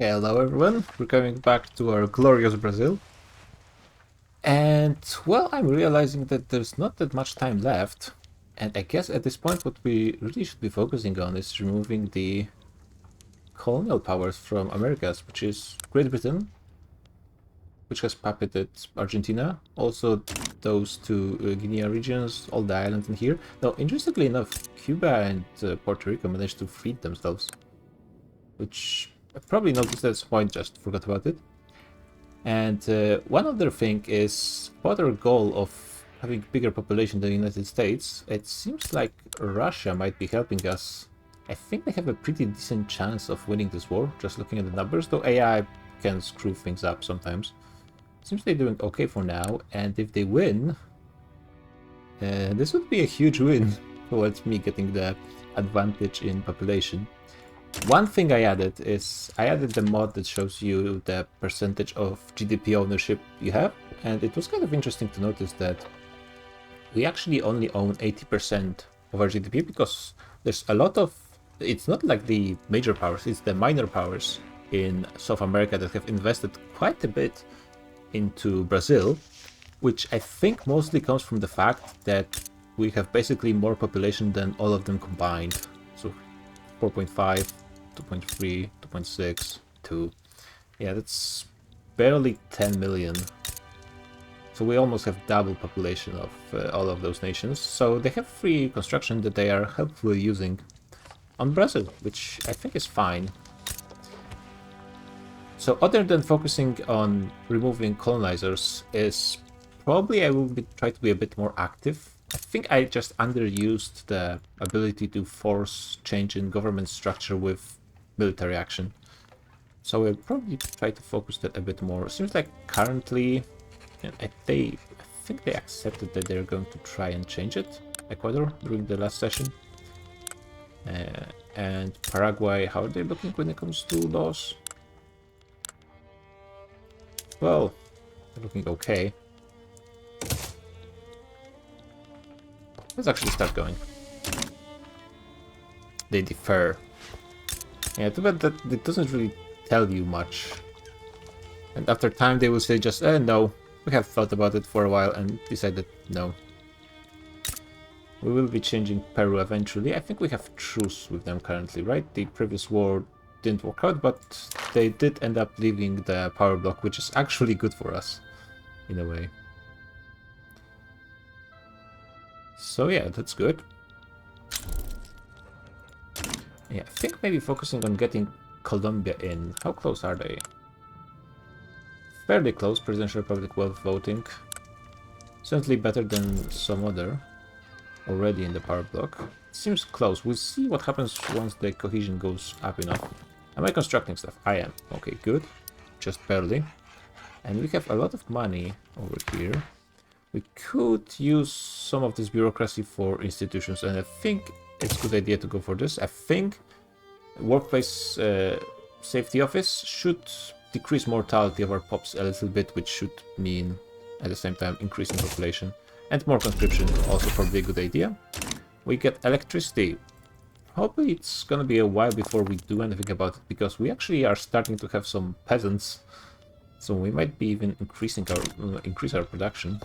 Hello everyone, we're coming back to our glorious Brazil. And well, I'm realizing that there's not that much time left. And I guess at this point what we really should be focusing on is removing the colonial powers from Americas, which is Great Britain, which has puppeted Argentina, also those two Guinea regions, all the islands in here. Now, interestingly enough, Cuba and Puerto Rico managed to free themselves, which I probably noticed at this point, just forgot about it. And one other thing is, for our goal of having bigger population than the United States, it seems like Russia might be helping us. I think they have a pretty decent chance of winning this war, just looking at the numbers, though AI can screw things up sometimes. Seems they're doing okay for now, and if they win, this would be a huge win towards me getting the advantage in population. One thing I added is I added the mod that shows you the percentage of GDP ownership you have, and it was kind of interesting to notice that we actually only own 80% of our GDP because there's a lot of, it's not like the major powers, it's the minor powers in South America that have invested quite a bit into Brazil, which I think mostly comes from the fact that we have basically more population than all of them combined. So 4.5, 2.3, 2.6, 2. Yeah, that's barely 10 million. So we almost have double population of all of those nations. So they have free construction that they are helpfully using on Brazil, which I think is fine. So other than focusing on removing colonizers, is probably I will try to be a bit more active. I think I just underused the ability to force change in government structure with military action. So I'll probably try to focus that a bit more. Seems like currently, I think they accepted that they're going to try and change it, Ecuador, during the last session. And Paraguay, how are they looking when it comes to laws? Well, they're looking okay. Let's actually start going. They defer. Yeah, too bad that it doesn't really tell you much. And after time they will say just, no, we have thought about it for a while and decided no. We will be changing Peru eventually. I think we have truce with them currently, right? The previous war didn't work out, but they did end up leaving the power block, which is actually good for us, in a way. So yeah, that's good. Yeah, I think maybe focusing on getting Colombia in. How close are they? Fairly close, Presidential Republic wealth voting. Certainly better than some other already in the power block. Seems close. We'll see what happens once the cohesion goes up enough. Am I constructing stuff? I am. Okay, good. Just barely. And we have a lot of money over here. We could use some of this bureaucracy for institutions, and I think it's a good idea to go for this. I think workplace safety office should decrease mortality of our pops a little bit, which should mean at the same time increasing population. And more conscription, also probably a good idea. We get electricity. Probably it's gonna be a while before we do anything about it, because we actually are starting to have some peasants. So we might be even increase our production.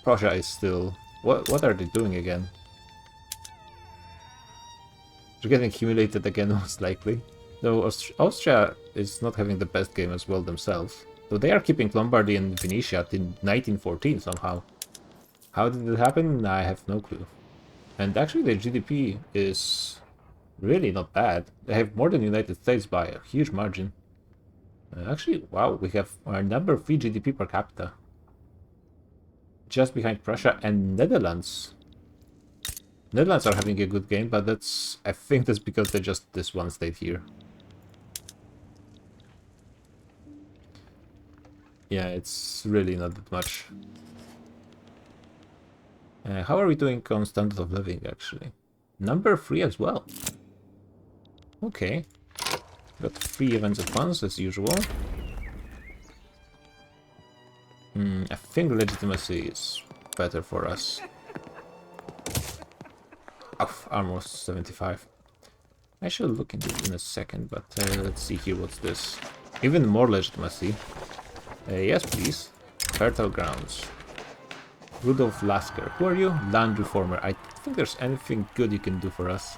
Prussia is still... What are they doing again? They're getting accumulated again, most likely. Though Austria is not having the best game as well themselves. Though they are keeping Lombardy and Venetia till 1914 somehow. How did it happen? I have no clue. And actually their GDP is really not bad. They have more than the United States by a huge margin. Actually, wow, we have our number 3 GDP per capita. Just behind Prussia and Netherlands. Netherlands are having a good game, but I think that's because they're just this one state here. Yeah, it's really not that much. How are we doing on standard of living, actually? Number 3 as well. Okay. Got 3 events at once, as usual. I think legitimacy is better for us. Oh, armor 75. I shall look into it in a second, but let's see here what's this. even more legitimacy. Yes, please. Fertile grounds. Rudolf Lasker. Who are you? Land reformer. I think there's anything good you can do for us.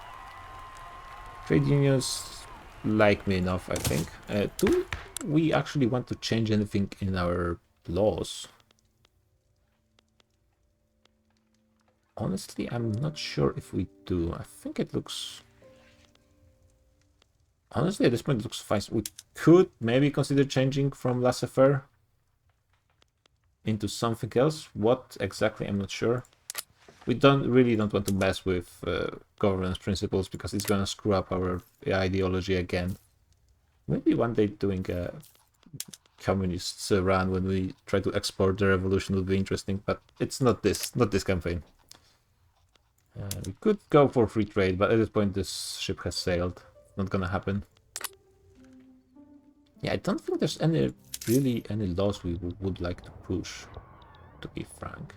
Trade unions like me enough, I think. Do we actually want to change anything in our laws? Honestly, I'm not sure if we do. I think it looks... Honestly, at this point it looks fine. We could maybe consider changing from laissez-faire into something else. What exactly, I'm not sure. We really don't want to mess with governance principles because it's gonna screw up our ideology again. Maybe one day doing a communists run when we try to export the revolution would be interesting, but it's not this campaign. We could go for free trade, but at this point this ship has sailed. Not gonna happen. Yeah, I don't think there's really any laws we would like to push, to be frank.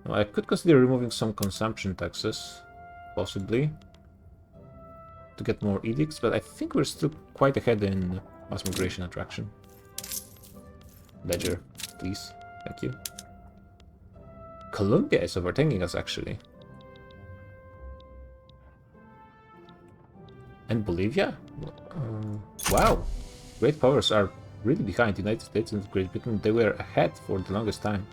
Now, I could consider removing some consumption taxes, possibly, to get more edicts, but I think we're still quite ahead in mass migration attraction. Ledger, please. Thank you. Colombia is overtaking us, actually. And Bolivia? Wow. Great powers are really behind. United States and Great Britain, they were ahead for the longest time.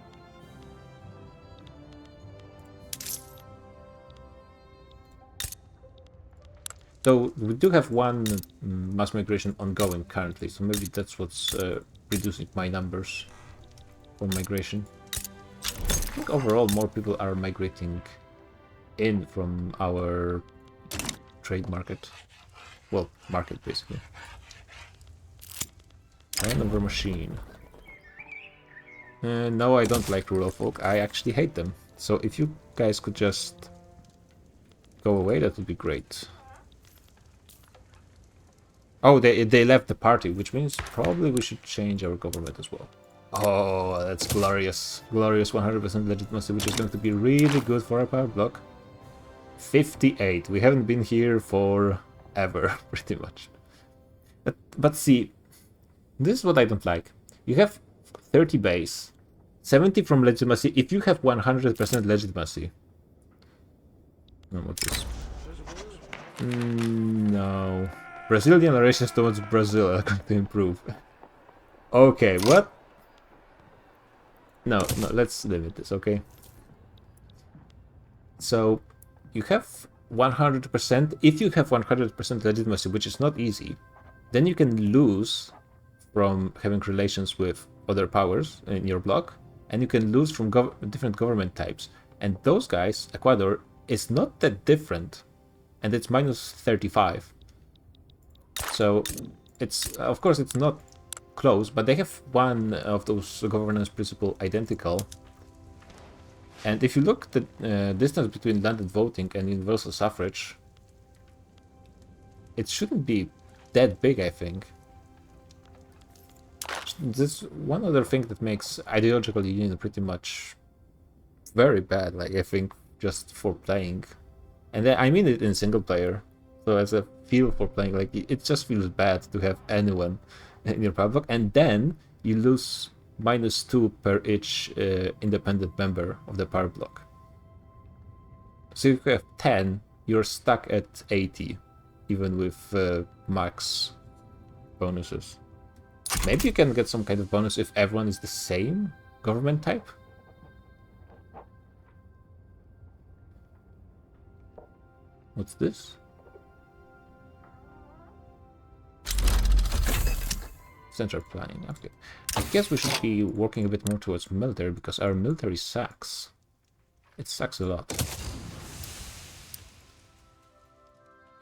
So we do have one mass migration ongoing currently, so maybe that's what's reducing my numbers for migration. I think overall more people are migrating in from our trade market. Well, market basically. Another machine. No, I don't like rural folk. I actually hate them. So if you guys could just go away, that would be great. Oh, they left the party, which means probably we should change our government as well. Oh, that's glorious. Glorious 100% legitimacy, which is going to be really good for our power block. 58. We haven't been here for ever, pretty much. But see, this is what I don't like. You have 30 base, 70 from legitimacy. If you have 100% legitimacy... No, what is... no... Brazilian relations towards Brazil are going to improve. Okay, what? No, let's limit this, okay? So, you have 100%. If you have 100% legitimacy, which is not easy, then you can lose from having relations with other powers in your bloc, and you can lose from different government types. And those guys, Ecuador, is not that different, and it's minus 35. So it's, of course, it's not close, but they have one of those governance principle identical. And if you look at the distance between landed voting and universal suffrage, it shouldn't be that big, I think. This one other thing that makes ideological union pretty much very bad, like I think just for playing. And I mean it in single player. So as a feel for playing, like it just feels bad to have anyone in your power block, and then you lose -2 per each independent member of the power block. So if you have 10, you're stuck at 80, even with max bonuses. Maybe you can get some kind of bonus if everyone is the same government type. What's this? Central planning. Okay. I guess we should be working a bit more towards military because our military sucks. It sucks a lot.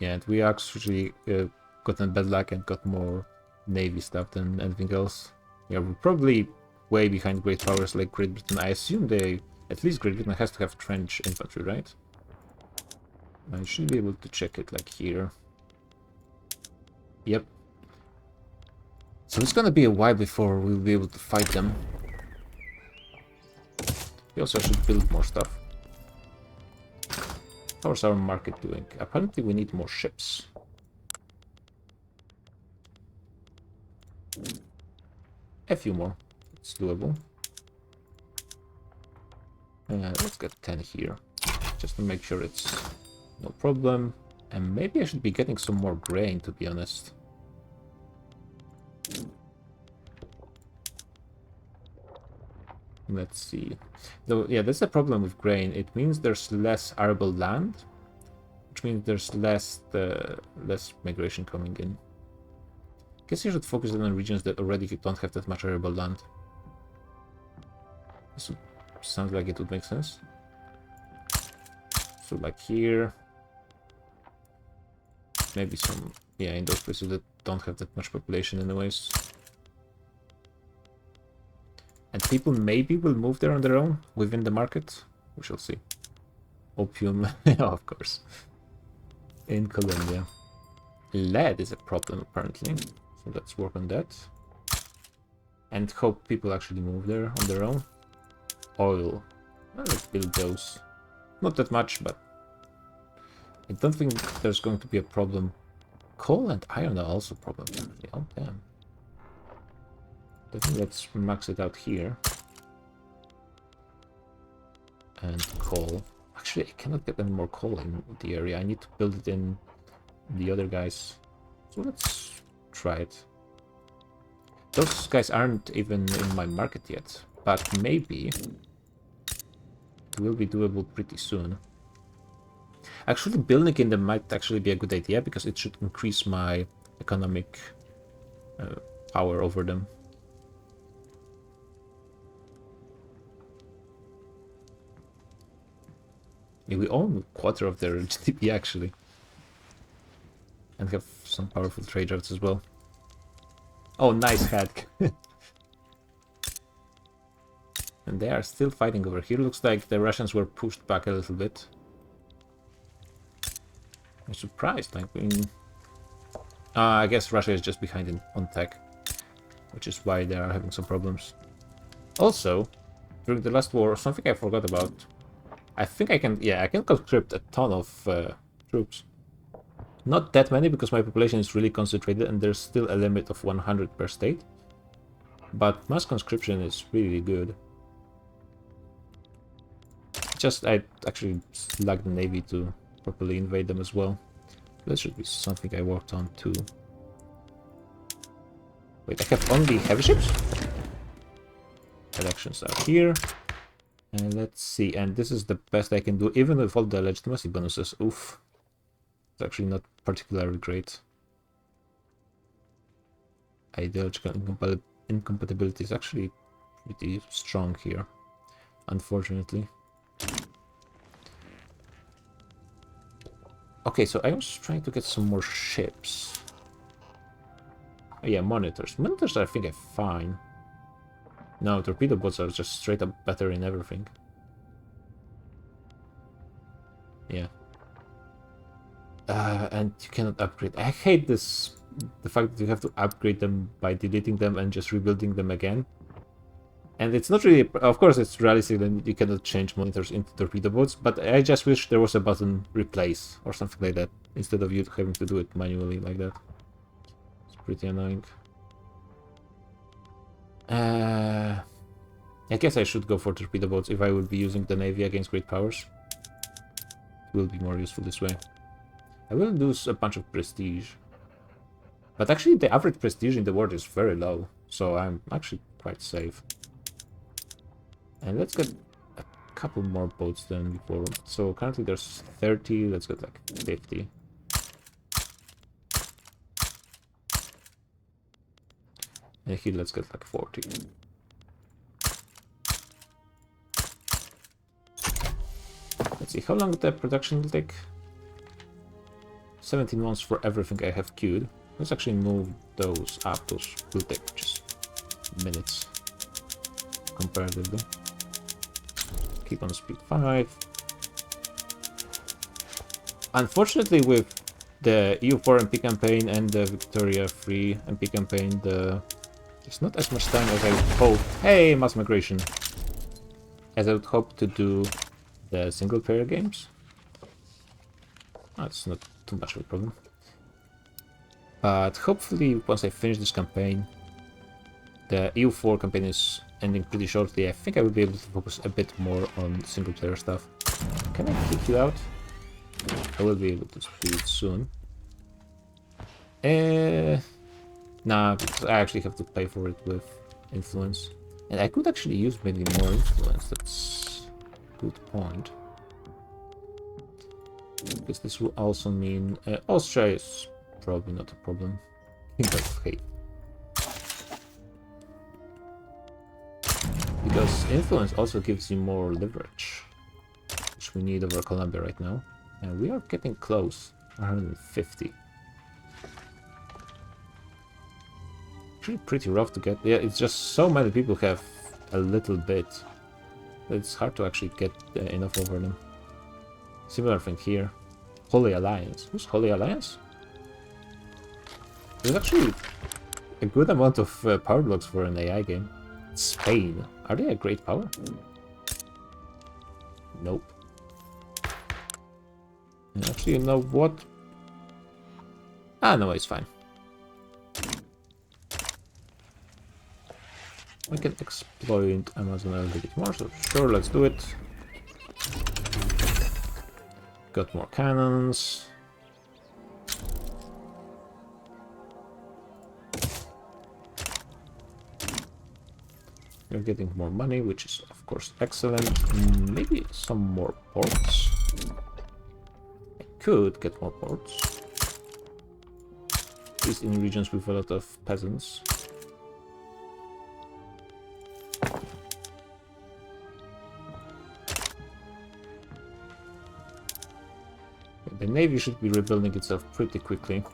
Yeah, and we actually gotten bad luck and got more navy stuff than anything else. Yeah, we're probably way behind great powers like Great Britain. I assume at least Great Britain has to have trench infantry, right? I should be able to check it like here. Yep. So it's gonna be a while before we'll be able to fight them. We also should build more stuff. How's our market doing? Apparently we need more ships. A few more. It's doable. Let's get 10 here, just to make sure it's no problem. And maybe I should be getting some more grain, to be honest. Let's see. Though, yeah, that's the problem with grain. It means there's less arable land, which means there's less migration coming in. Guess you should focus on regions that already don't have that much arable land. This sounds like it would make sense. So like here, maybe some, yeah, in those places that don't have that much population anyways. And people maybe will move there on their own within the market. We shall see. Opium, of course. In Colombia. Lead is a problem apparently. So let's work on that. And hope people actually move there on their own. Oil. Well, let's build those. Not that much, but I don't think there's going to be a problem. Coal and iron are also problems. Oh, damn. I think let's max it out here. And coal. Actually, I cannot get any more coal in the area. I need to build it in the other guys. So let's try it. Those guys aren't even in my market yet, but maybe it will be doable pretty soon. Actually, building in them might actually be a good idea because it should increase my economic power over them. Yeah, we own a quarter of their GDP actually. And have some powerful trade routes as well. Oh, nice hack. And they are still fighting over here. Looks like the Russians were pushed back a little bit. I'm surprised. Like, I guess Russia is just behind on tech, which is why they are having some problems. Also, during the last war, something I forgot about. I think I can, yeah, I can conscript a ton of troops. Not that many because my population is really concentrated and there's still a limit of 100 per state. But mass conscription is really good. Just, I actually lack the navy to properly invade them as well. That should be something I worked on too. Wait, I have only heavy ships? Elections are here. And let's see, and this is the best I can do, even with all the legitimacy bonuses. Oof. It's actually not particularly great. Ideological incompatibility is actually pretty strong here, unfortunately. Okay, so I was trying to get some more ships. Oh yeah, monitors. Monitors I think are fine. No, torpedo boats are just straight up better in everything. Yeah. And you cannot upgrade. I hate this, the fact that you have to upgrade them by deleting them and just rebuilding them again. And it's not really, of course it's realistic that you cannot change monitors into torpedo boats, but I just wish there was a button replace or something like that, instead of you having to do it manually like that. It's pretty annoying. I guess I should go for torpedo boats if I would be using the navy against great powers. It will be more useful this way. I will lose a bunch of prestige. But actually the average prestige in the world is very low, so I'm actually quite safe. And let's get a couple more boats than before. So currently there's 30, let's get like 50. And here let's get like 40. Let's see, how long the production will take? 17 months for everything I have queued. Let's actually move those up. Those will take just minutes comparatively. Keep on speed 5. Unfortunately, with the EU4 MP campaign and the Victoria 3 MP campaign, there's not as much time as I would hope. Hey, mass migration! As I would hope to do the single player games. That's not too much of a problem. But hopefully, once I finish this campaign, the EU4 campaign is ending pretty shortly, I think I will be able to focus a bit more on single player stuff. Can I kick you out? I will be able to do it soon. Nah, because I actually have to pay for it with influence. And I could actually use maybe more influence, that's a good point. Because this will also mean Austria is probably not a problem. But hey. Because influence also gives you more leverage, which we need over Colombia right now. And we are getting close, 150. Actually pretty rough to get. Yeah, it's just so many people have a little bit. It's hard to actually get enough over them. Similar thing here. Holy Alliance. Who's Holy Alliance? There's actually a good amount of power blocks for an AI game. Spain. Are they a great power? Nope. Actually, you know what? Ah, no, it's fine. We can exploit Amazon a little bit more, so sure, let's do it. Got more cannons. We're getting more money, which is of course excellent. Maybe some more ports. I could get more ports. At least in regions with a lot of peasants. The navy should be rebuilding itself pretty quickly.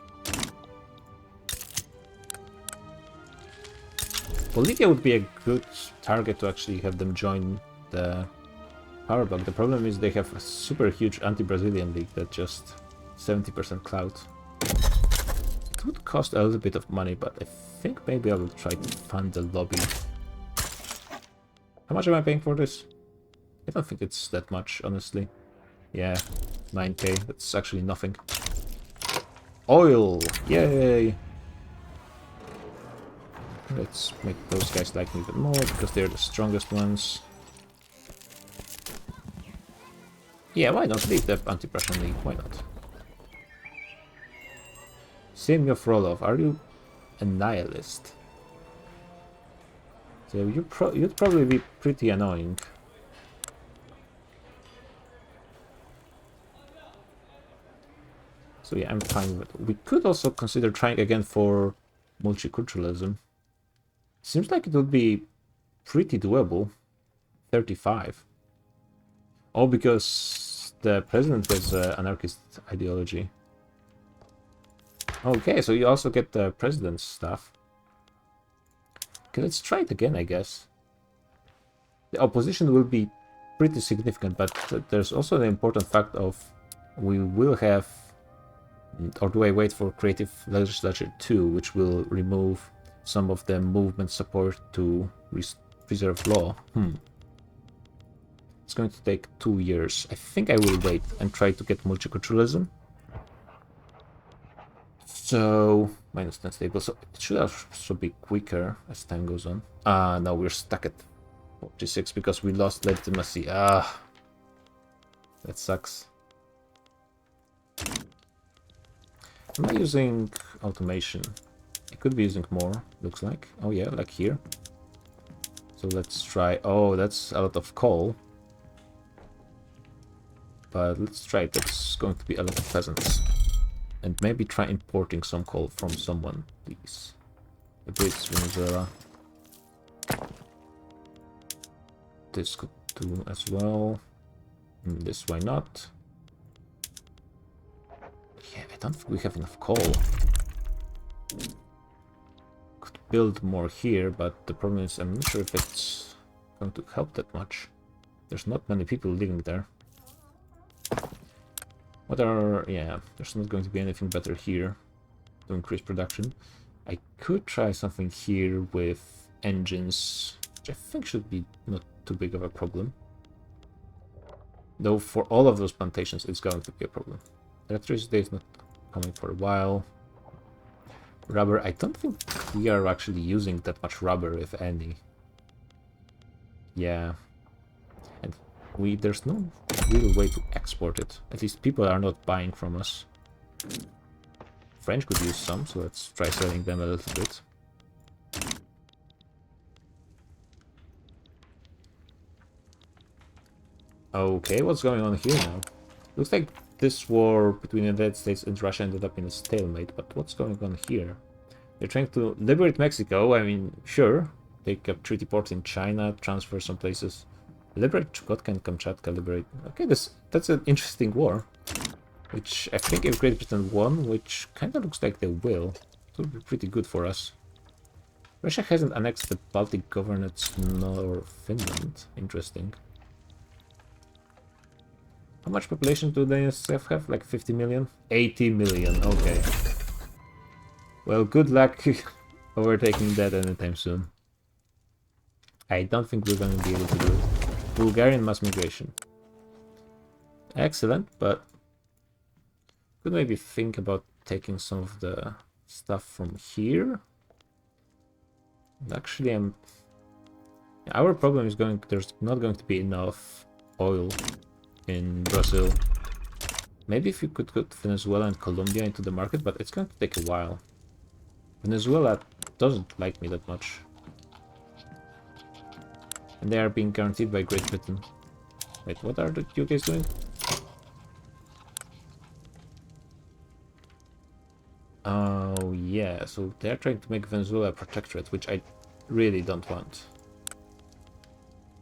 Bolivia would be a good target to actually have them join the power block. The problem is they have a super huge anti-Brazilian league that just 70% clout. It would cost a little bit of money, but I think maybe I will try to fund the lobby. How much am I paying for this? I don't think it's that much, honestly. Yeah, 9k, that's actually nothing. Oil! Yay! Let's make those guys like me even more, because they're the strongest ones. Yeah, why not leave the anti-Prussian League? Why not? Semyon Frolov, are you a nihilist? So you'd probably be pretty annoying. So yeah, I'm fine with it. We could also consider trying again for multiculturalism. Seems like it would be pretty doable. 35. All because the president has anarchist ideology. Okay, so you also get the president's stuff. Okay, let's try it again, I guess. The opposition will be pretty significant, but there's also the important fact of we will have... Or do I wait for Creative Legislature 2, which will remove some of the movement support to preserve law? It's going to take 2 years. I think I will wait and try to get multiculturalism. So, minus 10 stable. So it should also be quicker as time goes on. Now we're stuck at 46 because we lost legitimacy. That sucks. Am I using automation? I could be using more, looks like. Oh yeah, like here. So let's try... Oh, that's a lot of coal. But let's try it. That's going to be a lot of peasants. And maybe try importing some coal from someone, please. The Brits, Venezuela. This could do as well. This, why not? Yeah, I don't think we have enough coal. Could build more here, but the problem is I'm not sure if it's going to help that much. There's not many people living there. What are... yeah, there's not going to be anything better here to increase production. I could try something here with engines, which I think should be not too big of a problem. Though for all of those plantations, it's going to be a problem. Electricity is not coming for a while. Rubber, I don't think we are actually using that much rubber, if any. Yeah. And there's no real way to export it. At least people are not buying from us. French could use some, so let's try selling them a little bit. Okay, what's going on here now? Looks like this war between the United States and Russia ended up in a stalemate, but what's going on here? They're trying to liberate Mexico, I mean, sure. Take up treaty ports in China, transfer some places. Liberate Chukotka and Kamchatka, liberate... Okay, that's an interesting war. Which I think if Great Britain won, which kind of looks like they will, it would be pretty good for us. Russia hasn't annexed the Baltic governorates nor Finland. Interesting. How much population do the NSF have? Like 50 million? 80 million, okay. Well, good luck overtaking that anytime soon. I don't think we're going to be able to do it. Bulgarian mass migration. Excellent, but could maybe think about taking some of the stuff from here. Actually, our problem is there's not going to be enough oil in Brazil. Maybe if you could put Venezuela and Colombia into the market, but it's going to take a while. Venezuela doesn't like me that much. And they are being guaranteed by Great Britain. Wait, what are you guys doing? Oh yeah, so they're trying to make Venezuela a protectorate, which I really don't want.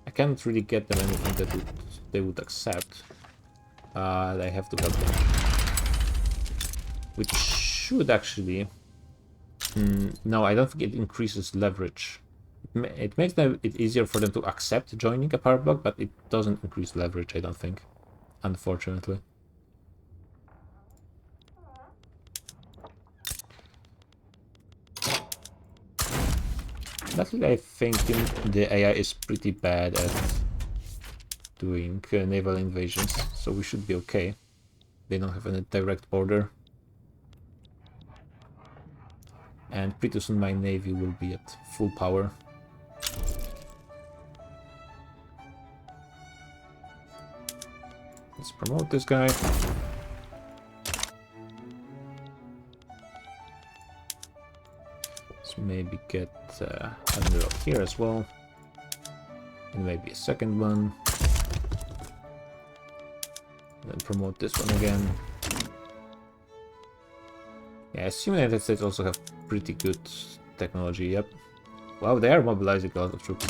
I can't really get them anything that they would accept. I have to help them. Which should actually... no, I don't think it increases leverage. It makes it easier for them to accept joining a power block, but it doesn't increase leverage, I don't think. Unfortunately. Luckily, I think the AI is pretty bad at doing naval invasions, so we should be okay. They don't have any direct border. And pretty soon my navy will be at full power. Let's promote this guy. Let's maybe get Admiral here as well. And maybe a second one. Then promote this one again. Yeah, I assume the United States also have pretty good technology, yep. Wow, they are mobilizing a lot of troops.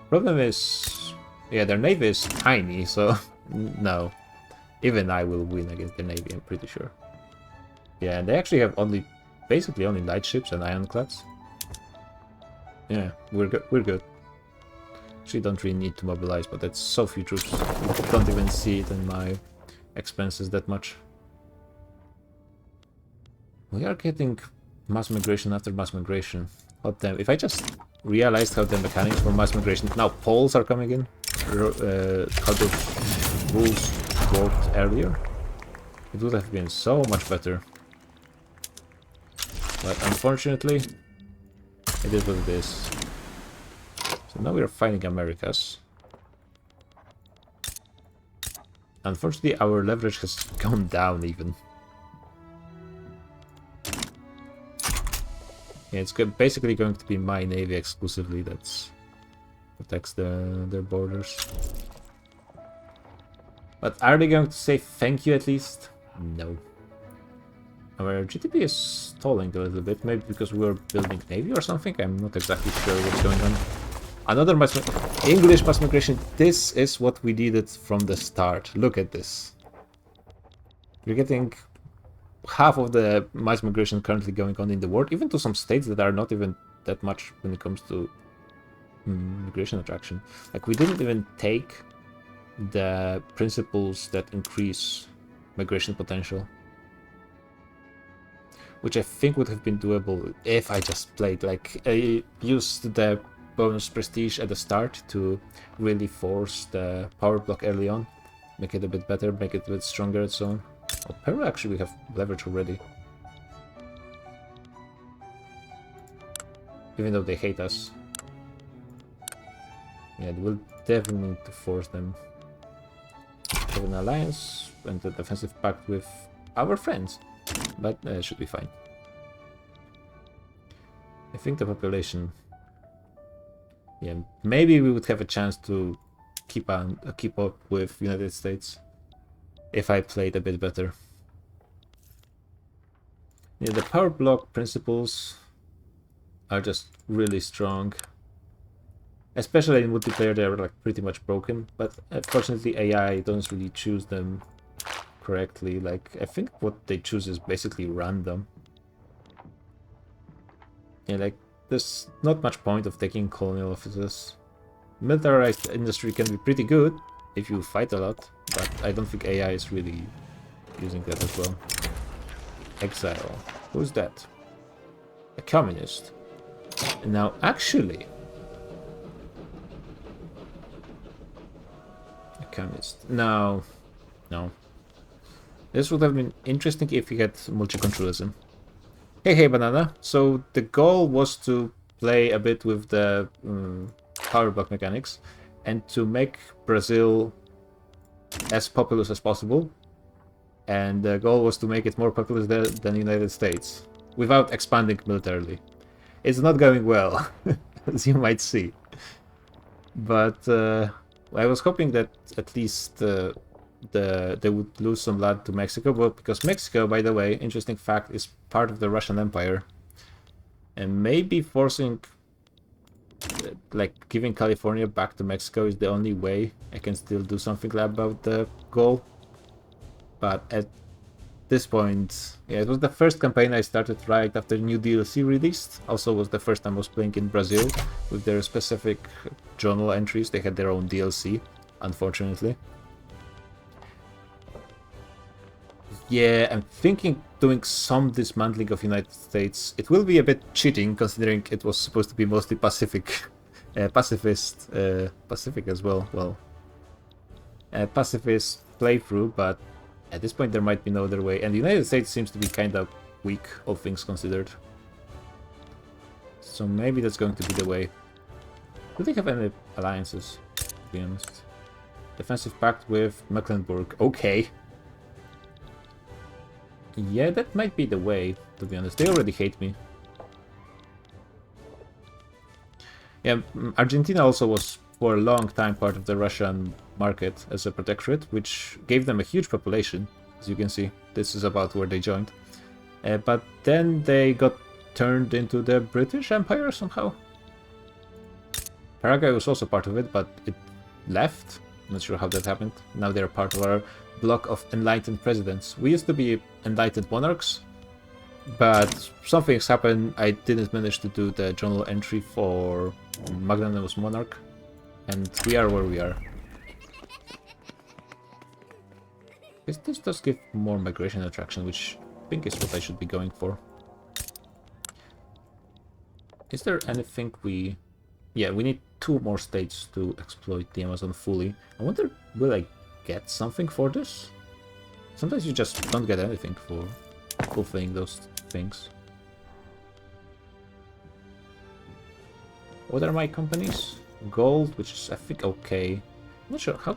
Problem is... yeah, their navy is tiny, so... no. Even I will win against the navy, I'm pretty sure. Yeah, and they actually have basically only light ships and ironclads. Yeah, we're good. Actually don't really need to mobilize, but that's so few troops. You don't even see it in my expenses that much. We are getting mass migration after mass migration. Oh damn, if I just realized how the mechanics for mass migration... Now Poles are coming in. How those rules worked earlier. It would have been so much better. But unfortunately, it is what it is. So now we are fighting Americas. Unfortunately, our leverage has gone down even. Yeah, it's basically going to be my navy exclusively that protects their borders. But are they going to say thank you at least? No. Our GDP is stalling a little bit, maybe because we're building navy or something. I'm not exactly sure what's going on. Another English mass migration. This is what we needed from the start. Look at this. We're getting half of the mass migration currently going on in the world, even to some states that are not even that much when it comes to migration attraction. Like, we didn't even take the principles that increase migration potential, which I think would have been doable if I just played, like, I used the bonus prestige at the start to really force the power block early on, make it a bit better, make it a bit stronger and so on. Oh, Peru actually we have leverage already. Even though they hate us. Yeah, we'll definitely need to force them to have an alliance and a defensive pact with our friends. But it should be fine. I think the population... Yeah, maybe we would have a chance to keep up with United States if I played a bit better. Yeah, the power block principles are just really strong. Especially in multiplayer, they're like pretty much broken, but unfortunately AI doesn't really choose them correctly. Like, I think what they choose is basically random. Yeah, like, there's not much point of taking colonial offices. Militarized industry can be pretty good if you fight a lot, but I don't think AI is really using that as well. Exile. Who's that? A communist. Now, actually... A communist. No. No. This would have been interesting if we had multiculturalism. Hey, Banana. So the goal was to play a bit with the power block mechanics and to make Brazil as populous as possible. And the goal was to make it more populous than the United States without expanding militarily. It's not going well, as you might see. But I was hoping that at least they would lose some land to Mexico, but because Mexico, by the way, interesting fact, is part of the Russian Empire. And maybe forcing, like, giving California back to Mexico is the only way I can still do something about the goal. But at this point, yeah, it was the first campaign I started right after new DLC released. Also was the first time I was playing in Brazil with their specific journal entries. They had their own DLC, unfortunately. Yeah, I'm thinking doing some dismantling of United States. It will be a bit cheating considering it was supposed to be mostly Pacific, pacifist as well. Well, pacifist playthrough, but at this point there might be no other way. And the United States seems to be kind of weak, all things considered. So maybe that's going to be the way. Do they have any alliances, to be honest? Defensive pact with Mecklenburg. Okay. Yeah, that might be the way, to be honest. They already hate me. Yeah, Argentina also was for a long time part of the Russian market as a protectorate, which gave them a huge population, as you can see. This is about where they joined. But then they got turned into the British Empire somehow. Paraguay was also part of it, but it left. Not sure how that happened. Now they're part of our block of enlightened presidents. We used to be enlightened monarchs, but some things happened. I didn't manage to do the journal entry for Magnanimous Monarch, and we are where we are. This does give more migration attraction, which I think is what I should be going for. Is there anything we... Yeah, we need 2 more states to exploit the Amazon fully. I wonder, will I get something for this? Sometimes you just don't get anything for fulfilling those things. What are my companies? Gold, which is I think okay. I'm not sure how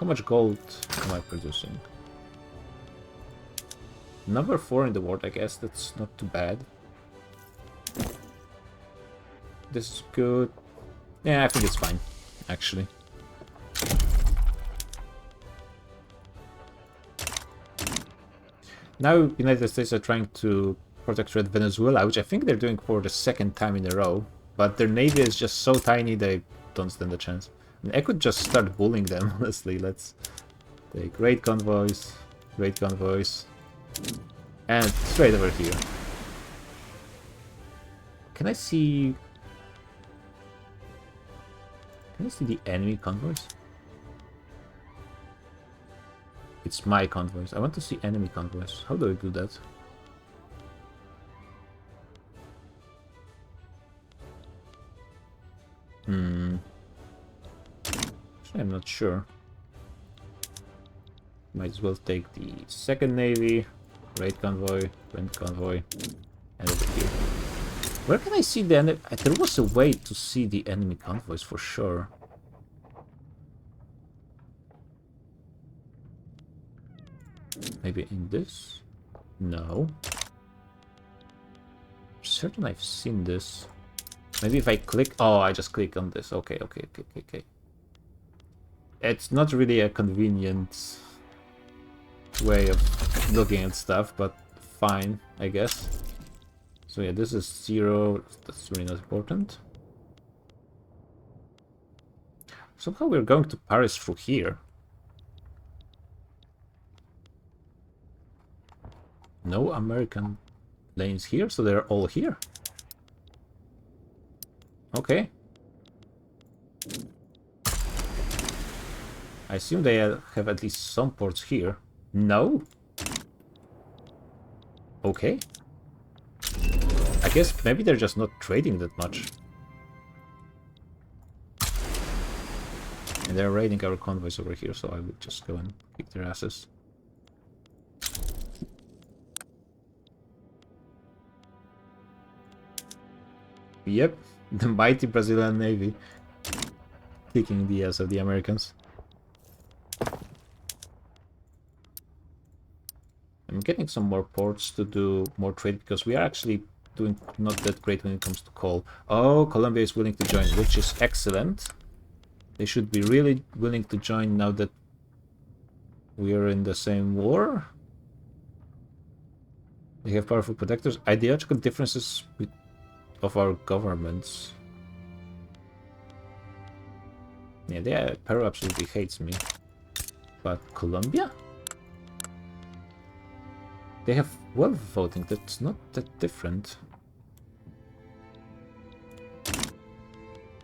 much gold am I producing? Number 4 in the world, I guess that's not too bad. This is good. Yeah, I think it's fine, actually. Now United States are trying to protectorate Venezuela, which I think they're doing for the 2nd time in a row. But their navy is just so tiny they don't stand a chance. And I could just start bullying them, honestly. Let's take great convoys, and straight over here. Can I see the enemy convoys? It's my convoys. I want to see enemy convoys. How do I do that? Actually, I'm not sure. Might as well take the 2nd Navy, Great Convoy, and over here. Where can I see the enemy? There was a way to see the enemy convoys for sure. Maybe in this? No. Certain I've seen this. Maybe if I click... Oh, I just click on this. Okay. It's not really a convenient way of looking at stuff, but fine, I guess. So yeah, this is 0. That's really not important. Somehow we're going to Paris through here. No American lanes here, so they're all here. Okay. I assume they have at least some ports here. No? Okay. I guess maybe they're just not trading that much. And they're raiding our convoys over here, so I would just go and kick their asses. Yep, the mighty Brazilian Navy kicking the ass of the Americans. I'm getting some more ports to do more trade because we are actually doing not that great when it comes to coal. Oh, Colombia is willing to join, which is excellent. They should be really willing to join now that we are in the same war. They have powerful protectors. Ideological differences of our governments. Yeah, Peru absolutely hates me. But Colombia? They have wealth voting, that's not that different.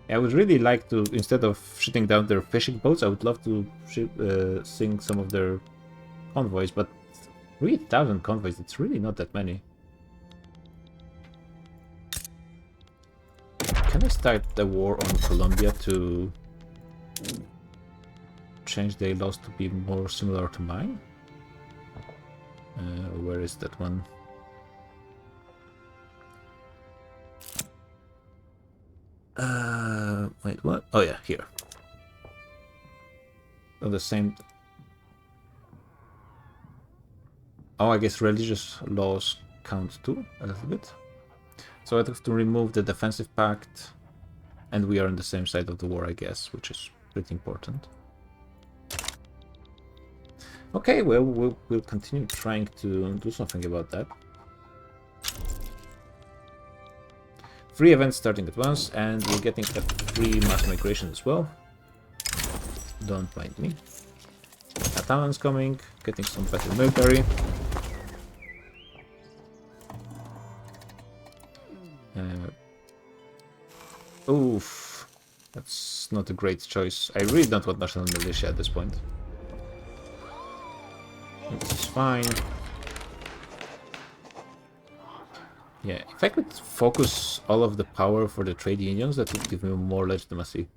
I would really like to, instead of shooting down their fishing boats, I would love to sink some of their convoys, but 3,000 convoys, it's really not that many. Can I start the war on Colombia to change their laws to be more similar to mine? Where is that one? Wait, what? Oh yeah, here. Oh, the same. Oh, I guess religious laws count too, a little bit. So I have to remove the defensive pact, and we are on the same side of the war, I guess, which is pretty important. Okay, well, we'll continue trying to do something about that. Free events starting at once, and we're getting a free mass migration as well. Don't mind me. Catalan's coming, getting some better military. Oof, that's not a great choice. I really don't want national militia at this point. This is fine. Yeah, if I could focus all of the power for the trade unions, that would give me more legitimacy.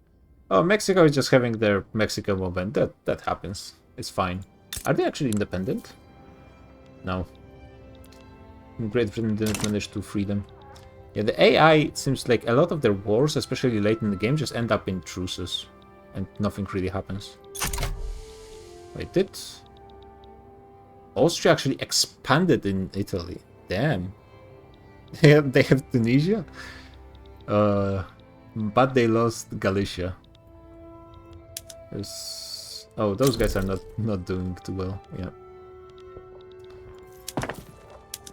Oh, Mexico is just having their Mexico moment. That happens. It's fine. Are they actually independent? No. Great Britain didn't manage to free them. Yeah, the AI, it seems like a lot of their wars, especially late in the game, just end up in truces. And nothing really happens. Wait, did Austria actually expanded in Italy? Damn. They have Tunisia? But they lost Galicia. Oh, those guys are not doing too well, yeah.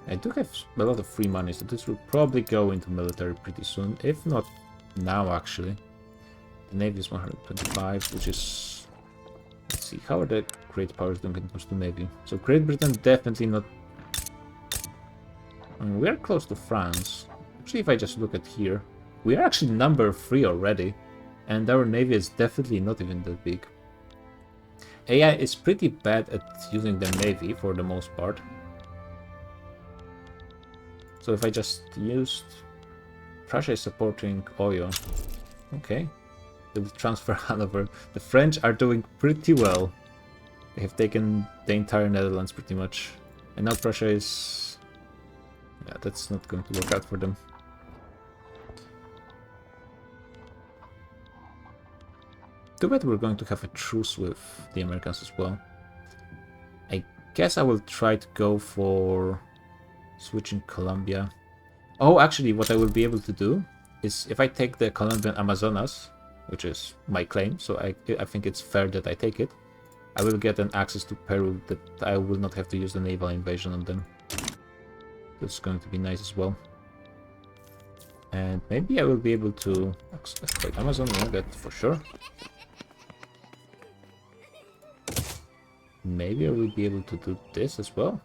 I do have a lot of free money, so this will probably go into military pretty soon, if not now, actually. The Navy is 125, which is... Let's see, how are the great powers doing when it comes to Navy? So Great Britain definitely not... we are close to France. Actually, if I just look at here, we are actually number 3 already, and our Navy is definitely not even that big. AI is pretty bad at using the Navy for the most part. So if I just used... Prussia is supporting Oyo. Okay. They will transfer Hanover. The French are doing pretty well. They have taken the entire Netherlands pretty much. And now Prussia is... Yeah, that's not going to work out for them. Too bad we're going to have a truce with the Americans as well. I guess I will try to go for switching Colombia. Oh, actually, what I will be able to do is if I take the Colombian Amazonas, which is my claim, so I think it's fair that I take it, I will get an access to Peru that I will not have to use the naval invasion on them. That's going to be nice as well. And maybe I will be able to exploit Amazon, yeah, that for sure. Maybe I will be able to do this as well.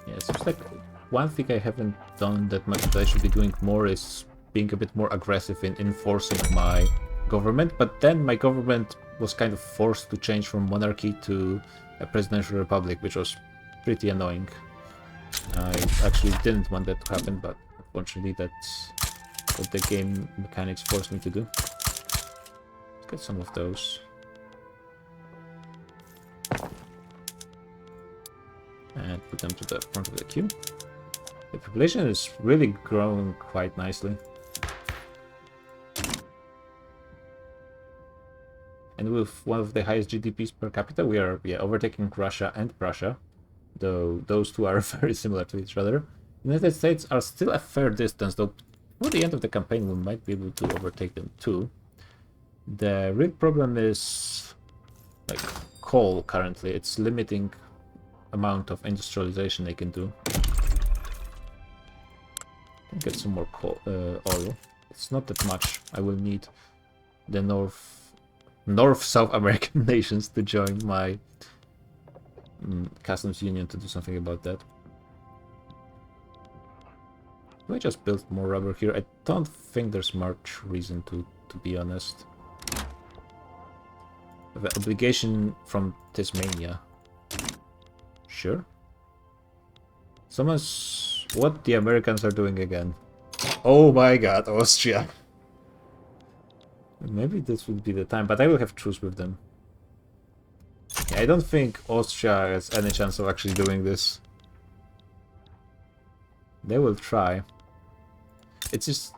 Yeah, it seems like one thing I haven't done that much that I should be doing more is being a bit more aggressive in enforcing my government, but then my government was kind of forced to change from monarchy to a presidential republic, which was pretty annoying. I actually didn't want that to happen, but unfortunately that's what the game mechanics forced me to do. Let's get some of those. And put them to the front of the queue. The population is really growing quite nicely. And with one of the highest GDPs per capita, we are overtaking Russia and Prussia, though those two are very similar to each other. The United States are still a fair distance, though for the end of the campaign we might be able to overtake them too. The real problem is like coal currently. It's limiting amount of industrialization they can do. Get some more coal, oil. It's not that much. I will need the North-South American nations to join my customs union to do something about that. Do I just build more rubber here? I don't think there's much reason to be honest. The obligation from Tasmania. Sure. Someone's... What the Americans are doing again? Oh my god, Austria. Maybe this would be the time, but I will have truce with them. Yeah, I don't think Austria has any chance of actually doing this. They will try. It's just...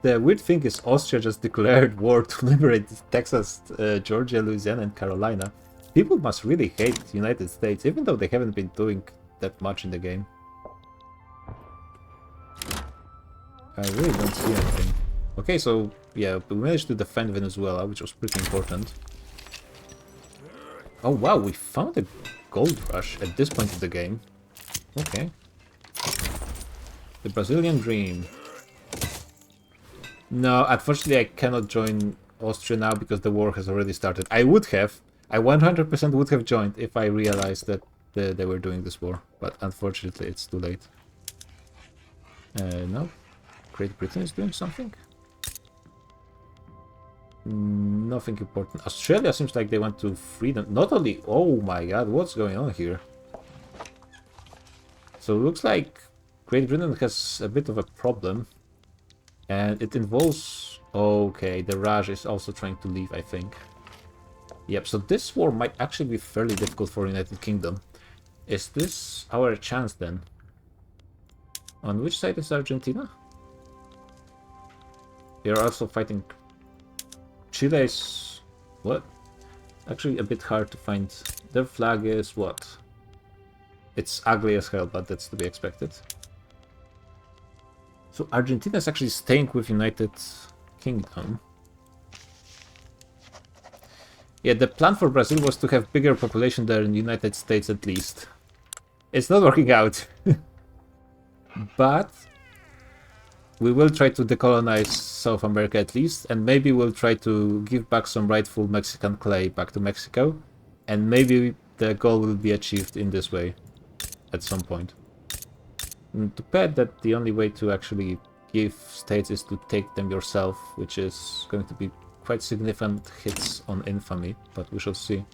The weird thing is Austria just declared war to liberate Texas, Georgia, Louisiana, and Carolina. People must really hate the United States, even though they haven't been doing that much in the game. I really don't see anything. Okay, so yeah, we managed to defend Venezuela, which was pretty important. Oh wow, we found a gold rush at this point of the game. Okay. The Brazilian dream. No, unfortunately I cannot join Austria now because the war has already started. I would have. I 100% would have joined if I realized that they were doing this war. But unfortunately it's too late. No. Great Britain is doing something? Nothing important. Australia seems like they want to freedom. Not only... Oh my god, what's going on here? So it looks like Great Britain has a bit of a problem. And it involves... Okay, the Raj is also trying to leave, I think. Yep, so this war might actually be fairly difficult for United Kingdom. Is this our chance then? On which side is Argentina? They are also fighting... Chile is... What? Actually a bit hard to find. Their flag is what? It's ugly as hell, but that's to be expected. So Argentina is actually staying with United Kingdom. Yeah, the plan for Brazil was to have bigger population there in the United States at least. It's not working out. But we will try to decolonize South America at least, and maybe we'll try to give back some rightful Mexican clay back to Mexico, and maybe the goal will be achieved in this way at some point. And too bad that the only way to actually give states is to take them yourself, which is going to be quite significant hits on infamy, but we shall see.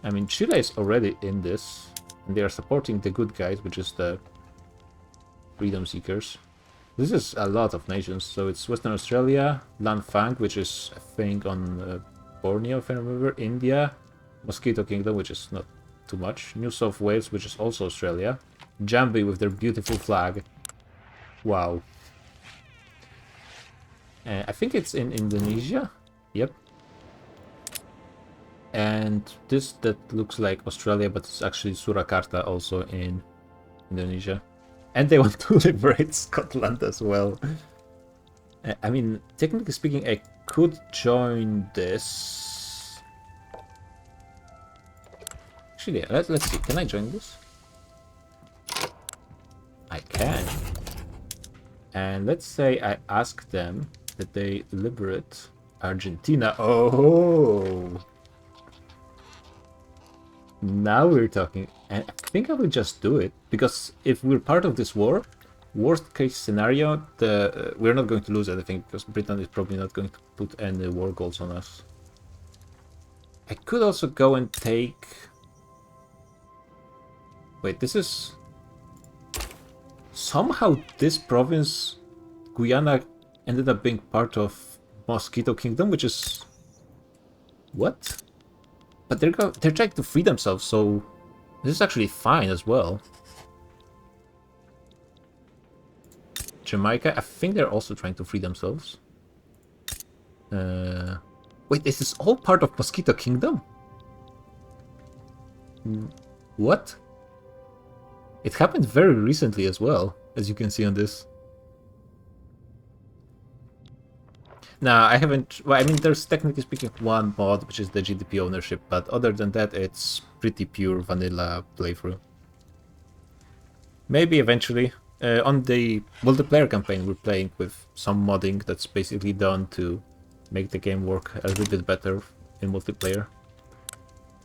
I mean, Chile is already in this, and they are supporting the good guys, which is the Freedom Seekers. This is a lot of nations, so it's Western Australia, Lanfang, which is a thing on Borneo, if I remember, India, Mosquito Kingdom, which is not too much. New South Wales, which is also Australia. Jambi with their beautiful flag. Wow. I think it's in Indonesia. Yep. And this that looks like Australia, but it's actually Surakarta, also in Indonesia. And they want to liberate Scotland as well. I mean, technically speaking, I could join this. Actually, let's see. Can I join this? I can. And let's say I ask them that they liberate Argentina. Oh! Now we're talking. And I think I will just do it. Because if we're part of this war, worst case scenario, we're not going to lose anything. Because Britain is probably not going to put any war goals on us. I could also go and take... Wait, this is... Somehow this province, Guyana, ended up being part of Mosquito Kingdom, which is... What? But they're trying to free themselves, so this is actually fine as well. Jamaica, I think they're also trying to free themselves. Wait, is this all part of Mosquito Kingdom? What? It happened very recently as well, as you can see on this. Nah, I haven't... Well, I mean, there's technically speaking one mod, which is the GDP ownership, but other than that, it's pretty pure vanilla playthrough. Maybe eventually. On the multiplayer campaign, we're playing with some modding that's basically done to make the game work a little bit better in multiplayer.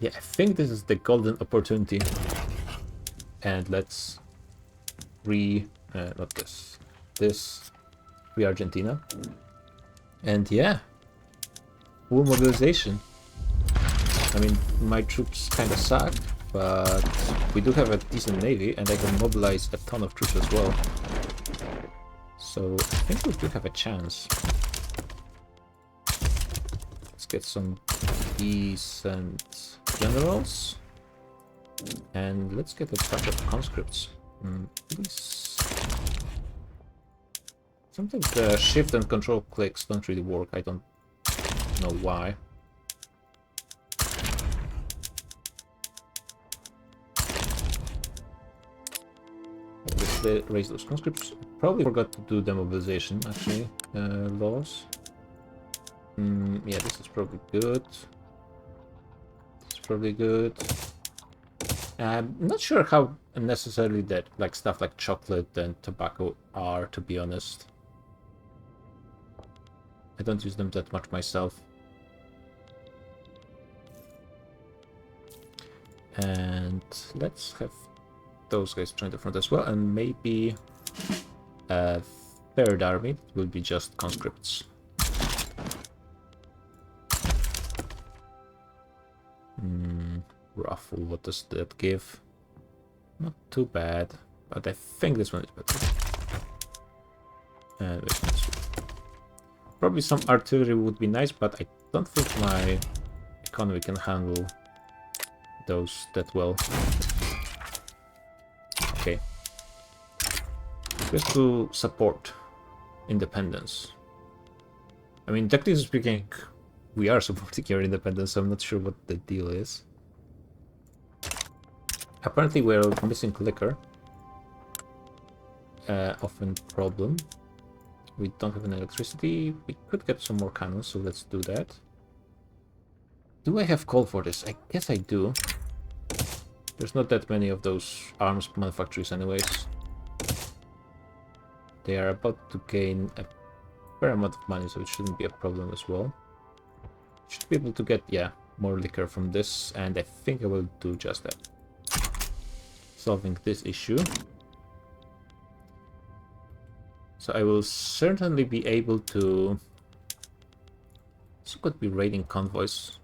Yeah, I think this is the golden opportunity. And let's not this. This free Argentina. And yeah, full mobilization. I mean, my troops kind of suck, but we do have a decent navy, and I can mobilize a ton of troops as well. So I think we do have a chance. Let's get some decent generals. And let's get a bunch of conscripts. Please. Sometimes the shift and control clicks don't really work. I don't know why. Let's raise those conscripts. Probably forgot to do demobilization, actually. Laws. Yeah, this is probably good. This is probably good. I'm not sure how necessarily that stuff like chocolate and tobacco are, to be honest. I don't use them that much myself. And let's have those guys join the front as well, and maybe a third army will be just conscripts. Ruffle, what does that give? Not too bad, but I think this one is better. And probably some artillery would be nice, but I don't think my economy can handle those that well. Okay. Just to support independence. I mean, technically speaking, we are supporting your independence, so I'm not sure what the deal is. Apparently we're missing liquor. Often problem. We don't have any electricity. We could get some more cannons, so let's do that. Do I have coal for this? I guess I do. There's not that many of those arms manufacturers anyways. They are about to gain a fair amount of money, so it shouldn't be a problem as well. Should be able to get, yeah, more liquor from this, and I think I will do just that. Solving this issue. So I will certainly be able to... So could be raiding convoys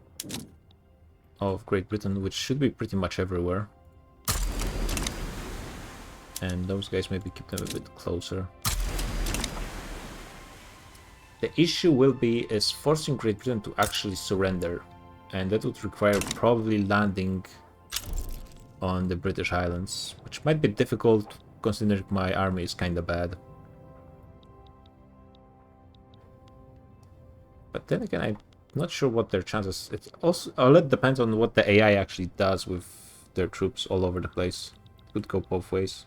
of Great Britain, which should be pretty much everywhere. And those guys maybe keep them a bit closer. The issue will be is forcing Great Britain to actually surrender And that would require probably landing on the British Islands, which might be difficult considering my army is kinda bad. But then again, I'm not sure what their chances. It's also a lot depends on what the AI actually does with their troops all over the place. Could go both ways.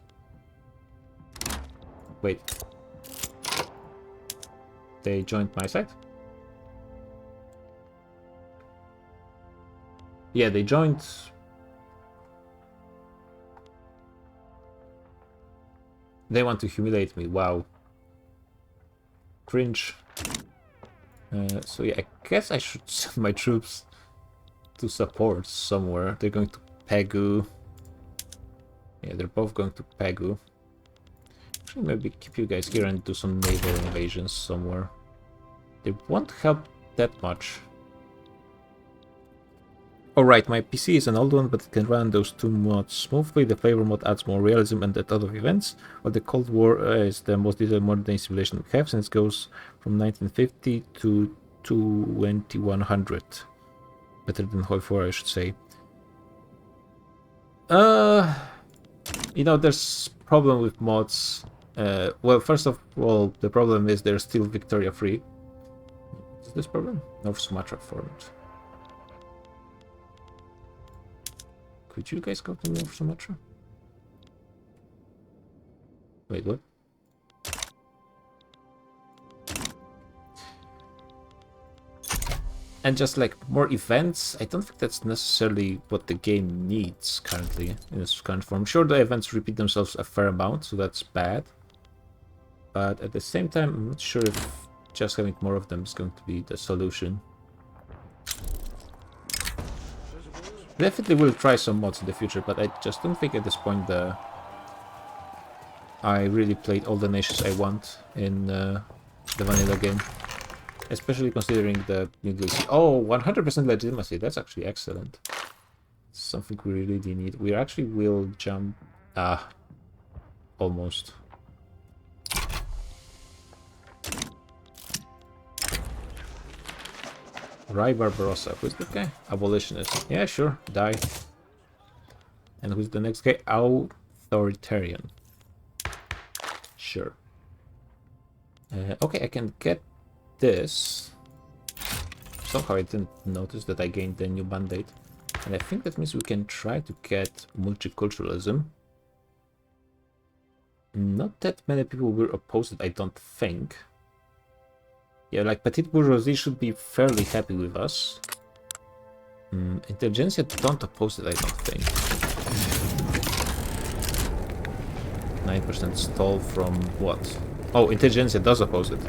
Wait. They joined my side? Yeah, they joined. They want to humiliate me. Wow. Cringe. So yeah, I guess I should send my troops to support somewhere. They're going to Pegu. Yeah, they're both going to Pegu. Actually, maybe keep you guys here and do some naval invasions somewhere. They won't help that much. Alright, my PC is an old one, but it can run those two mods smoothly. The flavor mod adds more realism and that other events, while the Cold War is the most detailed modern simulation we have, since it goes from 1950 to 2100. Better than Hoi4, I should say. You know, there's problem with mods. Well, first of all, the problem is they're still Victoria free. Is this problem? North Sumatra formed. Could you guys go to North Sumatra? Wait, what? And just like more events, I don't think that's necessarily what the game needs currently in its current form. Sure, the events repeat themselves a fair amount, so that's bad. But at the same time, I'm not sure if just having more of them is going to be the solution. Definitely will try some mods in the future, but I just don't think at this point I really played all the nations I want in the vanilla game. Especially considering the Middle East. Oh, 100% legitimacy. That's actually excellent. Something we really need. We actually will jump... almost. Rai Barbarossa. Who's that guy? Abolitionist. Yeah, sure. Die. And who's the next guy? Authoritarian. Sure. Okay, I can get this. Somehow I didn't notice that I gained the new mandate. And I think that means we can try to get multiculturalism. Not that many people will oppose it, I don't think. Yeah, like Petite Bourgeoisie should be fairly happy with us. Intelligentsia don't oppose it, I don't think. 9% stall from what? Oh, Intelligentsia does oppose it.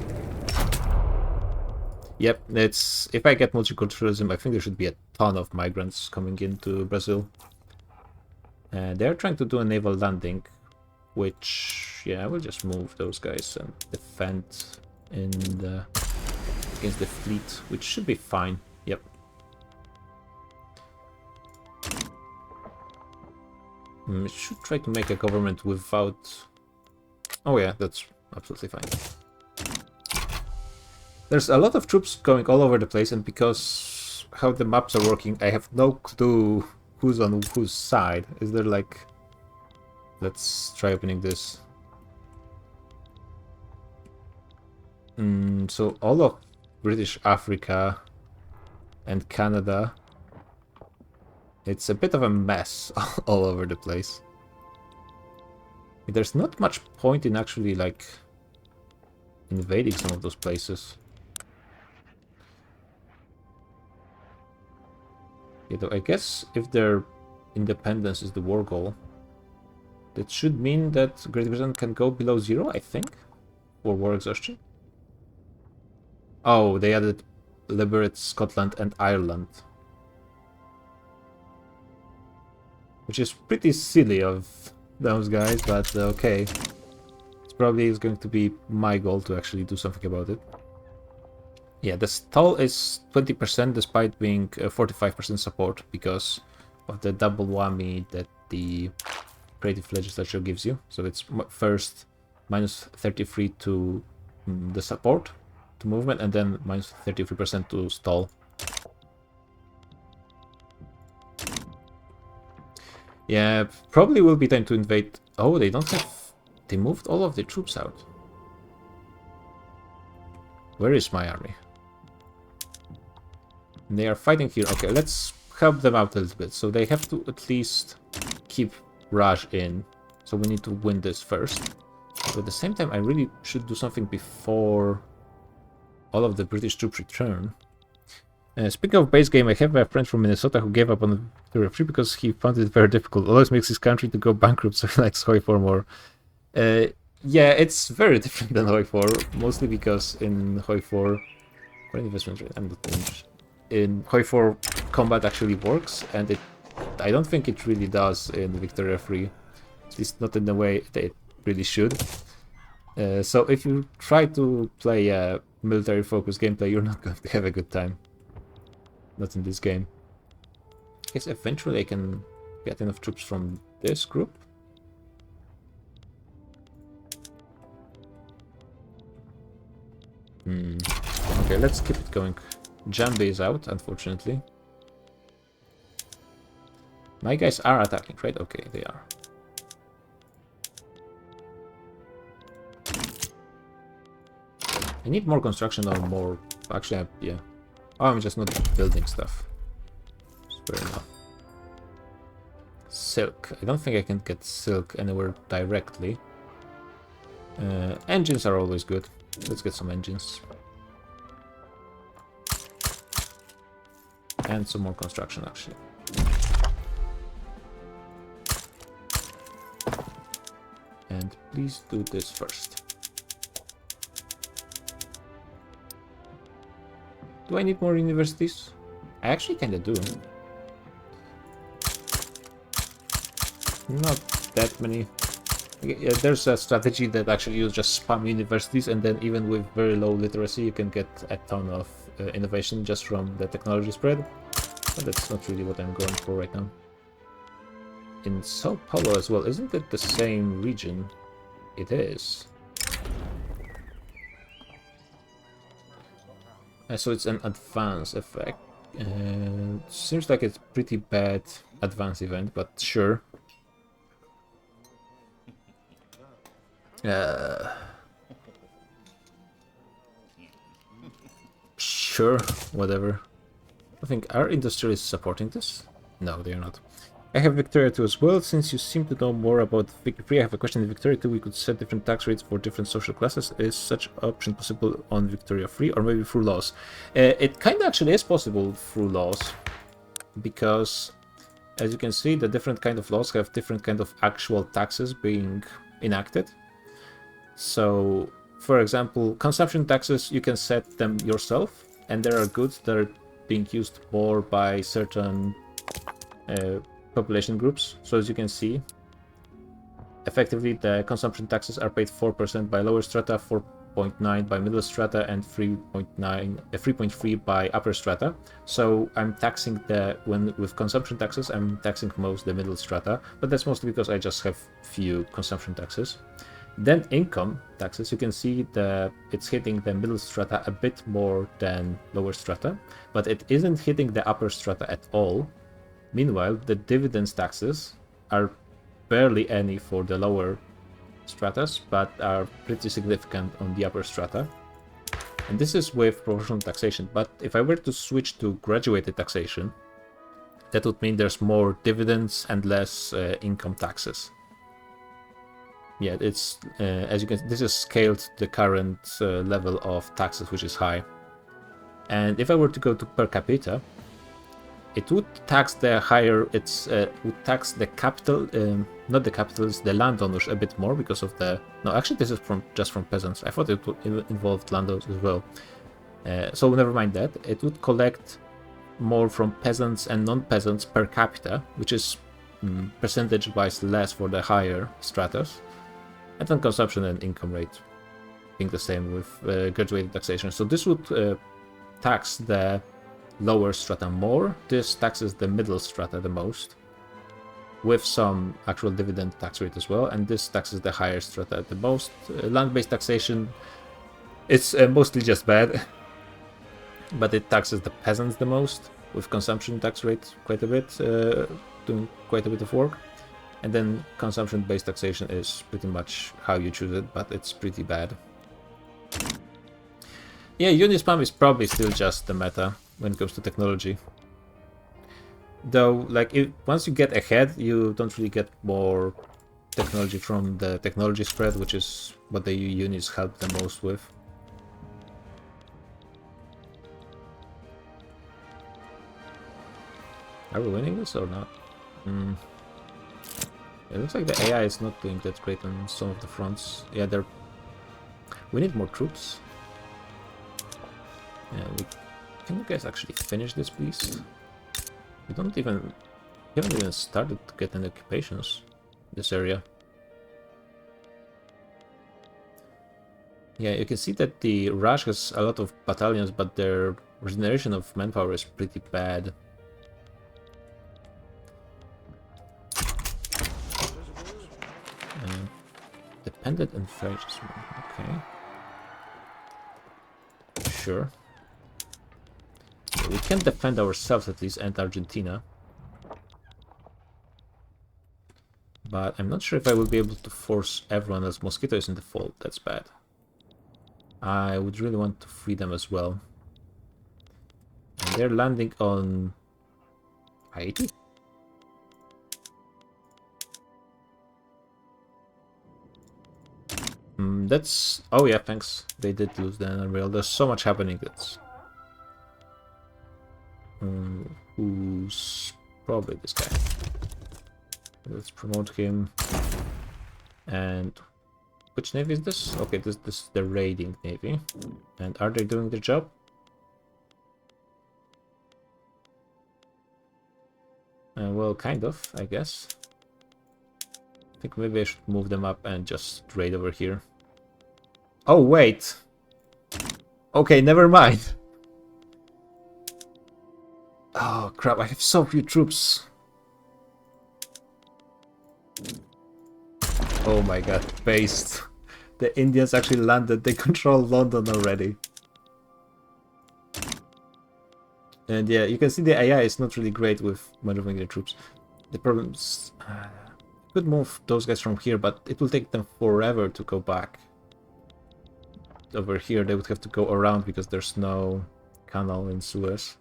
Yep, it's... If I get multiculturalism, I think there should be a ton of migrants coming into Brazil. They're trying to do a naval landing, which... Yeah, I will just move those guys and defend in the... against the fleet, which should be fine. Yep. Should try to make a government without... Oh yeah, that's absolutely fine. There's a lot of troops going all over the place, and because how the maps are working, I have no clue who's on whose side. Is there like... Let's try opening this. So all of British Africa and Canada, it's a bit of a mess all over the place. There's not much point in actually like invading some of those places. Yeah, though I guess if their independence is the war goal, that should mean that Great Britain can go below 0, I think, for war exhaustion. Oh, they added Liberate Scotland and Ireland. Which is pretty silly of those guys, but okay. It's probably going to be my goal to actually do something about it. Yeah, the stall is 20% despite being 45% support because of the double whammy that the creative legislature gives you. So it's first minus 33 to the support to movement, and then minus 33% to stall. Yeah, probably will be time to invade. Oh, they don't have... They moved all of the troops out. Where is my army? They are fighting here. Okay, let's help them out a little bit. So they have to at least keep Raj in. So we need to win this first. But at the same time, I really should do something before all of the British troops return. Speaking of base game, I have a friend from Minnesota who gave up on Victoria 3 because he found it very difficult. Always makes his country to go bankrupt, so he likes Hoi 4 more. Yeah, it's very different than Hoi 4, mostly because in Hoi 4... What investment rate? I'm not interested. In Hoi 4, combat actually works, and I don't think it really does in Victoria 3. At least not in the way that it really should. So if you try to play a military-focused gameplay, you're not going to have a good time. Not in this game. I guess eventually I can get enough troops from this group. Okay, let's keep it going. Jambi is out, unfortunately. My guys are attacking, right? Okay, they are. I need more construction or more... Actually, yeah. Oh, I'm just not building stuff. Fair enough. Silk. I don't think I can get silk anywhere directly. Engines are always good. Let's get some engines. And some more construction, actually. And please do this first. Do I need more universities? I actually kinda do. Not that many. Yeah, there's a strategy that actually you just spam universities, and then even with very low literacy you can get a ton of innovation just from the technology spread. But that's not really what I'm going for right now. In Sao Paulo as well, isn't it the same region? It is. So it's an advance effect. Seems like it's pretty bad advance event, but sure. Sure, whatever. I think our industry is supporting this. No, they are not. I have Victoria 2 as well. Since you seem to know more about Victoria 3, I have a question. In Victoria 2, we could set different tax rates for different social classes. Is such option possible on Victoria 3 or maybe through laws? It kind of actually is possible through laws, because as you can see, the different kind of laws have different kind of actual taxes being enacted. So, for example, consumption taxes, you can set them yourself, and there are goods that are being used more by certain population groups. So as you can see, effectively the consumption taxes are paid 4% by lower strata, 4.9 by middle strata, and 3.3 by upper strata. So I'm taxing with consumption taxes, I'm taxing most the middle strata, but that's mostly because I just have few consumption taxes. Then income taxes, you can see it's hitting the middle strata a bit more than lower strata, but it isn't hitting the upper strata at all. Meanwhile, the dividends taxes are barely any for the lower stratas, but are pretty significant on the upper strata. And this is with proportional taxation, but if I were to switch to graduated taxation, that would mean there's more dividends and less income taxes. Yeah, it's as you can, this is scaled to the current level of taxes, which is high. And if I were to go to per capita, it would tax the higher. Would tax the capital, not the capitals, the landowners a bit more because of the. No, actually, this is just from peasants. I thought it would involve landowners as well. So never mind that. It would collect more from peasants and non-peasants per capita, which is percentage-wise less for the higher stratas. And then consumption and income rate being the same with graduated taxation. So this would tax the lower strata more. This taxes the middle strata the most, with some actual dividend tax rate as well. And this taxes the higher strata the most. Land-based taxation, it's mostly just bad, but it taxes the peasants the most, with consumption tax rate quite a bit, doing quite a bit of work. And then consumption-based taxation is pretty much how you choose it, but it's pretty bad. Yeah, Unispam is probably still just the meta when it comes to technology. Though, like, once you get ahead, you don't really get more technology from the technology spread, which is what the unis help the most with. Are we winning this or not? It looks like the AI is not doing that great on some of the fronts. Yeah, we need more troops. Yeah, can you guys actually finish this, please? We haven't even started to get any occupations in this area. Yeah, you can see that the Rush has a lot of battalions, but their regeneration of manpower is pretty bad. Dependent and French. Okay. Sure. We can defend ourselves at least and Argentina. But I'm not sure if I will be able to force everyone as Mosquito is in default. That's bad. I would really want to free them as well. And they're landing on Haiti? That's... Oh yeah, thanks. They did lose the Unreal. There's so much happening that's... who's probably this guy. Let's promote him. And which navy is this? Okay, this is the raiding navy. And are they doing their job? Well, kind of, I guess. I think maybe I should move them up and just raid over here. Oh, wait! Okay, never mind. Oh, crap, I have so few troops. Oh my god, based. The Indians actually landed, they control London already. And yeah, you can see the AI is not really great with maneuvering the troops. The problem is... could move those guys from here, but it will take them forever to go back. Over here they would have to go around because there's no canal in Suez.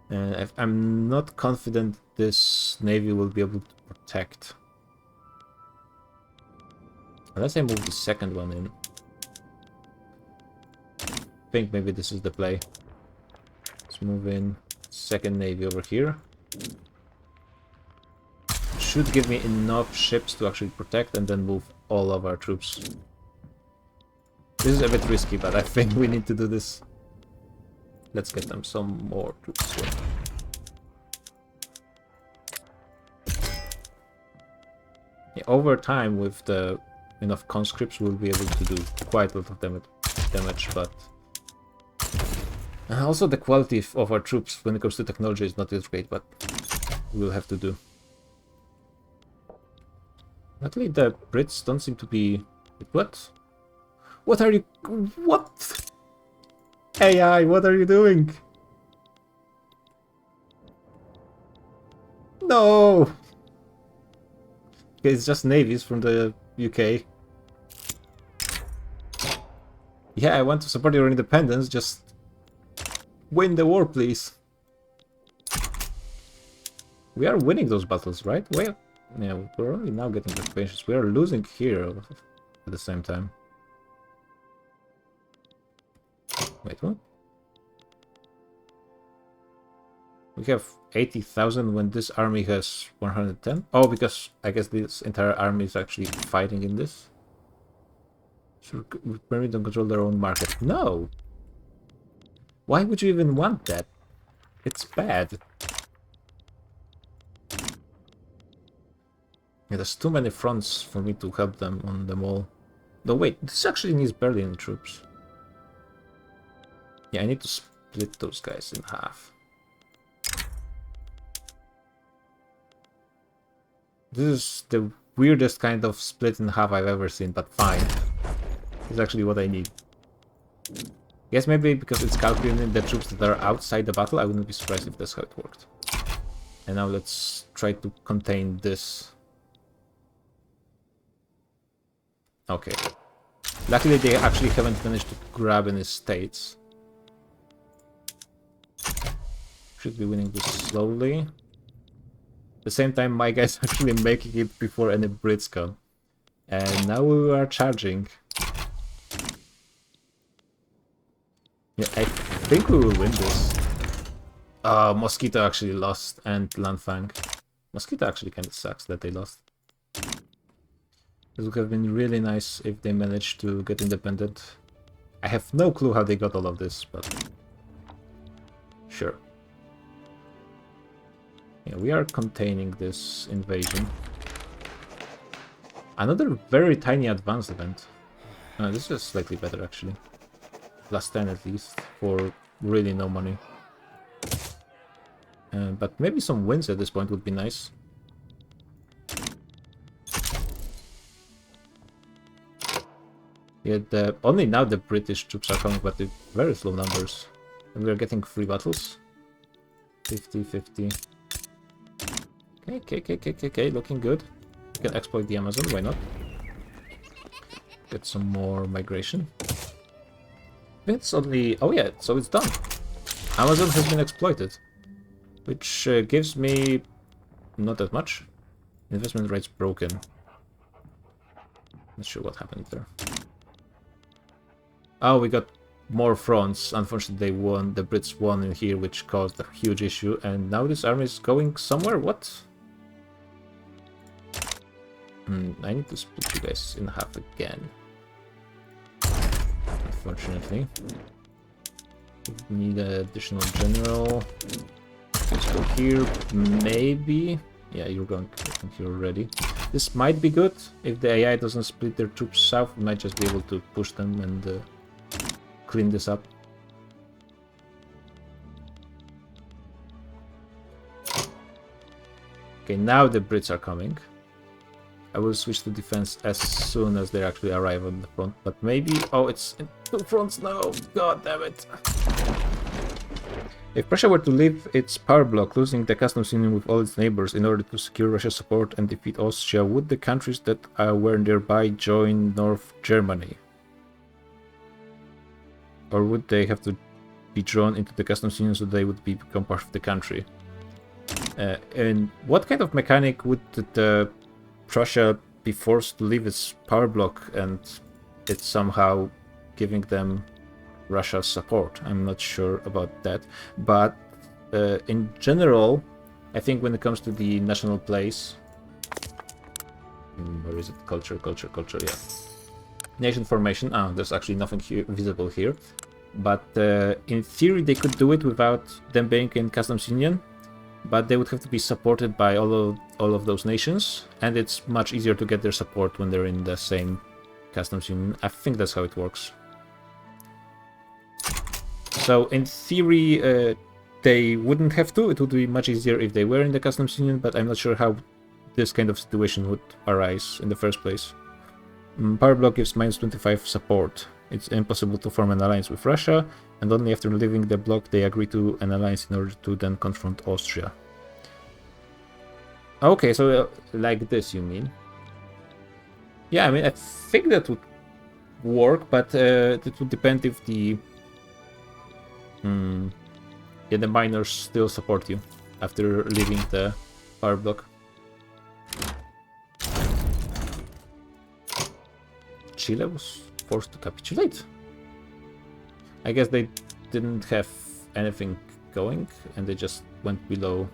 And I'm not confident this navy will be able to protect. Unless I move the second one in. I think maybe this is the play. Let's move in second navy over here. Should give me enough ships to actually protect and then move all of our troops. This is a bit risky, but I think we need to do this. Let's get them some more troops here. Yeah, over time, with the enough conscripts, we'll be able to do quite a lot of damage, but... also the quality of our troops when it comes to technology is not that great, but we'll have to do. Luckily the Brits don't seem to be... What? What are you... What? AI, what are you doing? No! Okay, it's just navies from the UK. Yeah, I want to support your independence, just... win the war, please. We are winning those battles, right? Well, yeah, we're only now getting the patience. We are losing here at the same time. Wait, what? We have 80,000 when this army has 110? Oh, because I guess this entire army is actually fighting in this. Should permit them control their own market. No! Why would you even want that? It's bad. Yeah, there's too many fronts for me to help them on them all. No, wait, this actually needs barely any troops. Yeah, I need to split those guys in half. This is the weirdest kind of split in half I've ever seen, but fine. It's actually what I need. Guess maybe because it's calculating the troops that are outside the battle, I wouldn't be surprised if that's how it worked. And now let's try to contain this. Okay. Luckily they actually haven't managed to grab any states. Should be winning this slowly. At the same time, my guy's actually making it before any Brits come. And now we are charging. Yeah, I think we will win this. Mosquito actually lost, and Lanfang. Mosquito actually kind of sucks that they lost. It would have been really nice if they managed to get independent. I have no clue how they got all of this, but sure. Yeah, we are containing this invasion. Another very tiny advanced event. This is slightly better actually. Plus 10 at least, for really no money. But maybe some wins at this point would be nice. Yeah, only now the British troops are coming, but in very slow numbers. And we are getting free battles. 50-50. Okay, looking good. We can exploit the Amazon, why not? Get some more migration. It's only... oh yeah, so it's done. Amazon has been exploited. Which gives me... not that much. Investment rates broken. Not sure what happened there. Oh, we got more fronts. Unfortunately, they won. The Brits won in here, which caused a huge issue. And now this army is going somewhere? What? I need to split you guys in half again. Unfortunately. We need an additional general. Let's go here. Maybe. Yeah, you're going here already. This might be good. If the AI doesn't split their troops south, we might just be able to push them and clean this up. Okay, now the Brits are coming. I will switch to defense as soon as they actually arrive on the front, but maybe... oh, it's in two fronts now! God damn it! If Prussia were to leave its power bloc, losing the customs union with all its neighbors in order to secure Russia's support and defeat Austria, would the countries that were nearby join North Germany? Or would they have to be drawn into the customs union so they would become part of the country? And what kind of mechanic would the Prussia be forced to leave its power bloc and it's somehow giving them Russia's support? I'm not sure about that, but in general, I think when it comes to the national place, where is it? Culture, yeah. Nation formation. Ah, there's actually nothing visible here, but in theory they could do it without them being in customs union, but they would have to be supported by all of those nations, and it's much easier to get their support when they're in the same customs union. I think that's how it works. So in theory, they wouldn't have to. It would be much easier if they were in the customs union, but I'm not sure how this kind of situation would arise in the first place. Power bloc gives -25 support. It's impossible to form an alliance with Russia, and only after leaving the bloc they agree to an alliance in order to then confront Austria. Okay, so like this you mean? Yeah, I mean, I think that would work, but it would depend if the... yeah, the miners still support you after leaving the power bloc. Chile was forced to capitulate. I guess they didn't have anything going and they just went below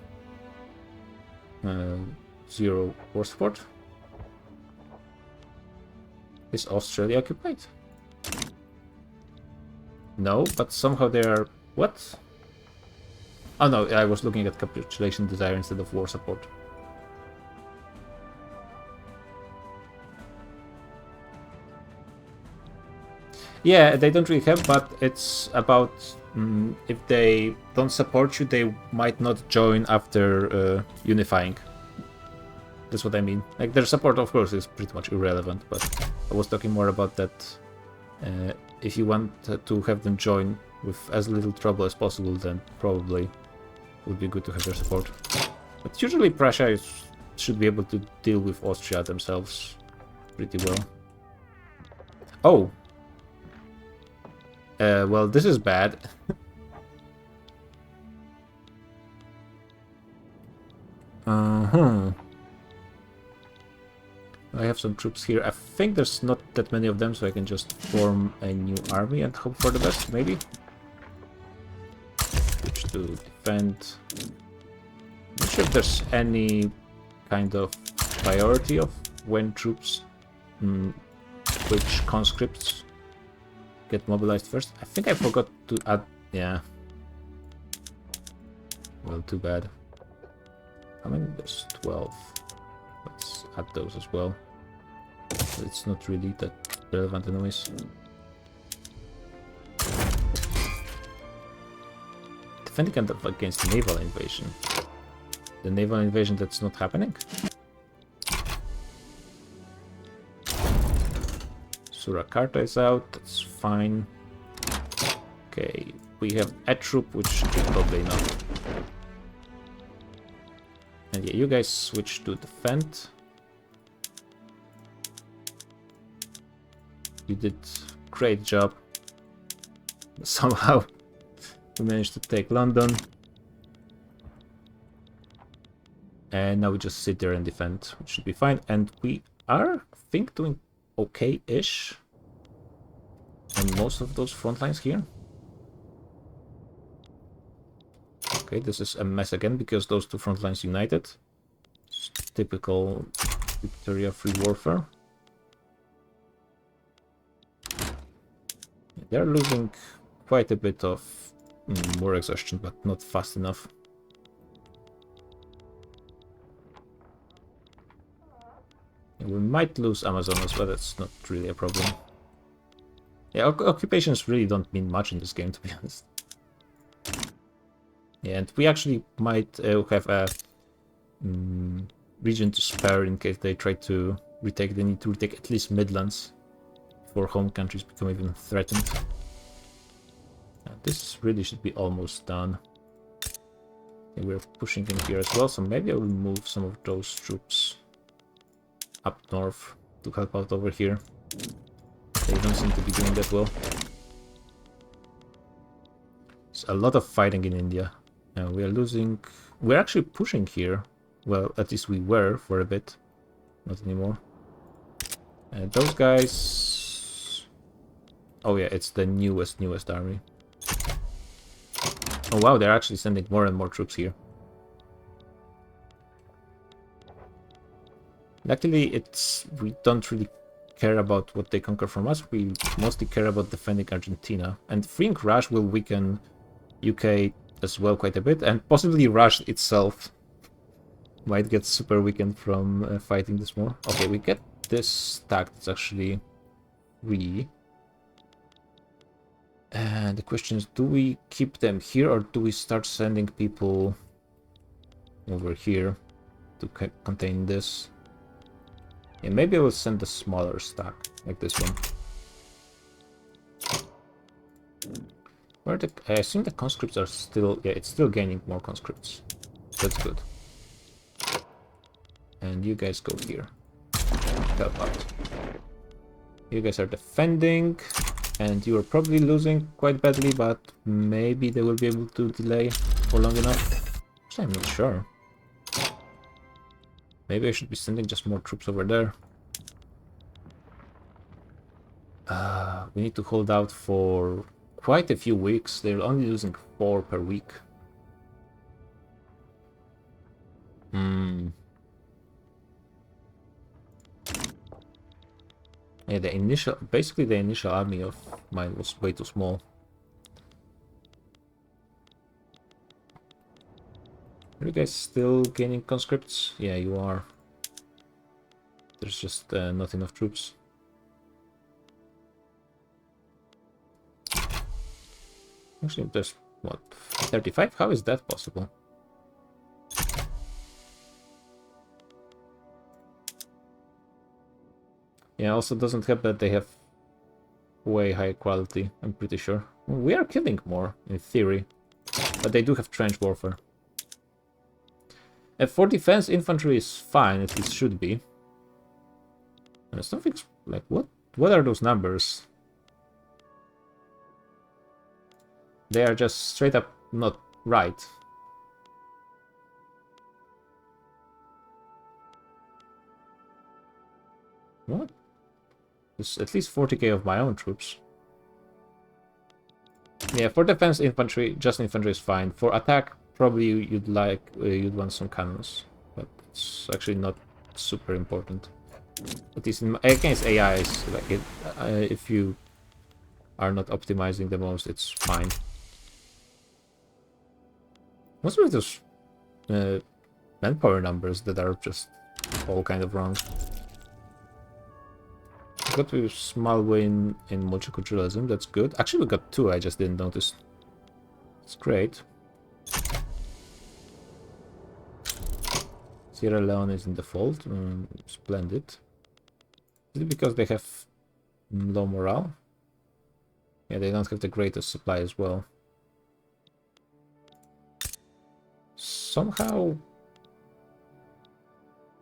0 war support. Is Australia occupied? No, but somehow they are... what? Oh no, I was looking at capitulation desire instead of war support. Yeah, they don't really have, but it's about if they don't support you, they might not join after unifying. That's what I mean. Like, their support, of course, is pretty much irrelevant, but I was talking more about that. If you want to have them join with as little trouble as possible, then probably it would be good to have their support. But usually Prussia should be able to deal with Austria themselves pretty well. Oh! Well, this is bad. Uh-huh. I have some troops here. I think there's not that many of them, so I can just form a new army and hope for the best, maybe? Which to defend. Not sure if there's any kind of priority of when troops, which conscripts get mobilized first. I think I forgot to add, yeah. Well, too bad. How many? There's 12. Let's add those as well. It's not really that relevant anyways. Defending against naval invasion. The naval invasion that's not happening? Surakarta is out, that's fine. Okay, we have a troop, which should be probably enough. And yeah, you guys switch to defend. You did a great job. Somehow we managed to take London. And now we just sit there and defend, which should be fine. And we are, I think, doing okay-ish on most of those front lines here. Okay, this is a mess again because those two front lines united. It's typical Victoria-free warfare. They're losing quite a bit of more exhaustion, but not fast enough. We might lose Amazonas, but that's not really a problem. Yeah, occupations really don't mean much in this game, to be honest. Yeah, and we actually might have a region to spare in case they try to retake. They need to retake at least Midlands before home countries become even threatened. This really should be almost done. Yeah, we're pushing in here as well, so maybe I will move some of those troops up north to help out over here. They don't seem to be doing that well. There's a lot of fighting in India. We are losing... We're actually pushing here. Well, at least we were for a bit. Not anymore. Those guys... Oh yeah, it's the newest army. Oh wow, they're actually sending more and more troops here. Luckily, we don't really care about what they conquer from us. We mostly care about defending Argentina. And freeing Raj will weaken UK as well quite a bit. And possibly Raj itself might get super weakened from fighting this more. Okay, we get this stack. It's actually 3. And the question is, do we keep them here or do we start sending people over here to contain this? Yeah, maybe I will send a smaller stack, like this one. Where I assume the conscripts are still... Yeah, it's still gaining more conscripts. That's good. And you guys go here. Help out. You guys are defending. And you are probably losing quite badly, but maybe they will be able to delay for long enough. Actually, I'm not sure. Maybe I should be sending just more troops over there. We need to hold out for quite a few weeks. They're only losing 4 per week. Yeah, basically the initial army of mine was way too small. Are you guys still gaining conscripts? Yeah, you are. There's just not enough troops. Actually, there's, what, 35? How is that possible? Yeah, also doesn't help that they have way higher quality, I'm pretty sure. We are killing more, in theory. But they do have trench warfare. For defense, infantry is fine, at least should be. And something's like, what are those numbers? They are just straight up not right. What? There's at least 40k of my own troops. Yeah, for defense, infantry, just infantry is fine. For attack, probably you'd want some cannons, but it's actually not super important. At least against AIs, like if you are not optimizing the most, it's fine. What's with those manpower numbers that are just all kind of wrong? Got a small win in multiculturalism, that's good. Actually, we got 2, I just didn't notice. It's great. Sierra Leone is in default. Splendid. Is it because they have low morale? Yeah, they don't have the greatest supply as well. Somehow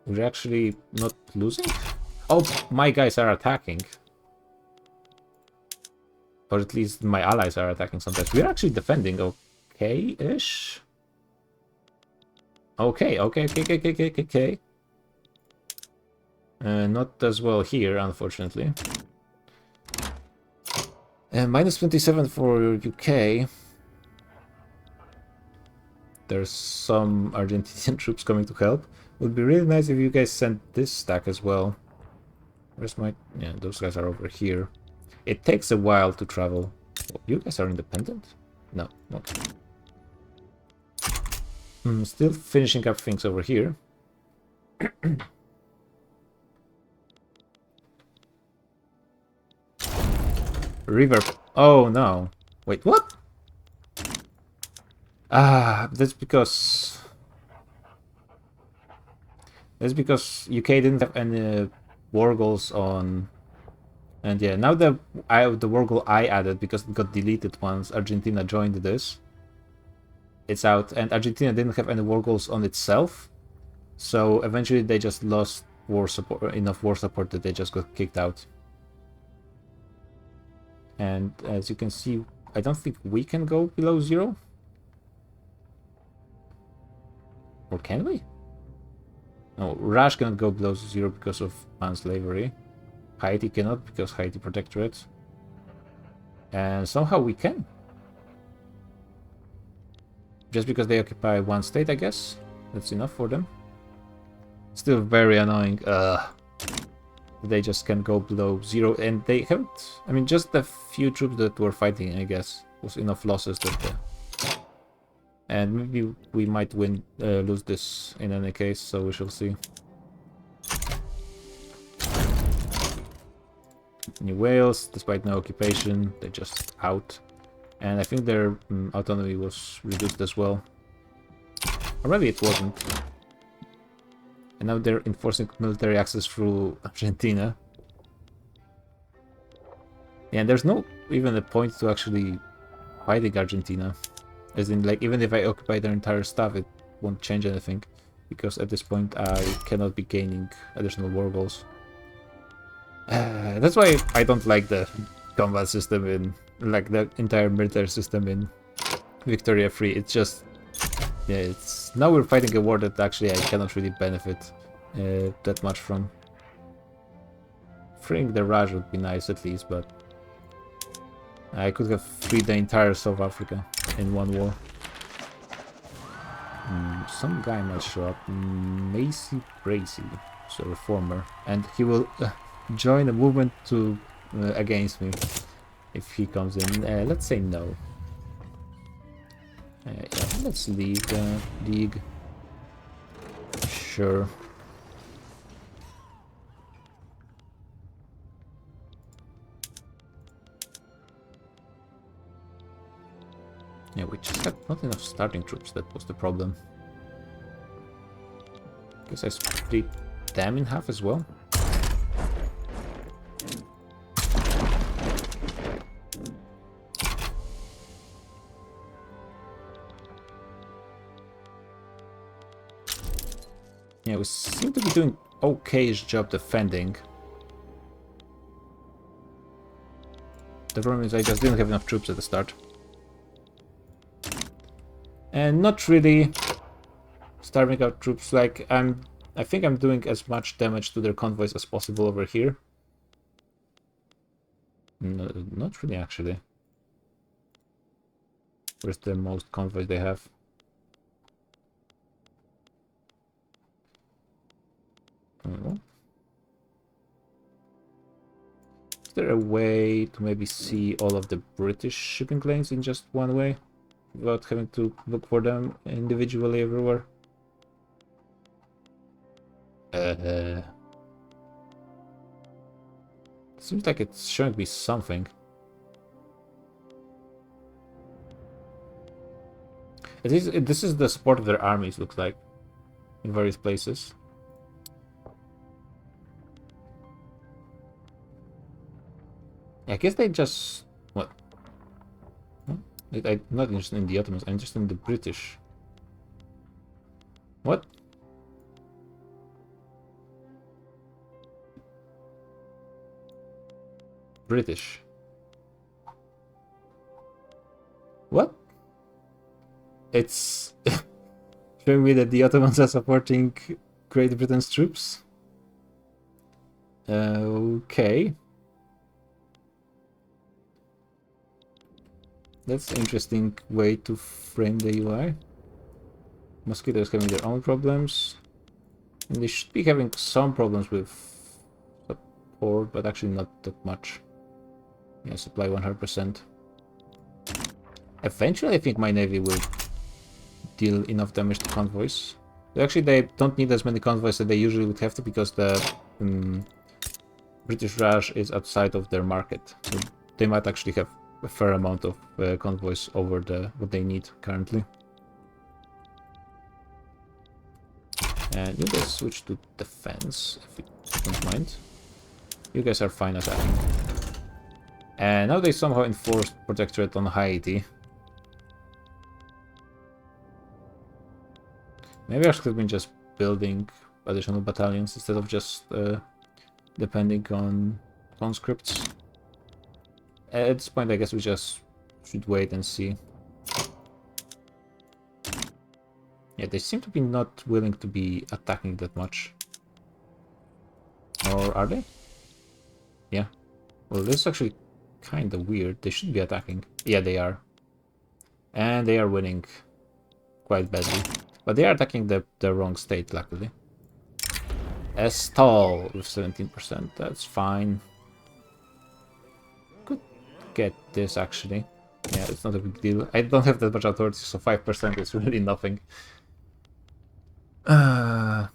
we're actually not losing? Oh, my guys are attacking. Or at least my allies are attacking sometimes. We're actually defending okay-ish. Okay. Not as well here, unfortunately. Minus 27 for UK. There's some Argentinian troops coming to help. Would be really nice if you guys sent this stack as well. Where's my... Yeah, those guys are over here. It takes a while to travel. Oh, you guys are independent? No, okay. Still finishing up things over here. River... Oh, no. Wait, what? That's because... UK didn't have any war goals on... And yeah, now the war goal I added, because it got deleted once Argentina joined this, it's out, and Argentina didn't have any war goals on itself, so eventually they just lost enough war support that they just got kicked out. And as you can see, I don't think we can go below 0. Or can we? No, Raj cannot go below 0 because of man-slavery. Haiti cannot because Haiti Protectorate. And somehow we can. Just because they occupy one state, I guess. That's enough for them. Still very annoying. They just can't go below 0. And they haven't... I mean, just the few troops that were fighting, I guess, was enough losses that... And maybe we might lose this in any case, so we shall see. New Wales, despite no occupation, they're just out. And I think their autonomy was reduced as well. Or maybe it wasn't. And now they're enforcing military access through Argentina. Yeah, and there's no even a point to actually fighting Argentina. As in, like, even if I occupy their entire stuff, it won't change anything. Because at this point, I cannot be gaining additional war goals. That's why I don't like the combat system in, like, the entire military system in Victoria 3. It's just, yeah, it's now we're fighting a war that actually I cannot really benefit that much from. Freeing the Raj would be nice at least, but I could have freed the entire South Africa in one war. Some guy might show up, Macy Bracy, so reformer, and he will join a movement to against me if he comes in. Let's say no. Yeah, let's leave the league. Sure. Yeah, we just had not enough starting troops, that was the problem. Guess I split them in half as well. Yeah, we seem to be doing okay-ish job defending. The problem is I just didn't have enough troops at the start. And not really starving out troops. Like, I think I'm doing as much damage to their convoys as possible over here. No, not really, actually. Where's the most convoys they have? Oh. Is there a way to maybe see all of the British shipping lanes in just one way? Without having to look for them individually everywhere? Seems like it's showing me something. This is the support of their armies, looks like, in various places. I guess they just... what? I'm not interested in the Ottomans, I'm interested in the British. What? British. What? It's showing me that the Ottomans are supporting Great Britain's troops? Okay. That's an interesting way to frame the UI. Mosquitoes having their own problems. And they should be having some problems with support, but actually not that much. Yeah, supply 100%. Eventually, I think my navy will deal enough damage to convoys. Actually, they don't need as many convoys as they usually would have to, because the British Raj is outside of their market. So they might actually have a fair amount of convoys over what they need currently. And you guys switch to defense, if you don't mind. You guys are fine as that. And now they somehow enforced Protectorate on Haiti. Maybe I should have been just building additional battalions instead of just depending on conscripts. At this point, I guess we just should wait and see. Yeah, they seem to be not willing to be attacking that much. Or are they? Yeah. Well, this is actually kind of weird. They should be attacking. Yeah, they are. And they are winning quite badly. But they are attacking the wrong state, luckily. Estall with 17%. That's fine. Could get this, actually. Yeah, it's not a big deal. I don't have that much authority, so 5% is really nothing. They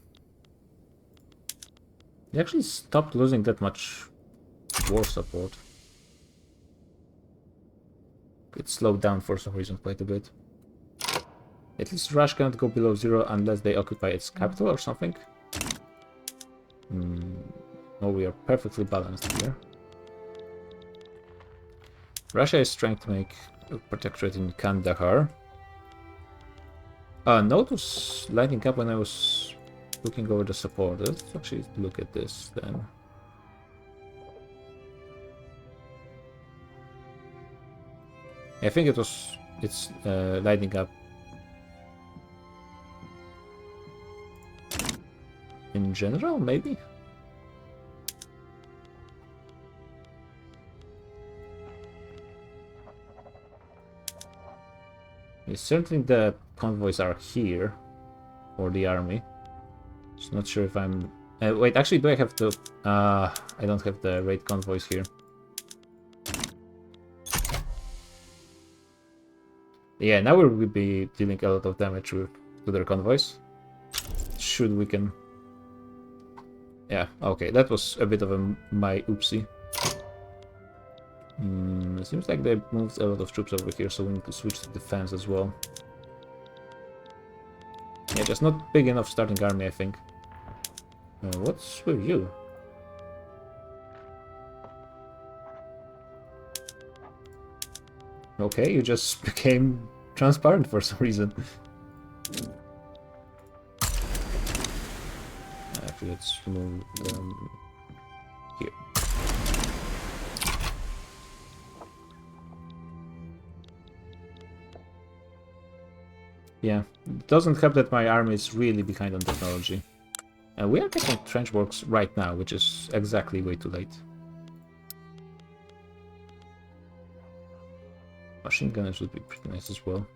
actually stopped losing that much war support. It slowed down for some reason quite a bit. At least Rush cannot go below 0 unless they occupy its capital or something. No, we are perfectly balanced here. Russia is trying to make a protectorate in Kandahar. Note was lighting up when I was looking over the support. Let's actually look at this then. I think it's lighting up in general, maybe? It's certainly the convoys are here for the army. Just not sure if I'm... wait, actually, do I have to... I don't have the raid convoys here. Yeah, now we will be dealing a lot of damage to their convoys. Should we can... Yeah, okay, that was a bit of my oopsie. It seems like they moved a lot of troops over here, so we need to switch to defense as well. Yeah, just not big enough starting army, I think. What's with you? Okay, you just became transparent for some reason. Actually, let's move them here. Yeah, it doesn't help that my army is really behind on technology. And we are getting trench works right now, which is exactly way too late. Machine gunners would be pretty nice as well.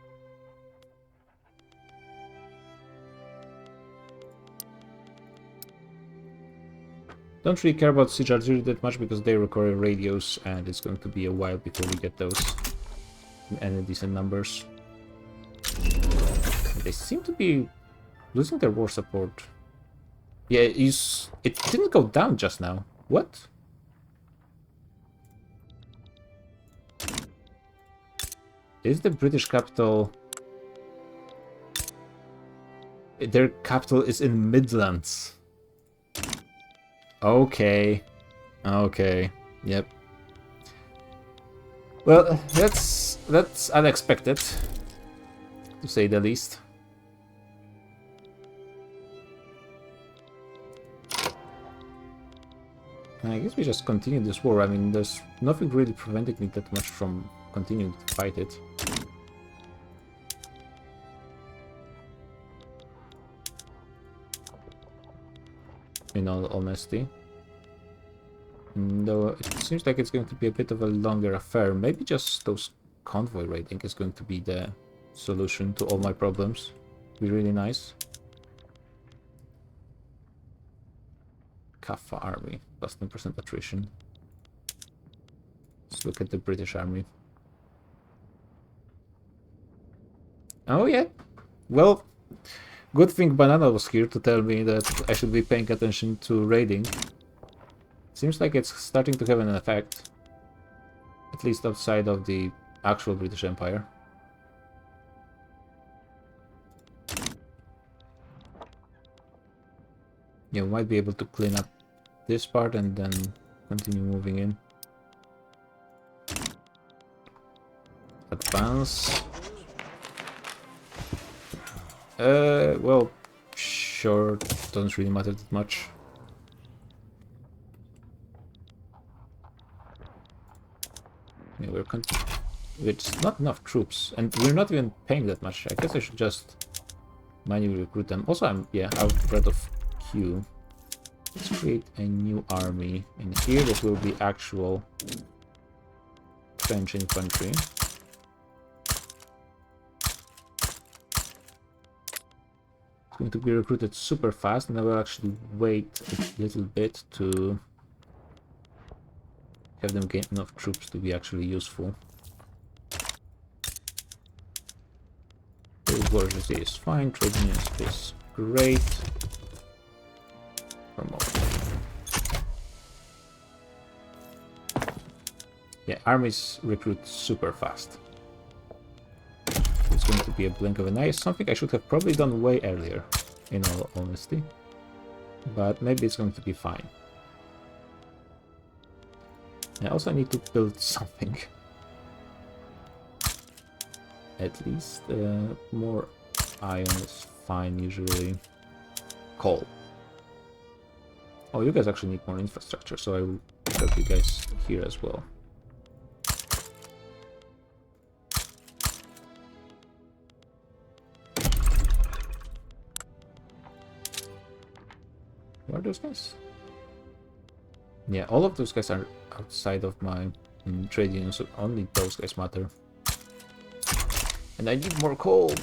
Don't really care about siege artillery that much because they require radios and it's going to be a while before we get those in any decent numbers. They seem to be losing their war support. Yeah, it didn't go down just now. What? Is the British capital... Their capital is in Midlands. Okay. Okay. Yep. Well, that's unexpected, to say the least. I guess we just continue this war. I mean, there's nothing really preventing me that much from continuing to fight it. In all honesty. Though it seems like it's going to be a bit of a longer affair. Maybe just those convoy raiding is going to be the solution to all my problems. Be really nice. Kaffa army, plus 10% attrition. Let's look at the British army. Oh yeah, well, good thing Banana was here to tell me that I should be paying attention to raiding. Seems like it's starting to have an effect. At least outside of the actual British Empire. Yeah, we might be able to clean up this part and then continue moving in. Advance. Well, sure, doesn't really matter that much. Yeah, it's not enough troops, and we're not even paying that much. I guess I should just manually recruit them. Also, I'm out of queue. Let's create a new army in here that will be actual French infantry. It's going to be recruited super fast, and I will actually wait a little bit to have them gain enough troops to be actually useful. Bourgeoisie is fine, trade unions is great. Promote. Yeah, armies recruit super fast. It's going to be a blink of an eye, something I should have probably done way earlier, in all honesty. But maybe it's going to be fine. I also need to build something. At least more iron is fine usually. Coal. Oh, you guys actually need more infrastructure, so I will help you guys here as well. Where are those guys? Yeah, all of those guys are outside of my trade union, so only those guys matter. And I need more coal!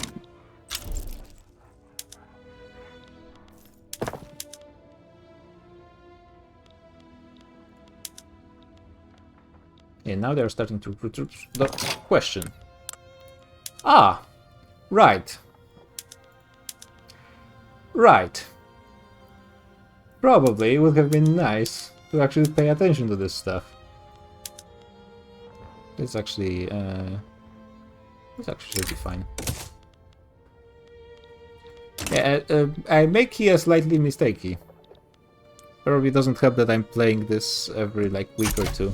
And now they're starting to recruit troops. The question. Ah! Right. Right. Probably it would have been nice to actually pay attention to this stuff. It's actually should be fine. Yeah, I make here slightly mistakey. Probably doesn't help that I'm playing this every like week or two,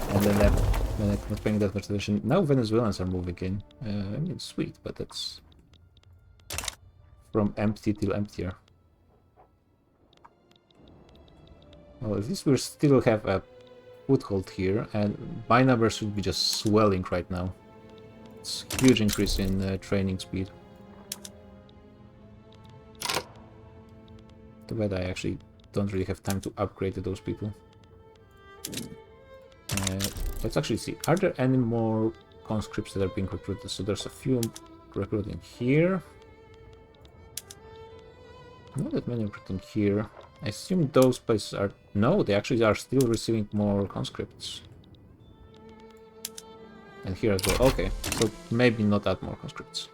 and then I'm not paying that much attention. Now Venezuelans are moving in. I mean, sweet, but that's from empty till emptier. Well, at least we still have a foothold here, and my numbers should be just swelling right now. It's a huge increase in training speed. Too bad I actually don't really have time to upgrade those people. Let's actually see. Are there any more conscripts that are being recruited? So there's a few recruiting here. Not that many recruiting here. I assume those places are... No, they actually are still receiving more conscripts. And here as well. Okay, so maybe not that more conscripts.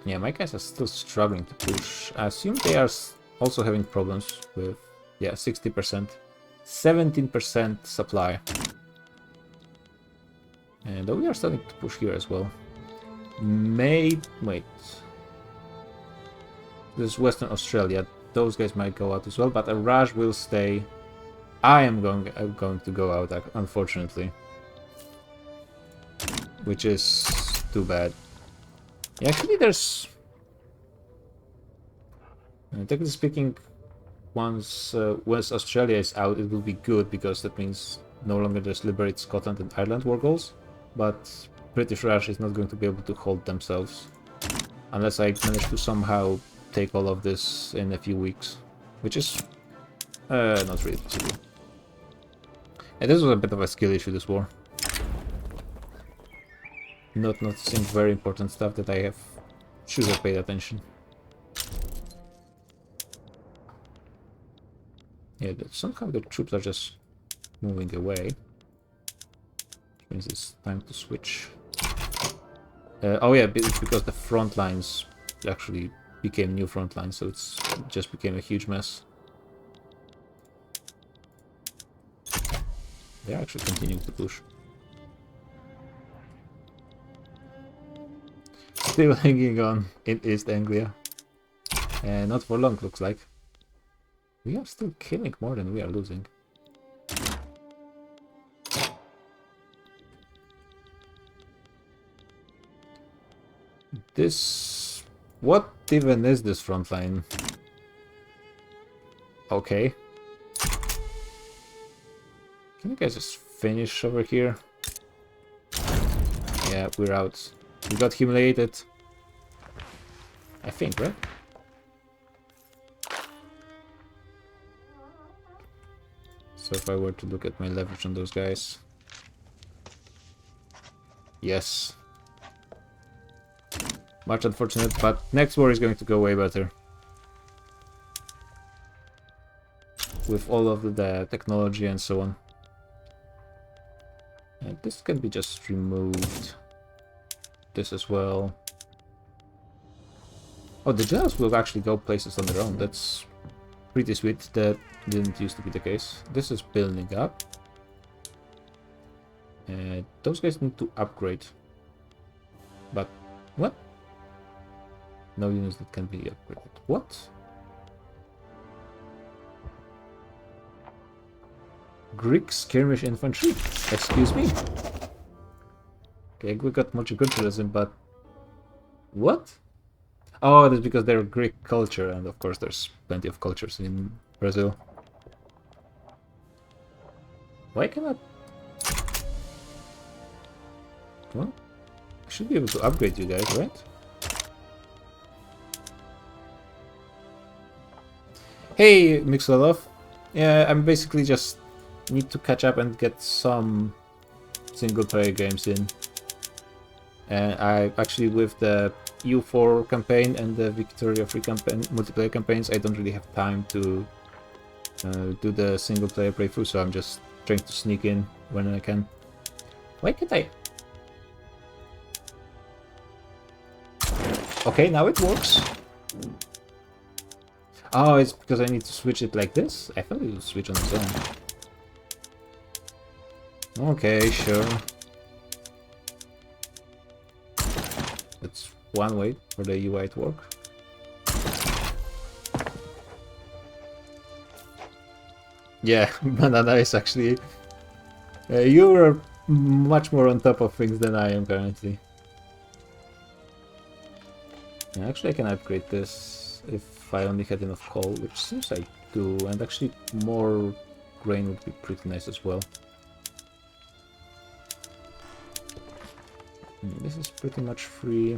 Yeah, my guys are still struggling to push. I assume they are also having problems with... Yeah, 60%. 17% supply. And we are starting to push here as well. Wait. This is Western Australia. Those guys might go out as well, but Raj will stay. I am going to go out, unfortunately. Which is too bad. Yeah, actually, there's... technically speaking, once West Australia is out, it will be good, because that means no longer there's Liberate Scotland and Ireland war goals. But British Raj is not going to be able to hold themselves. Unless I manage to somehow take all of this in a few weeks. Which is not really possible. And this was a bit of a skill issue, this war. Not noticing very important stuff that I should have paid attention. Yeah, somehow the troops are just moving away. Which means it's time to switch. Oh yeah, it's because the front lines actually became new front lines, so it just became a huge mess. They're actually continuing to push. Still hanging on in East Anglia. Not for long, looks like. We are still killing more than we are losing. This... What even is this front line? Okay. Can you guys just finish over here? Yeah, we're out. We got humiliated. I think, right? So if I were to look at my leverage on those guys... Yes. Much unfortunate, but next war is going to go way better. With all of the technology and so on. And this can be just removed. This as well. Oh, the generals will actually go places on their own. That's pretty sweet. That didn't used to be the case. This is building up. And those guys need to upgrade. But what? No units that can be upgraded. What? Greek skirmish infantry? Excuse me? Okay, we got multiculturalism, but... What? Oh, that's because they're Greek culture, and of course there's plenty of cultures in Brazil. Why cannot... Well, I should be able to upgrade you guys, right? Hey, Mixolov. Yeah, I'm basically just need to catch up and get some single-player games in. And I actually, with the EU4 campaign and the Victoria Free campaign, multiplayer campaigns, I don't really have time to do the single-player playthrough, so I'm just trying to sneak in when I can. Why can't I? Okay, now it works. Oh, it's because I need to switch it like this? I thought it would switch on its own. Okay, sure. That's one way for the UI to work. Yeah, Banana is actually... you're much more on top of things than I am currently. Yeah, actually I can upgrade this if I only had enough coal, which seems I too, and actually more grain would be pretty nice as well. This is pretty much free.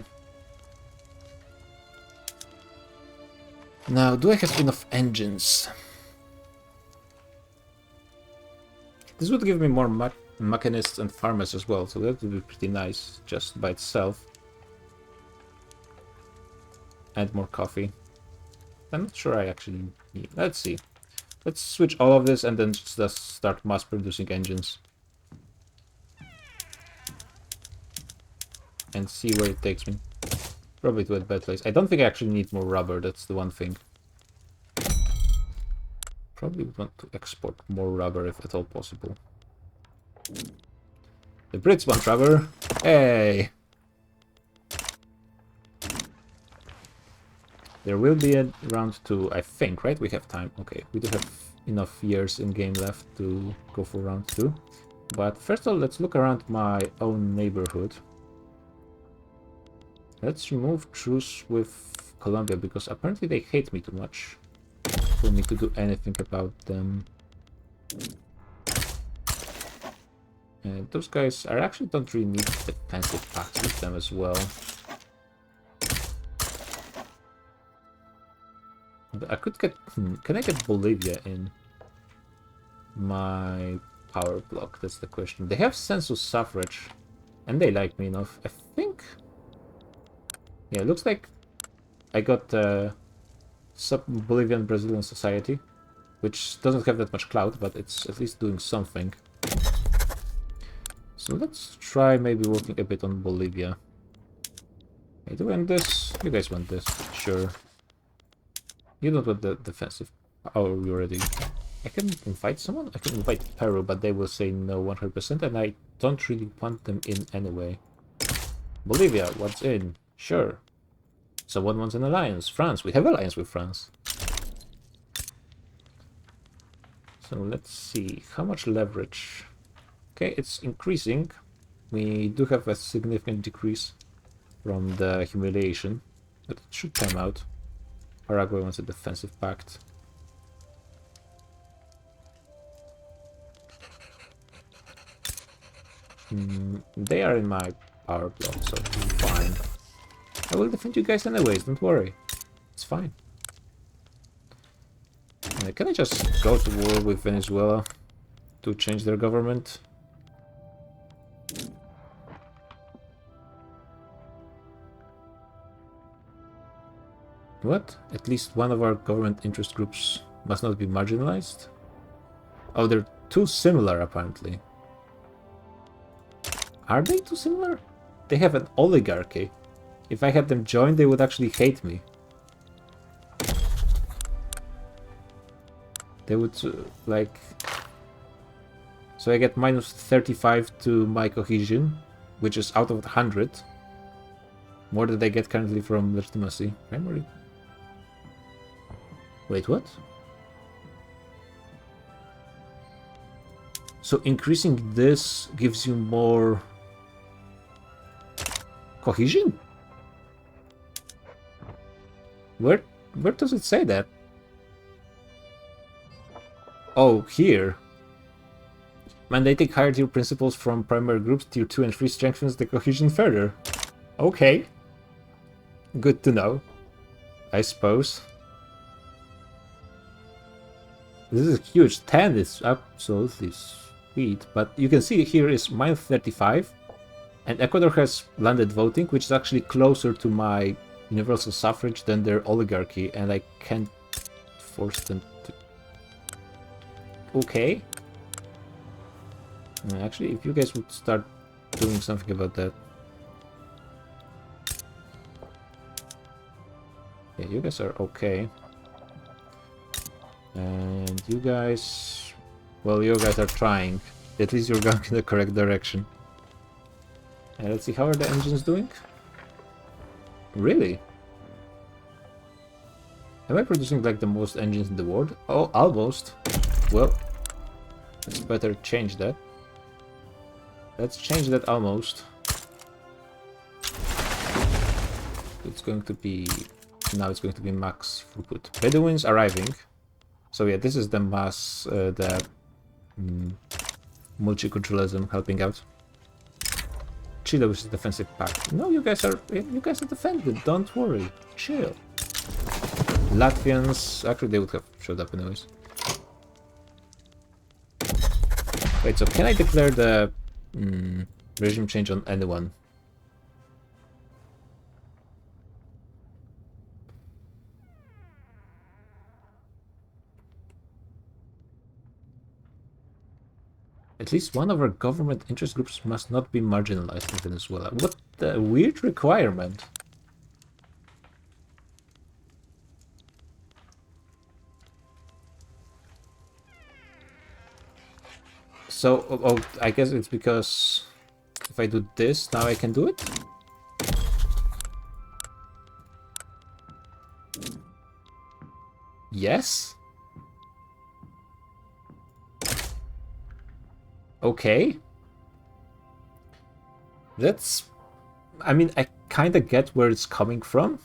Now, do I have enough engines? This would give me more machinists and farmers as well, so that would be pretty nice just by itself. And more coffee. I'm not sure I actually need. Let's see. Let's switch all of this and then just start mass producing engines. And see where it takes me. Probably to a bad place. I don't think I actually need more rubber, that's the one thing. Probably would want to export more rubber if at all possible. The Brits want rubber. Hey! There will be a round 2, I think, right? We have time. Okay, we do have enough years in game left to go for round 2. But first of all, let's look around my own neighborhood. Let's remove truce with Colombia, because apparently they hate me too much for me to do anything about them. Those guys I actually don't really need defensive pacts with them as well. But I could get... can I get Bolivia in my power block? That's the question. They have census suffrage, and they like me enough. I think... yeah, it looks like I got Bolivian Brazilian Society, which doesn't have that much clout, but it's at least doing something. So let's try maybe working a bit on Bolivia. I do want this. You guys want this. Sure. You don't want the defensive. Oh, you already... I can invite someone? I can invite Peru, but they will say no 100%, and I don't really want them in anyway. Bolivia, what's in? Sure. Someone wants an alliance. France, we have alliance with France. So let's see, how much leverage? Okay, it's increasing. We do have a significant decrease from the humiliation, but it should time out. Paraguay wants a defensive pact. They are in my power block, so fine. I will defend you guys anyways, don't worry. It's fine. Can I just go to war with Venezuela to change their government? What? At least one of our government interest groups must not be marginalized? Oh, they're too similar, apparently. Are they too similar? They have an oligarchy. If I had them join, they would actually hate me. They would, like... So I get minus 35 to my cohesion, which is out of 100. More than I get currently from legitimacy. Primary. Wait, what? So increasing this gives you more cohesion? Where does it say that? Oh, here. Mandating higher tier principles from primary groups, tier 2 and 3 strengthens the cohesion further. Okay. Good to know, I suppose. This is huge. 10 is absolutely sweet, but you can see here is minus 35, and Ecuador has landed voting, which is actually closer to my universal suffrage than their oligarchy, and I can't force them to... Okay. Actually, if you guys would start doing something about that. Yeah, you guys are okay. And you guys... well, you guys are trying. At least you're going in the correct direction. And let's see, how are the engines doing? Really? Am I producing like the most engines in the world? Oh, almost. Well, let's better change that. Let's change that almost. It's going to be... now it's going to be max throughput. Bedouins arriving. So yeah, this is the mass, the multiculturalism helping out. Chile, which is defensive pact. No, you guys are defended. Don't worry. Chill. Latvians, actually, they would have showed up anyways. Wait, so can I declare the regime change on anyone? At least one of our government interest groups must not be marginalized in Venezuela. What a weird requirement. So, oh, I guess it's because if I do this, now I can do it? Yes? Okay. That's... I mean, I kind of get where it's coming from.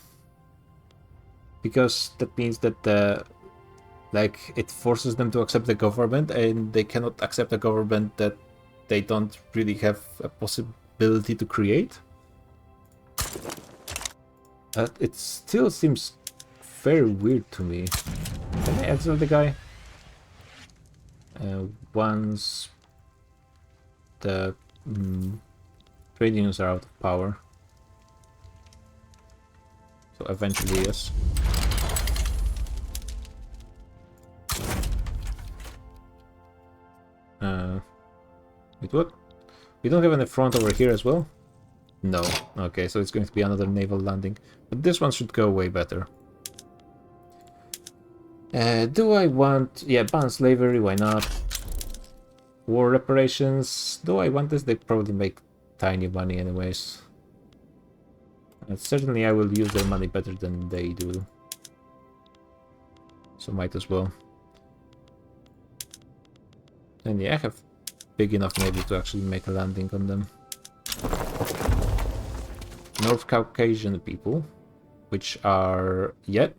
Because that means that the... Like, it forces them to accept the government, and they cannot accept a government that they don't really have a possibility to create. It still seems very weird to me. Can I answer the guy? Once the trade unions are out of power. So eventually, yes. Wait, what? We don't have any front over here as well? No. Okay, so it's going to be another naval landing. But this one should go way better. Do I want... Yeah, ban slavery, why not? War reparations. Do I want this? They probably make tiny money anyways. Certainly I will use their money better than they do. So might as well. And yeah, I have big enough navy to actually make a landing on them. North Caucasian people, which are... Yet,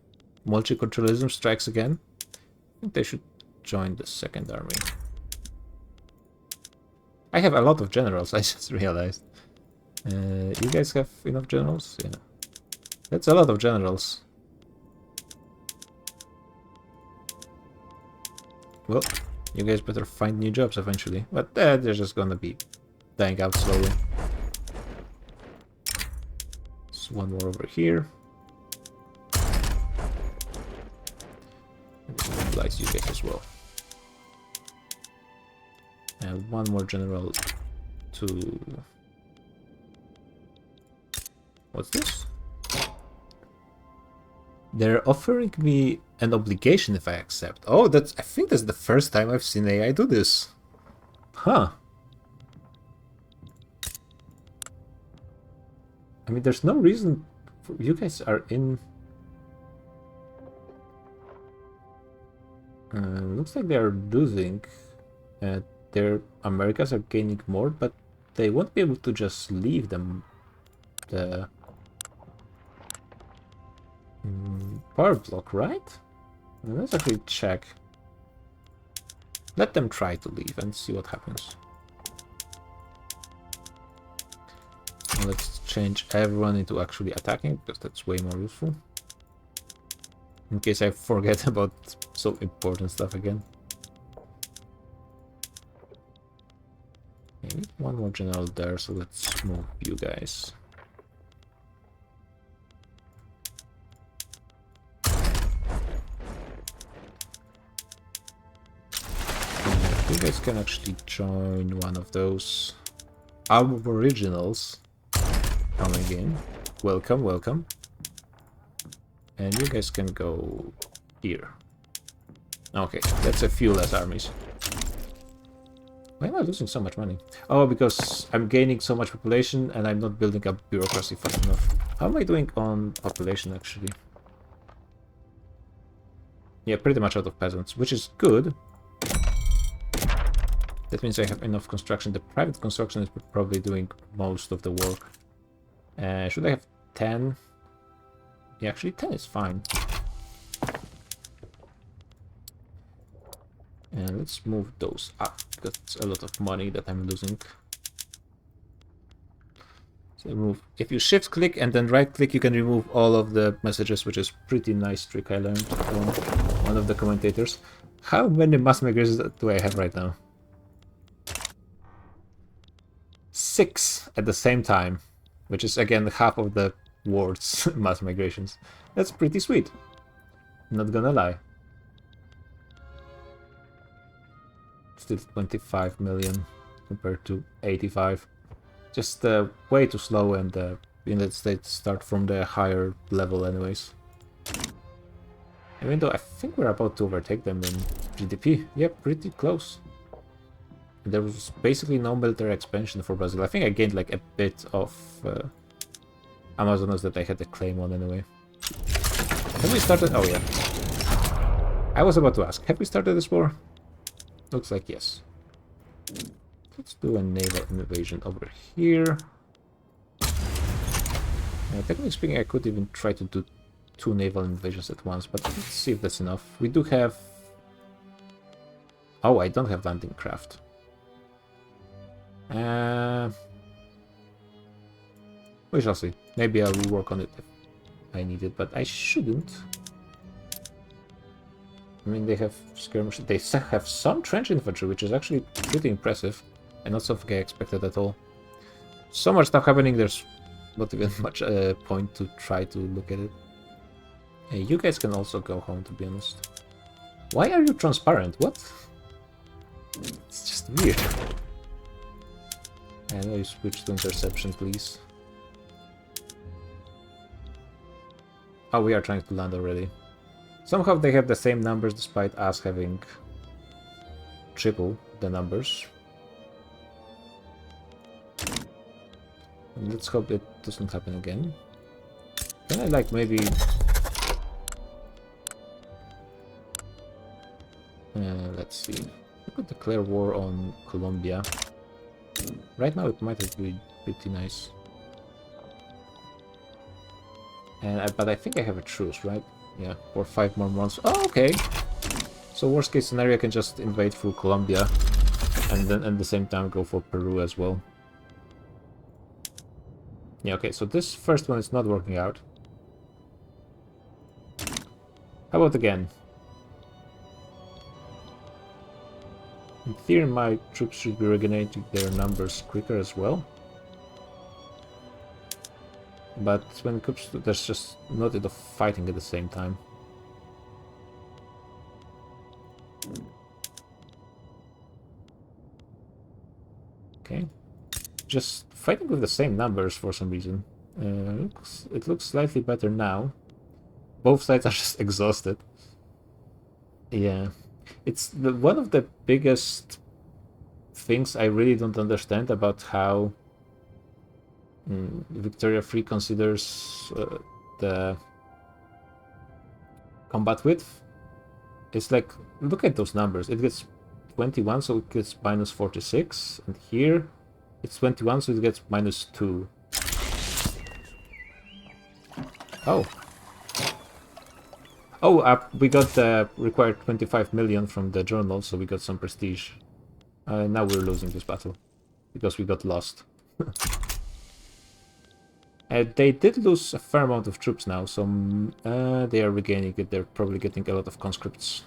multiculturalism strikes again. I think they should join the second army. I have a lot of generals, I just realized. You guys have enough generals? Yeah. That's a lot of generals. Well, you guys better find new jobs eventually. But they're just gonna be dying out slowly. There's one more over here. Mobilize you guys as well. And one more general to... What's this? They're offering me an obligation if I accept. Oh, I think that's the first time I've seen AI do this. Huh. I mean, there's no reason you guys are in... looks like they are losing. Their Americas are gaining more, but they won't be able to just leave them the power block, right? Let's actually check. Let them try to leave and see what happens. Let's change everyone into actually attacking, because that's way more useful. In case I forget about so important stuff again. Maybe one more general there, so let's move you guys. You guys can actually join one of those aboriginals coming in. Welcome, welcome. And you guys can go here. Okay, that's a few less armies. Why am I losing so much money? Oh, because I'm gaining so much population and I'm not building up bureaucracy fast enough. How am I doing on population, actually? Yeah, pretty much out of peasants, which is good. That means I have enough construction. The private construction is probably doing most of the work. Should I have 10? Yeah, actually 10 is fine. Let's move those up, because it's a lot of money that I'm losing. So remove. If you shift click and then right click, you can remove all of the messages, which is pretty nice trick I learned from one of the commentators. How many mass migrations do I have right now? 6 at the same time, which is again half of the world's mass migrations. That's pretty sweet. Not gonna lie. Still 25 million compared to 85. Just way too slow, and the United States start from the higher level anyways. Even though I think we're about to overtake them in GDP. Yep, pretty close. There was basically no military expansion for Brazil. I think I gained like a bit of Amazonas that I had a claim on anyway. Have we started? Oh yeah. I was about to ask, have we started this war? Looks like yes. Let's do a naval invasion over here. Technically speaking, I could even try to do 2 naval invasions at once, but let's see if that's enough. We do have... Oh, I don't have landing craft. We shall see. Maybe I will work on it if I need it, but I shouldn't. I mean, they have skirmish. They have some trench infantry, which is actually pretty impressive, and not something I expected at all. So much stuff happening, there's not even much point to try to look at it. You guys can also go home, to be honest. Why are you transparent? What? It's just weird. I know you switch to interception, please. Oh, we are trying to land already. Somehow they have the same numbers despite us having triple the numbers. Let's hope it doesn't happen again. Can I like maybe... let's see. We could declare war on Colombia. Right now it might be pretty nice. But I think I have a truce, right? Yeah, for 5 more months. Oh, okay. So worst case scenario, I can just invade through Colombia, and then at the same time go for Peru as well. Yeah, okay, so this first one is not working out. How about again? In theory, my troops should be regenerating their numbers quicker as well. But when it comes to... there's just not enough fighting at the same time. Okay. Just fighting with the same numbers for some reason. It looks slightly better now. Both sides are just exhausted. Yeah. It's one of the biggest things I really don't understand about how Victoria Free considers the combat width. It's like, look at those numbers. It gets 21, so it gets minus 46, and here it's 21, so it gets minus 2. Oh. Oh, we got the required 25 million from the journal, so we got some prestige. Now we're losing this battle, because we got lost. They did lose a fair amount of troops now, so they are regaining it. They're probably getting a lot of conscripts.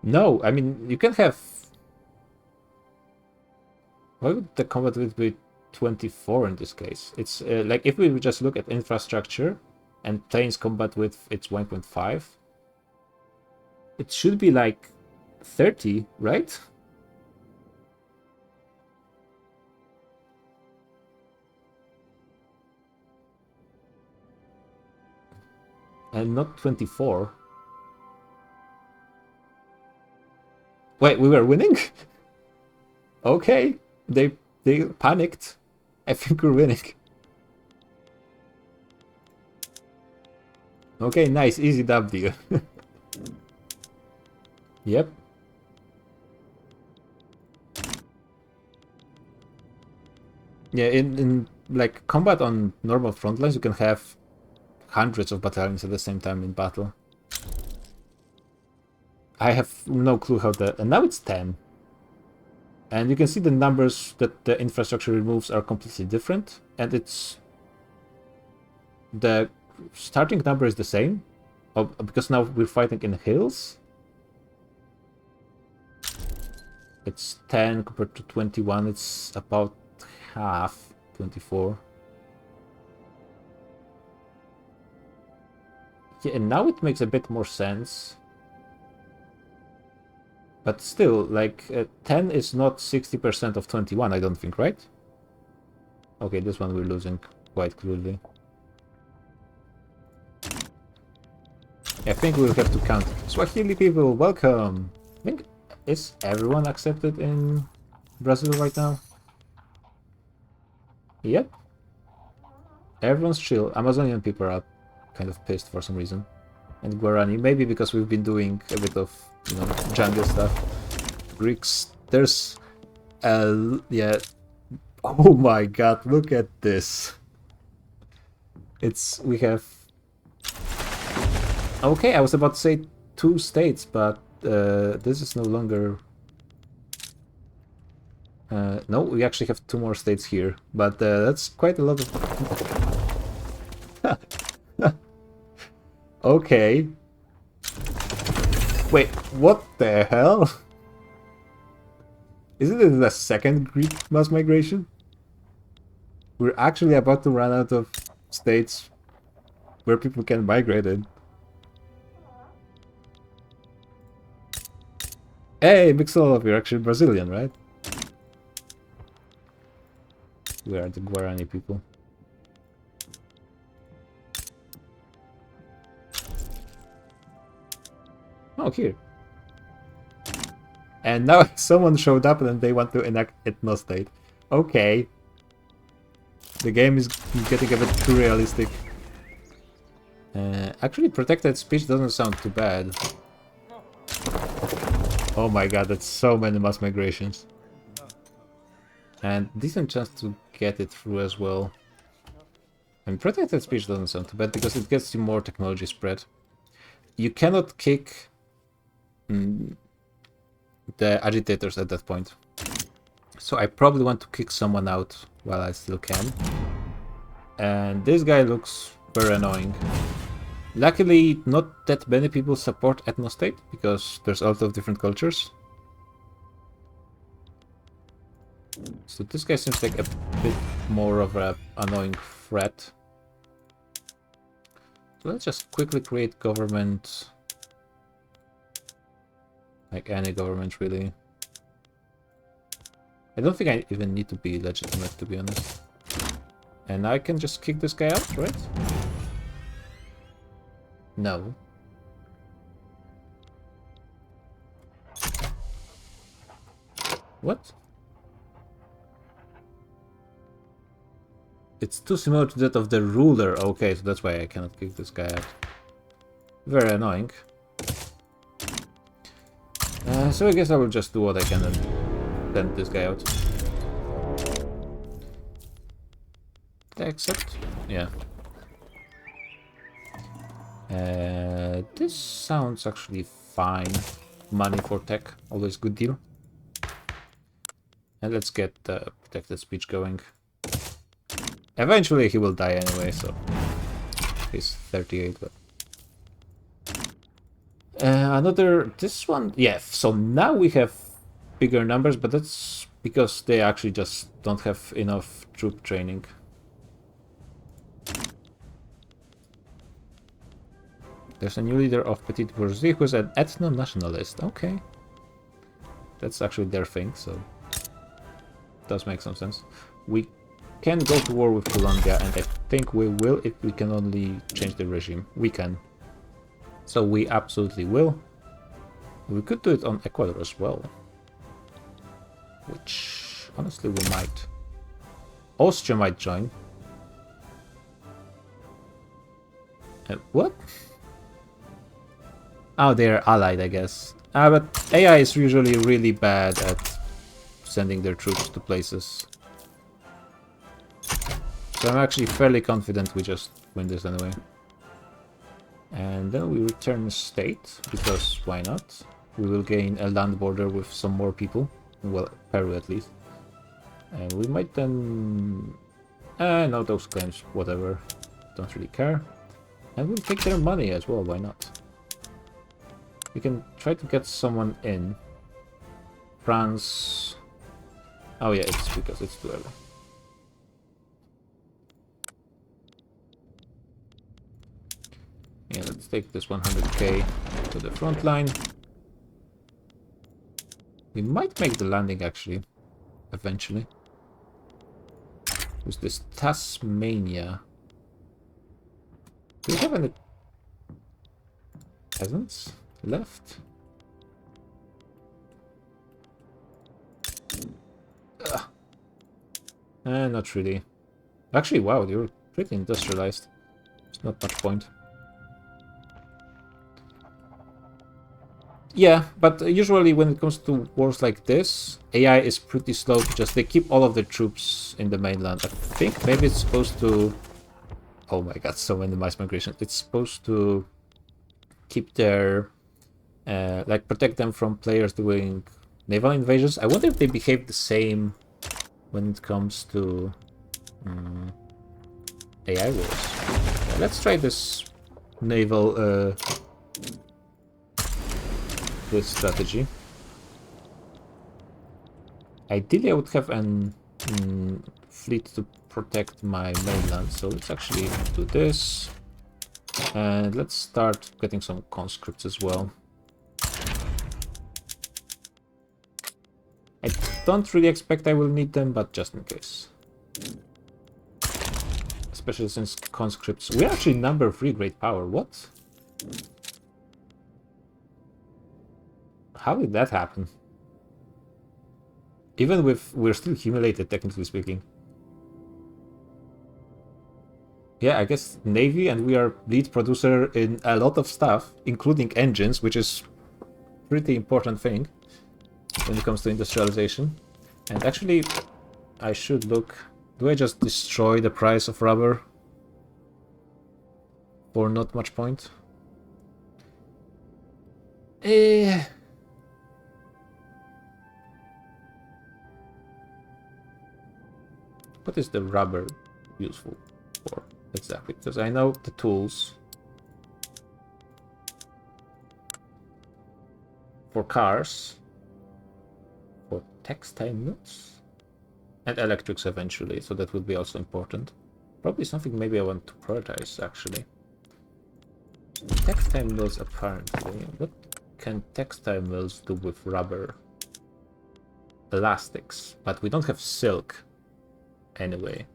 No, I mean, you can have... Why would the combat width be 24 in this case? It's like, if we would just look at infrastructure and planes combat width, it's 1.5. It should be like 30, right? And not 24. Wait, we were winning? Okay, they panicked. I think we're winning. Okay, nice, easy W. Yep. Yeah, in like combat on normal front lines, you can have hundreds of battalions at the same time in battle. I have no clue how that... And now it's 10. And you can see the numbers that the infrastructure removes are completely different. And it's... The starting number is the same. Oh, because now we're fighting in hills. It's 10 compared to 21. It's about half. 24. Yeah, and now it makes a bit more sense. But still, like, 10 is not 60% of 21, I don't think, right? Okay, this one we're losing quite clearly. I think we'll have to count. Swahili people, welcome! I think, is everyone accepted in Brazil right now? Yep. Everyone's chill. Amazonian people are kind of pissed for some reason. And Guarani, maybe because we've been doing a bit of, you know, jungle stuff. Greeks, there's yeah. Oh my god, look at this. We have... Okay, I was about to say 2 states, but this is no longer... no, we actually have 2 more states here, but that's quite a lot of... Okay. Wait, what the hell? Isn't it the second Greek mass migration? We're actually about to run out of states where people can migrate in. Hey, Mixolov, you're actually Brazilian, right? We are the Guarani people. Oh, here. And now someone showed up and they want to enact ethno-state. Okay. The game is getting a bit too realistic. Actually, protected speech doesn't sound too bad. Oh my god, that's so many mass migrations. And decent chance to get it through as well. And protected speech doesn't sound too bad because it gets you more technology spread. You cannot kick the agitators at that point. So I probably want to kick someone out while I still can. And this guy looks very annoying. Luckily, not that many people support ethno-state because there's a lot of different cultures. So this guy seems like a bit more of an annoying threat. So let's just quickly create government. Like any government, really. I don't think I even need to be legitimate, to be honest. And I can just kick this guy out, right? No. What? It's too similar to that of the ruler. Okay, so that's why I cannot kick this guy out. Very annoying. So I guess I will just do what I can and send this guy out. Did I accept? Yeah. This sounds actually fine. Money for tech, always good deal. And let's get protected speech going. Eventually he will die anyway, so he's 38, but this one, yeah, so now we have bigger numbers, but that's because they actually just don't have enough troop training. There's a new leader of Petit Bourgeoisie who's an ethno-nationalist. Okay. That's actually their thing, so does make some sense. We can go to war with Colombia, and I think we will if we can only change the regime. We can. So we absolutely will. We could do it on Ecuador as well. Which, honestly, we might. Austria might join. What? Oh, they're allied, I guess. But AI is usually really bad at sending their troops to places. So I'm actually fairly confident we just win this anyway. And then we return state, because why not? We will gain a land border with some more people. Well, Peru at least. And we might then... no, those claims, whatever. Don't really care. And we'll take their money as well, why not? We can try to get someone in. France... Oh yeah, it's because it's too early. Yeah, let's take this 100k to the front line. We might make the landing actually, eventually. With this Tasmania. Do we have any peasants left? Not really. Actually, wow, you're pretty industrialized. There's not much point. Yeah, but usually when it comes to wars like this, AI is pretty slow to just... They keep all of the troops in the mainland. I think maybe it's supposed to... Oh my god, so many mass migration. It's supposed to keep their... like, protect them from players doing naval invasions. I wonder if they behave the same when it comes to AI wars. Yeah, let's try this naval... this strategy. Ideally, I would have an fleet to protect my mainland, so let's actually do this. And let's start getting some conscripts as well. I don't really expect I will need them, but just in case. Especially since conscripts... We're actually number 3 great power, what? How did that happen? Even with... We're still humiliated, technically speaking. Yeah, I guess Navy, and we are lead producer in a lot of stuff, including engines, which is a pretty important thing when it comes to industrialization. And actually, I should look... Do I just destroy the price of rubber? For not much point? What is the rubber useful for exactly? Because I know the tools for cars, for textile mills, and electrics eventually, so that would be also important. Probably something maybe I want to prioritize actually. Textile mills apparently. What can textile mills do with rubber? Elastics, but we don't have silk. Anyway,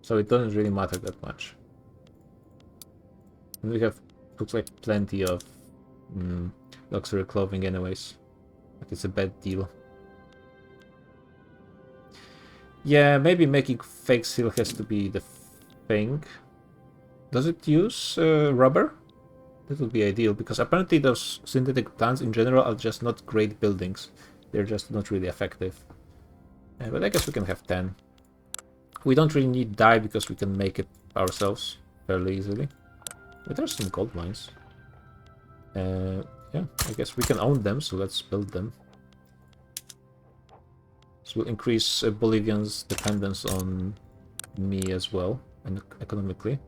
so it doesn't really matter that much. And we have, looks like, plenty of luxury clothing anyways, but it's a bad deal. Yeah, maybe making fake silk has to be the thing. Does it use rubber? That would be ideal, because apparently those synthetic plants in general are just not great buildings. They're just not really effective. But I guess we can have 10. We don't really need dye because we can make it ourselves fairly easily. But there's some gold mines. Yeah, I guess we can own them, so let's build them. This will increase Bolivians' dependence on me as well, and economically.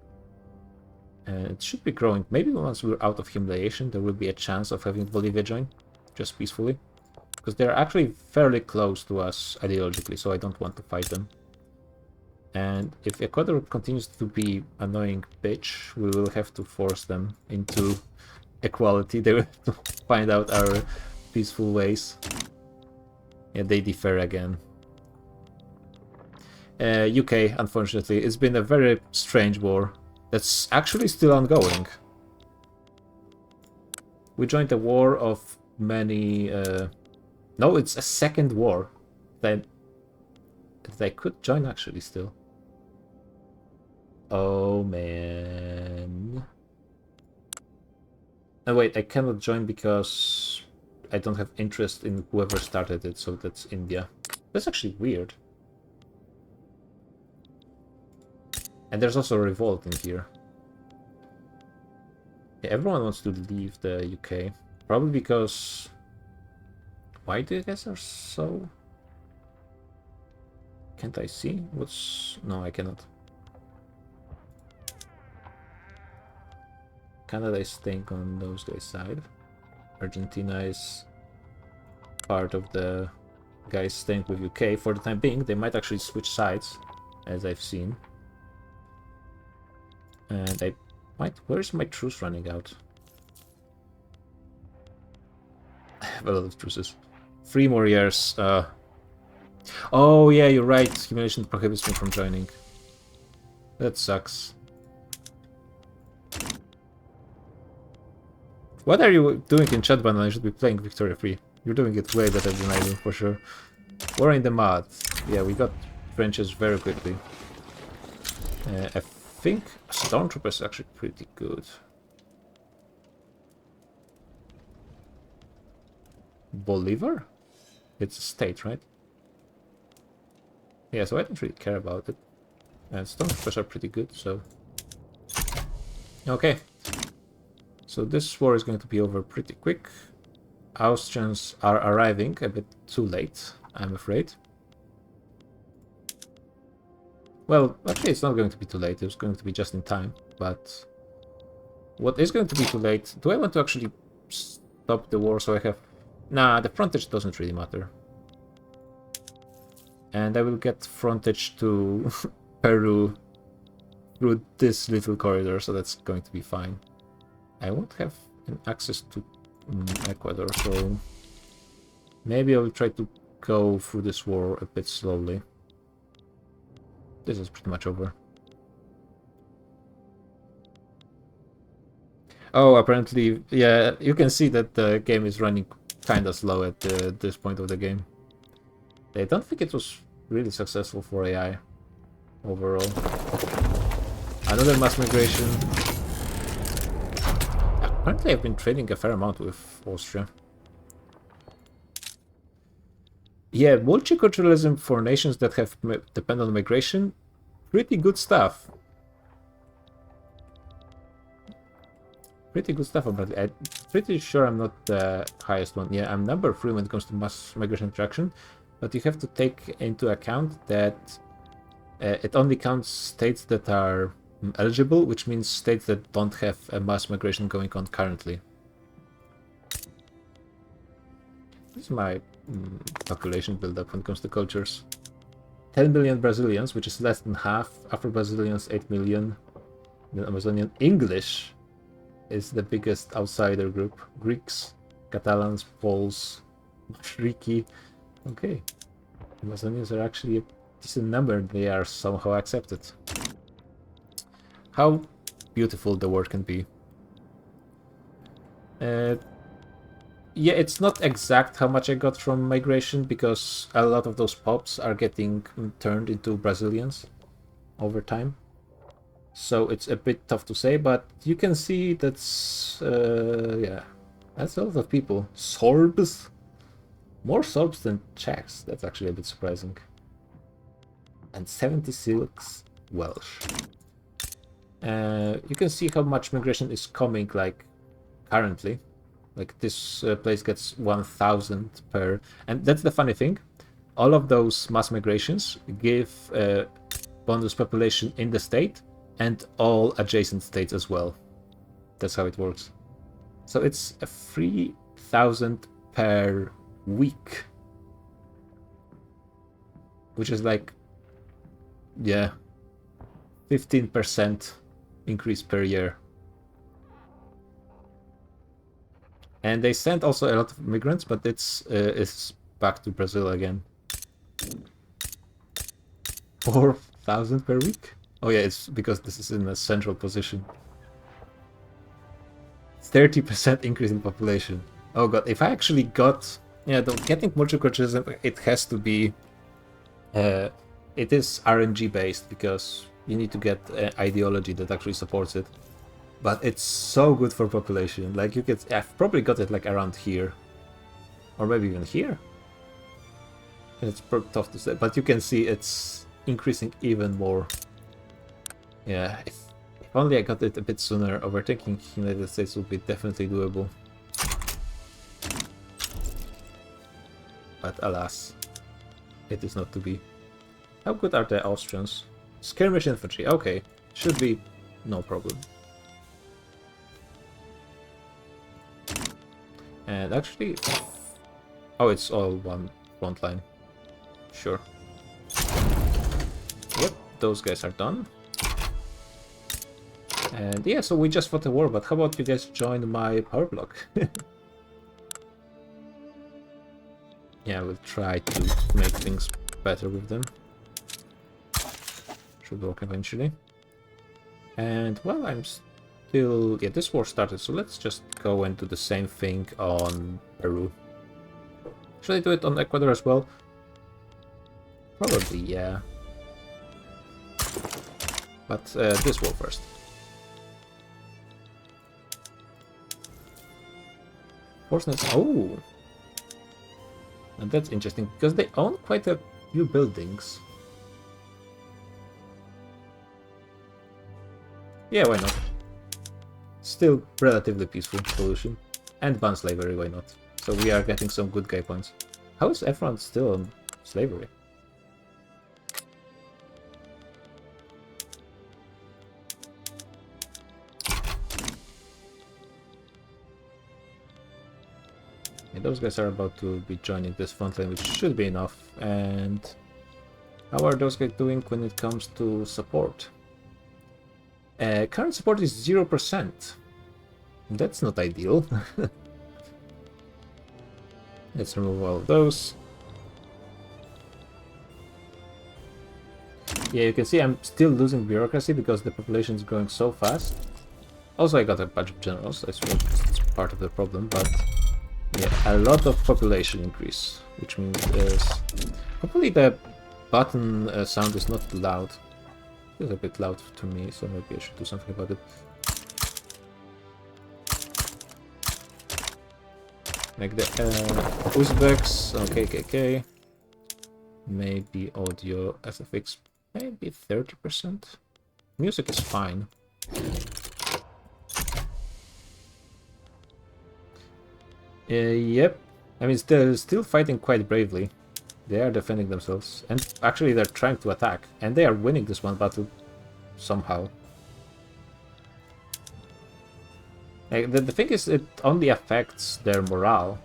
It should be growing. Maybe once we're out of humiliation, there will be a chance of having Bolivia join, just peacefully. Because they're actually fairly close to us ideologically, so I don't want to fight them. And if Ecuador continues to be annoying bitch, we will have to force them into equality. They will have to find out our peaceful ways. Yeah, they defer again. UK, unfortunately, it's been a very strange war that's actually still ongoing. We joined a war of many... No, it's a second war that they could join actually still. Oh man. Oh wait, I cannot join because I don't have interest in whoever started it, so that's India. That's actually weird. And there's also a revolt in here. Yeah, everyone wants to leave the UK. Probably because... Why do you guys are so... Can't I see? What's... No, I cannot. Canada is staying on those guys' side. Argentina is part of the guys staying with UK for the time being. They might actually switch sides, as I've seen. And I might... Where's my truce running out? I have a lot of truces. 3 more years. Oh yeah, you're right. Humiliation prohibits me from joining. That sucks. What are you doing in chat, Banana? I should be playing Victoria Free. You're doing it way better than I do, for sure. War in the mud. Yeah, we got trenches very quickly. I think Stormtrooper is actually pretty good. Bolivar? It's a state, right? Yeah, so I don't really care about it. And Stormtroopers are pretty good, so... Okay. So this war is going to be over pretty quick. Austrians are arriving a bit too late, I'm afraid. Well, actually it's not going to be too late, it's going to be just in time, but... What is going to be too late? Do I want to actually stop the war so I have... Nah, the frontage doesn't really matter. And I will get frontage to Peru through this little corridor, so that's going to be fine. I won't have access to Ecuador, so maybe I will try to go through this war a bit slowly. This is pretty much over. Oh, apparently, yeah, you can see that the game is running kinda slow at this point of the game. I don't think it was really successful for AI overall. Another mass migration. Apparently I've been trading a fair amount with Austria. Yeah, multiculturalism for nations that have depend on migration, pretty good stuff. Pretty good stuff about it. I'm pretty sure I'm not the highest one. Yeah, I'm number 3 when it comes to mass migration attraction, but you have to take into account that it only counts states that are eligible, which means states that don't have a mass migration going on currently. This is my population build-up when it comes to cultures. 10 million Brazilians, which is less than half. Afro-Brazilians, 8 million. Then Amazonian English is the biggest outsider group. Greeks, Catalans, Poles, Shriki. Okay. Amazonians are actually a decent number. They are somehow accepted. How beautiful the world can be. Yeah, it's not exact how much I got from migration, because a lot of those pops are getting turned into Brazilians over time. So it's a bit tough to say, but you can see that's... yeah, that's a lot of people. Sorbs? More Sorbs than Czechs. That's actually a bit surprising. And 76 Welsh. You can see how much migration is coming, like, currently. Like, this place gets 1,000 per... And that's the funny thing. All of those mass migrations give bonus population in the state and all adjacent states as well. That's how it works. So it's a 3,000 per week. Which is like... yeah. 15% increase per year. And they sent also a lot of migrants, but it's back to Brazil again. 4,000 per week? Oh yeah, it's because this is in a central position. 30% increase in population. Oh god, if I actually got... yeah, getting multiculturalism, it has to be... it is RNG based, because you need to get ideology that actually supports it. But it's so good for population. Like, you get... I've probably got it like around here. Or maybe even here. It's tough to say, but you can see it's increasing even more. Yeah, if only I got it a bit sooner, overtaking United States would be definitely doable. But alas, it is not to be. How good are the Austrians? Skirmish infantry, okay. Should be no problem. And actually... Oh, it's all one front line. Sure. Yep, those guys are done. And yeah, so we just fought a war, but how about you guys join my power block? Yeah, we'll try to make things better with them. Should work eventually. And, well, I'm still... Yeah, this war started, so let's just go and do the same thing on Peru. Should I do it on Ecuador as well? Probably, yeah. But this war first. Forceness... Oh! And that's interesting, because they own quite a few buildings. Yeah, why not? Still relatively peaceful solution. And ban slavery, why not? So we are getting some good guy points. How is everyone still on slavery? Yeah, those guys are about to be joining this front line, which should be enough. And how are those guys doing when it comes to support? Current support is 0%. That's not ideal. Let's remove all of those. Yeah, you can see I'm still losing bureaucracy because the population is growing so fast. Also, I got a bunch of generals. I suppose it's part of the problem, but yeah, a lot of population increase, which means hopefully the button sound is not loud. It's a bit loud to me, so maybe I should do something about it. Like the Uzbeks, KKK, maybe audio SFX, maybe 30%. Music is fine. Yep, I mean they're still fighting quite bravely. They are defending themselves, and actually they're trying to attack, and they are winning this one battle somehow. Like, the thing is, it only affects their morale,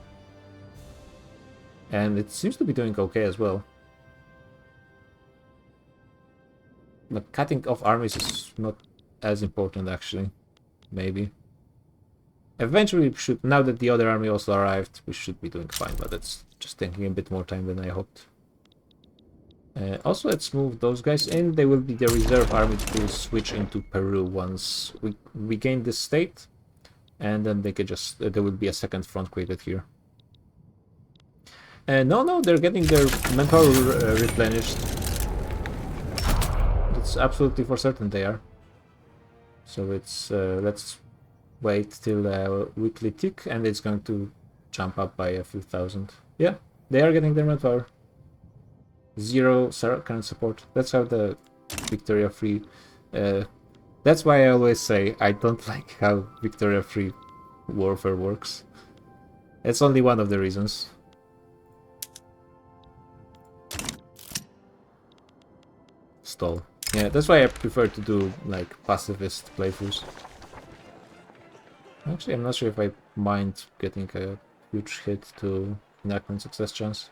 and it seems to be doing okay as well. But cutting off armies is not as important, actually. Maybe. Eventually, we should, now that the other army also arrived, we should be doing fine, but it's just taking a bit more time than I hoped. Also, let's move those guys in. They will be the reserve army to switch into Peru once we gain this state. And then they could just, there will be a second front created here. No, they're getting their manpower replenished. It's absolutely for certain they are. So it's, let's wait till weekly tick, and it's going to jump up by a few thousand. Yeah, they are getting their manpower. 0 current support. That's how the Victoria Free... that's why I always say I don't like how Victoria Free warfare works. It's only one of the reasons. Stall. Yeah, that's why I prefer to do like pacifist playthroughs. Actually, I'm not sure if I mind getting a huge hit to enactment success chance.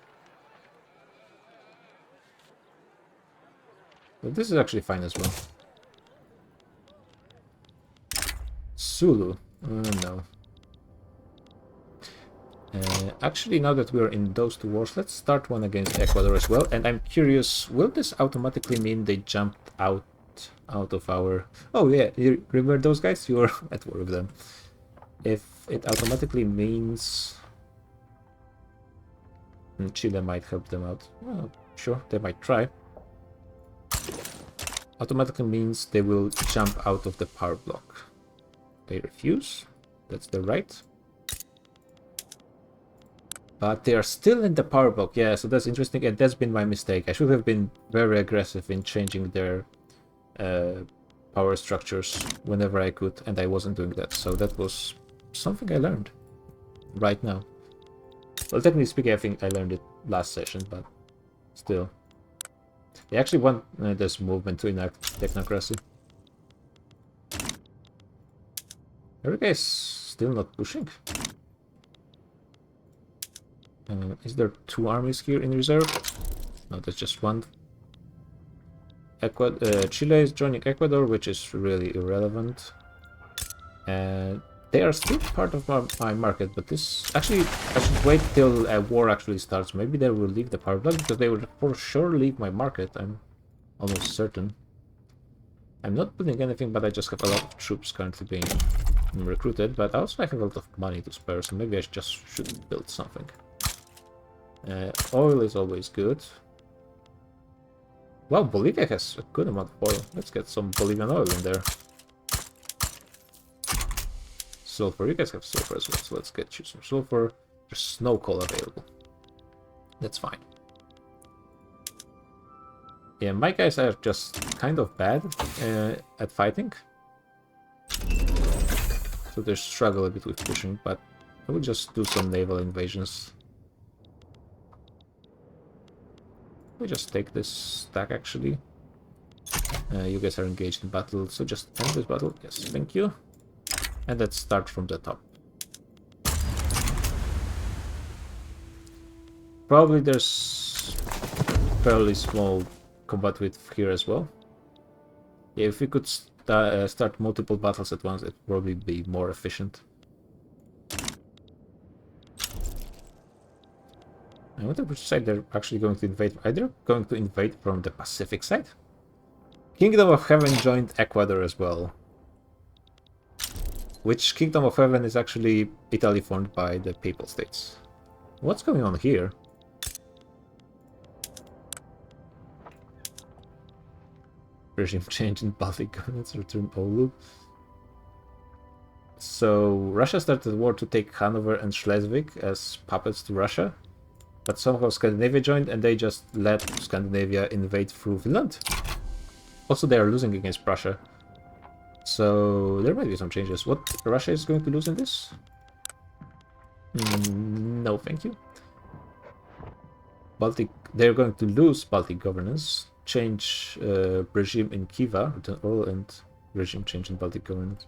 But this is actually fine as well. Sulu? No. Actually, now that we're in those two wars, let's start one against Ecuador as well. And I'm curious, will this automatically mean they jumped out of our... Oh yeah, you remember those guys? You were at war with them. If it automatically means... Chile might help them out. Well, sure, they might try. Automatically means they will jump out of the power block. They refuse. That's the right. But they are still in the power block. Yeah, so that's interesting, and that's been my mistake. I should have been very aggressive in changing their power structures whenever I could, and I wasn't doing that. So that was something I learned right now. Well, technically speaking, I think I learned it last session, but still. I actually want this movement to enact technocracy. Erica is still not pushing. Is there 2 armies here in reserve? No, there's just 1. Chile is joining Ecuador, which is really irrelevant. And they are still part of my market, but this... Actually, I should wait till a war actually starts. Maybe they will leave the power block, because they will for sure leave my market. I'm almost certain. I'm not putting anything, but I just have a lot of troops currently being recruited. But I also have a lot of money to spare, so maybe I just should build something. Oil is always good. Well, Bolivia has a good amount of oil. Let's get some Bolivian oil in there. Sulfur. You guys have sulfur as well, so let's get you some sulfur. There's snow coal available. That's fine. Yeah, my guys are just kind of bad at fighting. So they struggle a bit with pushing, but I will just do some naval invasions. We just take this stack actually. You guys are engaged in battle, so just end this battle. Yes, thank you. And let's start from the top. Probably there's fairly small combat width here as well. Yeah, if we could start multiple battles at once, it'd probably be more efficient. I wonder which side they're actually going to invade. Are they going to invade from the Pacific side? Kingdom of Heaven joined Ecuador as well. Which Kingdom of Heaven is actually Italy formed by the Papal States. What's going on here? Regime change in Baltic governments, return Oulu. So Russia started the war to take Hanover and Schleswig as puppets to Russia. But somehow Scandinavia joined and they just let Scandinavia invade through Finland. Also, they are losing against Prussia. So there might be some changes. What Russia is going to lose in this? No, thank you. Baltic, they're going to lose Baltic governance. Change regime in Kiva, return oil and regime change in Baltic governance.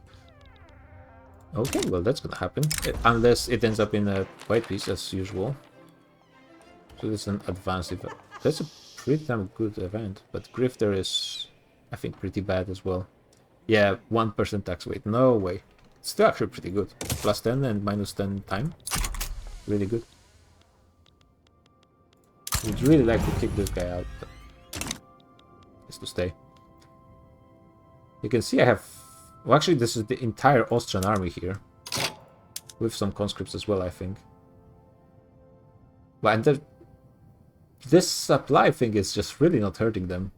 Okay, well that's gonna happen. Unless it ends up in a white piece as usual. So this is an advanced event. That's a pretty damn good event, but Grifter is, I think, pretty bad as well. Yeah, 1% tax weight. No way. It's still actually pretty good. Plus 10 and minus 10 time. Really good. Would really like to kick this guy out, but just to stay. You can see I have... Well, actually, this is the entire Austrian army here. With some conscripts as well, I think. But and this supply thing is just really not hurting them.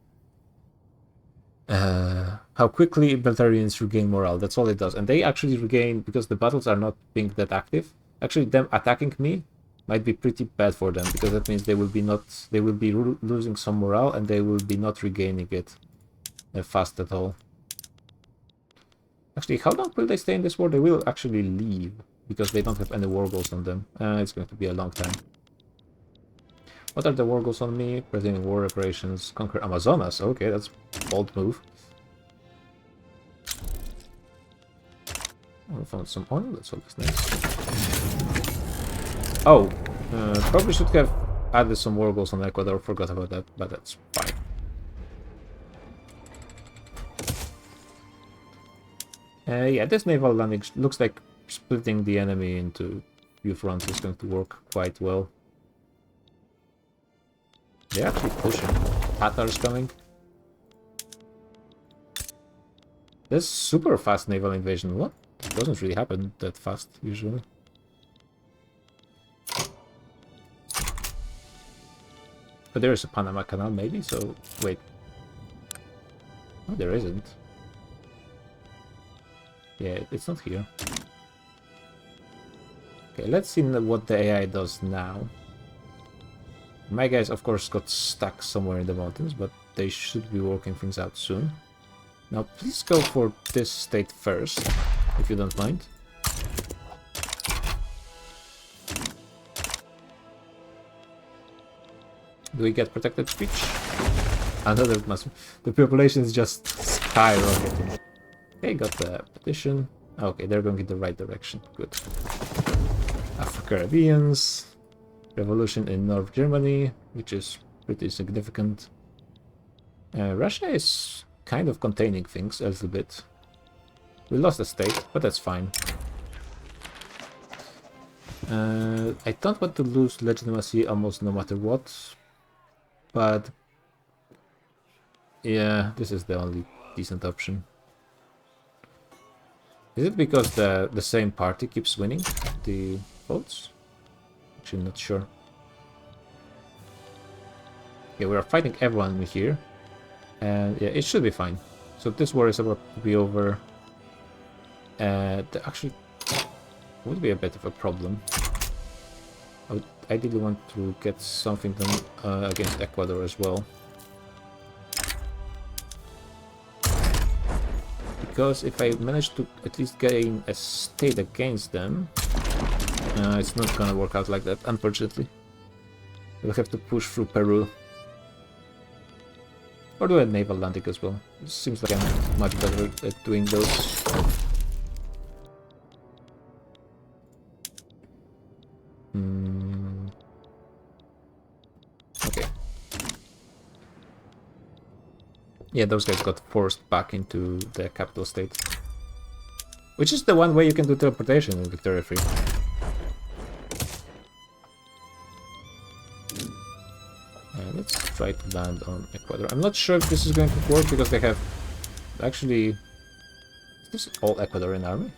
How quickly Beltarians regain morale, that's all it does. And they actually regain, because the battles are not being that active. Actually, them attacking me might be pretty bad for them, because that means they will be losing some morale and they will be not regaining it fast at all. Actually, how long will they stay in this war? They will actually leave, because they don't have any war goals on them. It's going to be a long time. What are the war goals on me? Presenting war reparations, conquer Amazonas. Okay, that's a bold move. I found some oil, that's always nice. Oh, probably should have added some war goals on Ecuador, forgot about that, but that's fine. Yeah, this naval landing looks like splitting the enemy into few fronts is going to work quite well. They're actually pushing. Tatars coming. This super fast naval invasion. What? It doesn't really happen that fast usually. But there is a Panama Canal maybe, so wait. No, there isn't. Yeah, it's not here. Okay, let's see what the AI does now. My guys, of course, got stuck somewhere in the mountains, but they should be working things out soon. Now please go for this state first, if you don't mind. Do we get protected speech? Another must. The population is just skyrocketing. Okay, got the petition. Okay, they're going in the right direction. Good. Afro-Caribbeans. Revolution in North Germany, which is pretty significant. Russia is kind of containing things a little bit. We lost a state, but that's fine. I don't want to lose legitimacy almost no matter what. But yeah, this is the only decent option. Is it because the same party keeps winning the votes? Actually, not sure. Yeah, we are fighting everyone here, and yeah, it should be fine. So this war is about to be over. Actually, would be a bit of a problem. I would ideally want to get something done against Ecuador as well. Because if I manage to at least gain a state against them, it's not gonna work out like that, unfortunately. We'll have to push through Peru. Or do a naval landing as well. It seems like I'm much better at doing those. Okay. Yeah, those guys got forced back into the capital state. Which is the one way you can do teleportation in Victoria Free. Let's try to land on Ecuador. I'm not sure if this is going to work because they have... Actually... Is this all Ecuadorian army?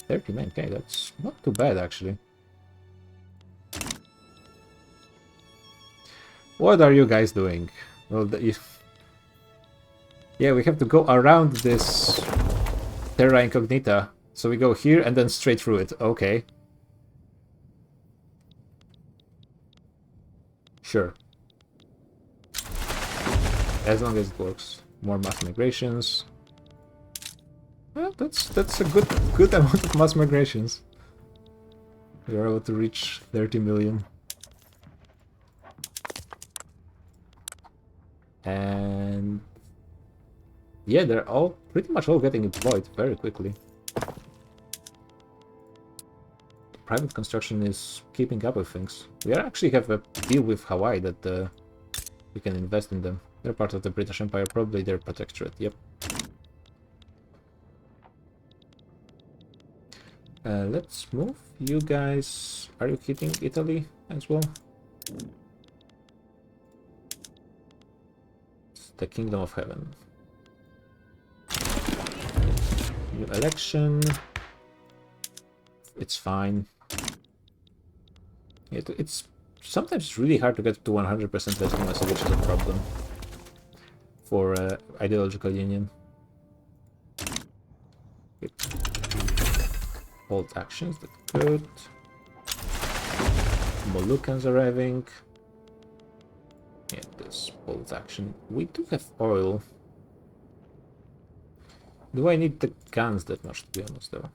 39k, that's not too bad actually. What are you guys doing? Well, yeah, we have to go around this Terra Incognita. So we go here and then straight through it. Okay. Sure. As long as it works. More mass migrations. Well, that's a good amount of mass migrations. We are able to reach 30 million. And yeah, they're all pretty much all getting employed very quickly. Private construction is keeping up with things. We actually have a deal with Hawaii that we can invest in them. They're part of the British Empire, probably their protectorate, yep. Let's move. You guys, are you hitting Italy as well? The Kingdom of Heaven. New election. It's fine. It's sometimes really hard to get to 100% legitimacy, which is a problem for ideological union. Bold actions, that's good. Moluccans arriving. Yeah, this bold action. We do have oil. Do I need the guns that much, to be honest, though?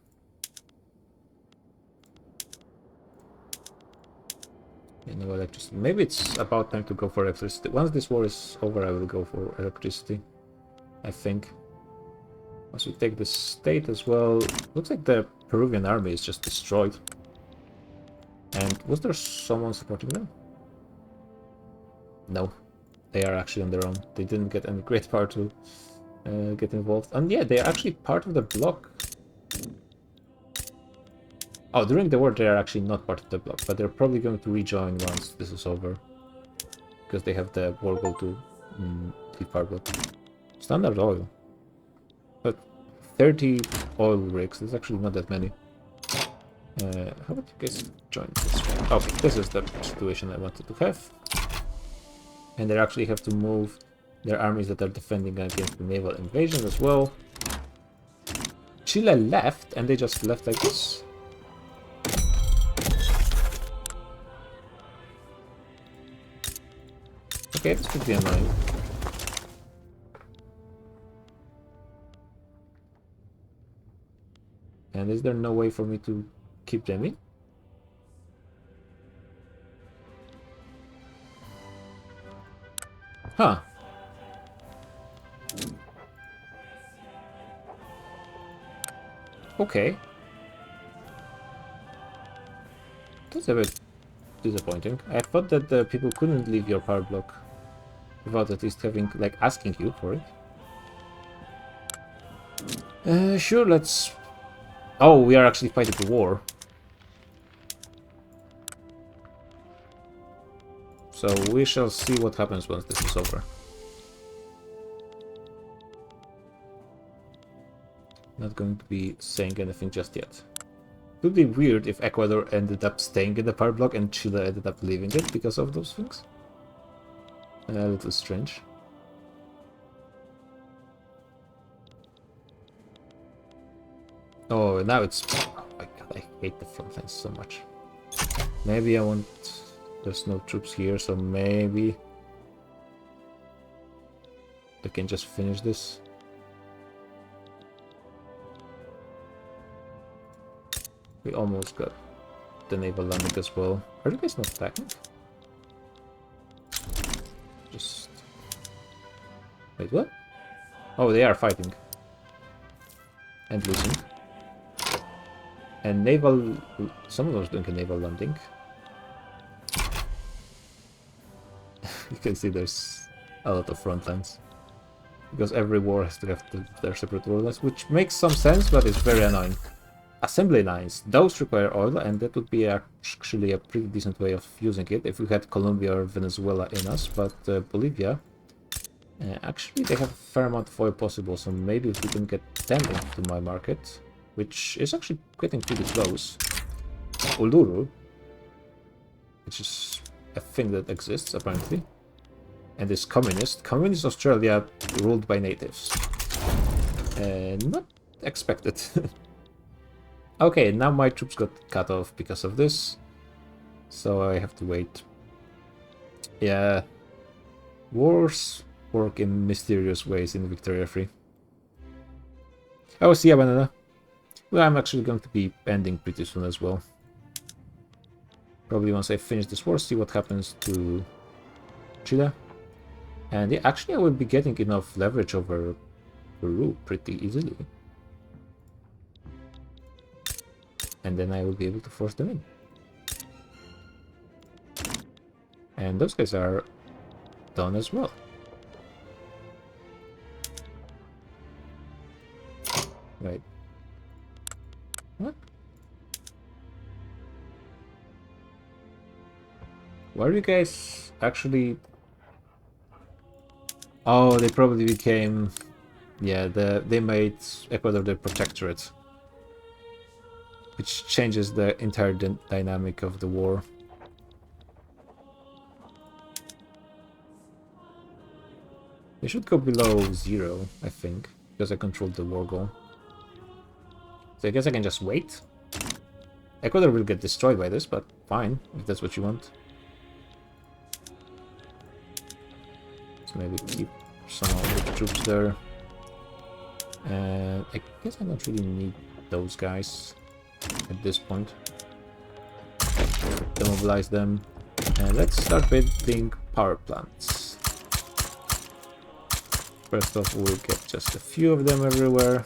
Yeah, no electricity. Maybe it's about time to go for electricity. Once this war is over, I will go for electricity, I think. Once we take the state as well. Looks like the Peruvian army is just destroyed. And was there someone supporting them? No, they are actually on their own. They didn't get any great power to get involved. And yeah, they are actually part of the bloc. Oh, during the war they are actually not part of the bloc, but they're probably going to rejoin once this is over. Because they have the war goal to leave power bloc. Standard oil. But 30 oil rigs, that's actually not that many. How about you guys join this one? Okay, this is the situation I wanted to have. And they actually have to move their armies that are defending against the naval invasion as well. Chile left, and they just left like this. Okay, this could be annoying. And is there no way for me to keep them in? Huh. Okay. That's a bit disappointing. I thought that the people couldn't leave your power block without at least having, like, asking you for it. Sure, let's... Oh, we are actually fighting the war. So we shall see what happens once this is over. Not going to be saying anything just yet. It would be weird if Ecuador ended up staying in the power block and Chile ended up leaving it because of those things. A little strange. Oh, now it's... Oh my god, I hate the front lines so much. Maybe I want... There's no troops here, so maybe... I can just finish this. We almost got the naval landing as well. Are you guys not attacking? Just... Wait, what? Oh, they are fighting. And losing. And naval... Some of those doing a naval landing. You can see there's a lot of front lines. Because every war has to have their separate war lines, which makes some sense, but it's very annoying. Assembly lines. Those require oil, and that would be actually a pretty decent way of using it if we had Colombia or Venezuela in us, but Bolivia... actually, they have a fair amount of oil possible, so maybe if we can get them into my market, which is actually getting pretty close. Uluru, which is a thing that exists, apparently. And is communist. Communist Australia ruled by natives. Not expected. Okay, now my troops got cut off because of this. So I have to wait. Yeah. Wars work in mysterious ways in Victoria Free. Oh, see ya, Banana. Well, I'm actually going to be ending pretty soon as well. Probably once I finish this war, see what happens to Chile. And yeah, actually I will be getting enough leverage over Peru pretty easily. And then I will be able to force them in. And those guys are done as well. Right. What? Why are you guys actually... Oh, they probably became... Yeah, they made Ecuador their protectorate. Which changes the entire dynamic of the war. They should go below 0, I think, because I controlled the war goal. So I guess I can just wait. Ecuador will get destroyed by this, but fine, if that's what you want. Let's maybe keep some of the troops there. And I guess I don't really need those guys at this point. Demobilize them. And let's start building power plants. First off, we'll get just a few of them everywhere.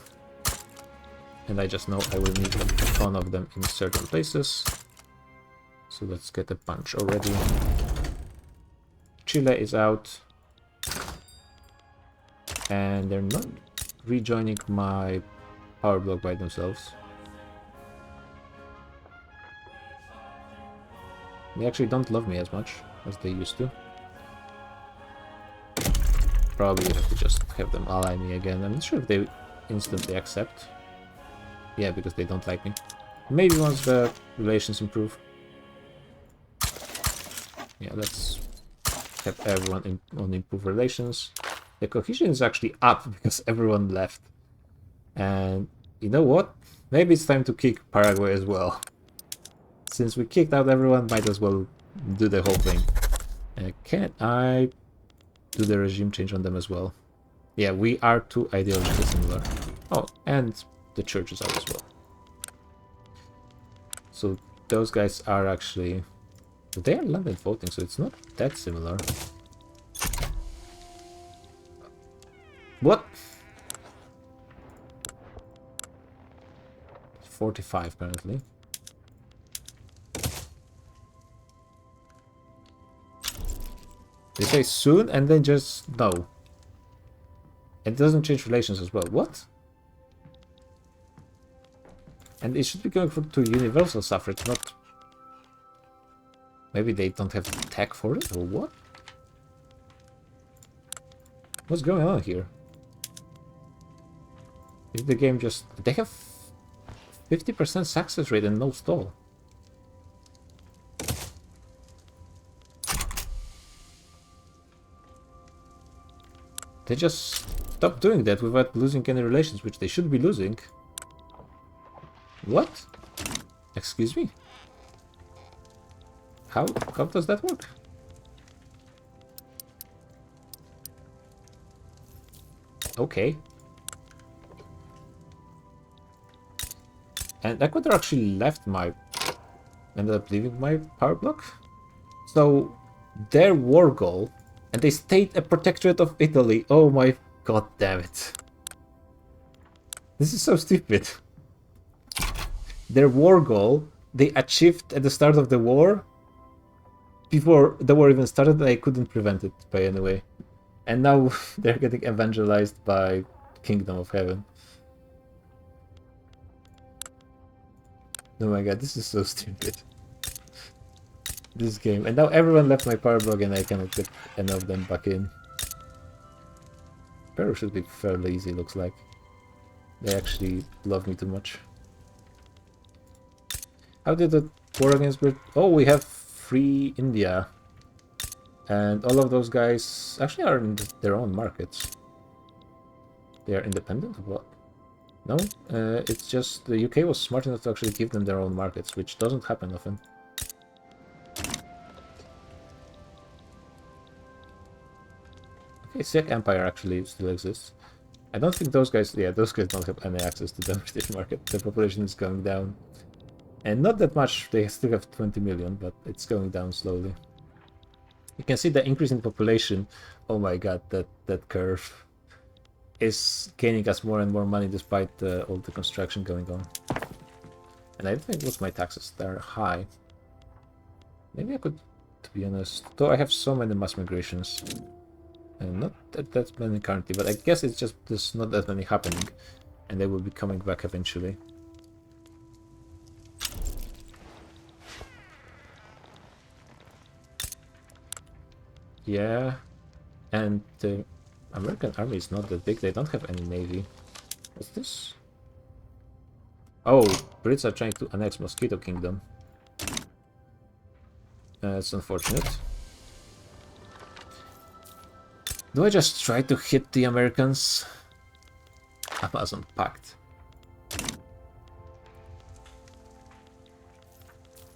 And I just know I will need a ton of them in certain places. So let's get a bunch already. Chile is out. And they're not rejoining my power block by themselves. They actually don't love me as much as they used to. Probably have to just have them ally me again. I'm not sure if they instantly accept. Yeah, because they don't like me. Maybe once the relations improve. Yeah, let's have everyone on improved relations. The cohesion is actually up because everyone left. And you know what? Maybe it's time to kick Paraguay as well. Since we kicked out everyone, might as well do the whole thing. Can I do the regime change on them as well? Yeah, we are too ideologically similar. Oh, and the church is out as well. those guys are actually... They are London voting, so it's not that similar. What? 45 currently. They say soon and then just no. It doesn't change relations as well. What? And it should be going to universal suffrage, not... Maybe they don't have tech for it, or what? What's going on here? Is the game just... They have 50% success rate and no stall. They just stopped doing that without losing any relations, which they should be losing. What? Excuse me? How does that work? Okay. And Ecuador actually left my... Ended up leaving my power block. So, their war goal... And they stayed a protectorate of Italy. Oh my god damn it. This is so stupid. Their war goal, they achieved at the start of the war. Before the war even started, they couldn't prevent it by any way. And now they're getting evangelized by Kingdom of Heaven. Oh my god, this is so stupid. This game. And now everyone left my power block and I cannot get any of them back in. Peru should be fairly easy, looks like. They actually love me too much. How did the war against Britain... Oh, we have free India. And all of those guys actually are in their own markets. They are independent of what? No, it's just the UK was smart enough to actually give them their own markets, which doesn't happen often. Okay, Czech Empire actually still exists. I don't think those guys, yeah, those guys don't have any access to the British market. The population is going down. And not that much, they still have 20 million, but it's going down slowly. You can see the increase in population. Oh my god, that curve is gaining us more and more money despite all the construction going on. And I don't think what's my taxes, they're high. Maybe I could, to be honest, though I have so many mass migrations. And not that many currently, but I guess it's just there's not that many happening. And they will be coming back eventually. Yeah, and the American army is not that big, they don't have any navy. What's this? Oh, Brits are trying to annex Mosquito Kingdom. It's unfortunate. Do I just try to hit the Americans? Amazon Pact.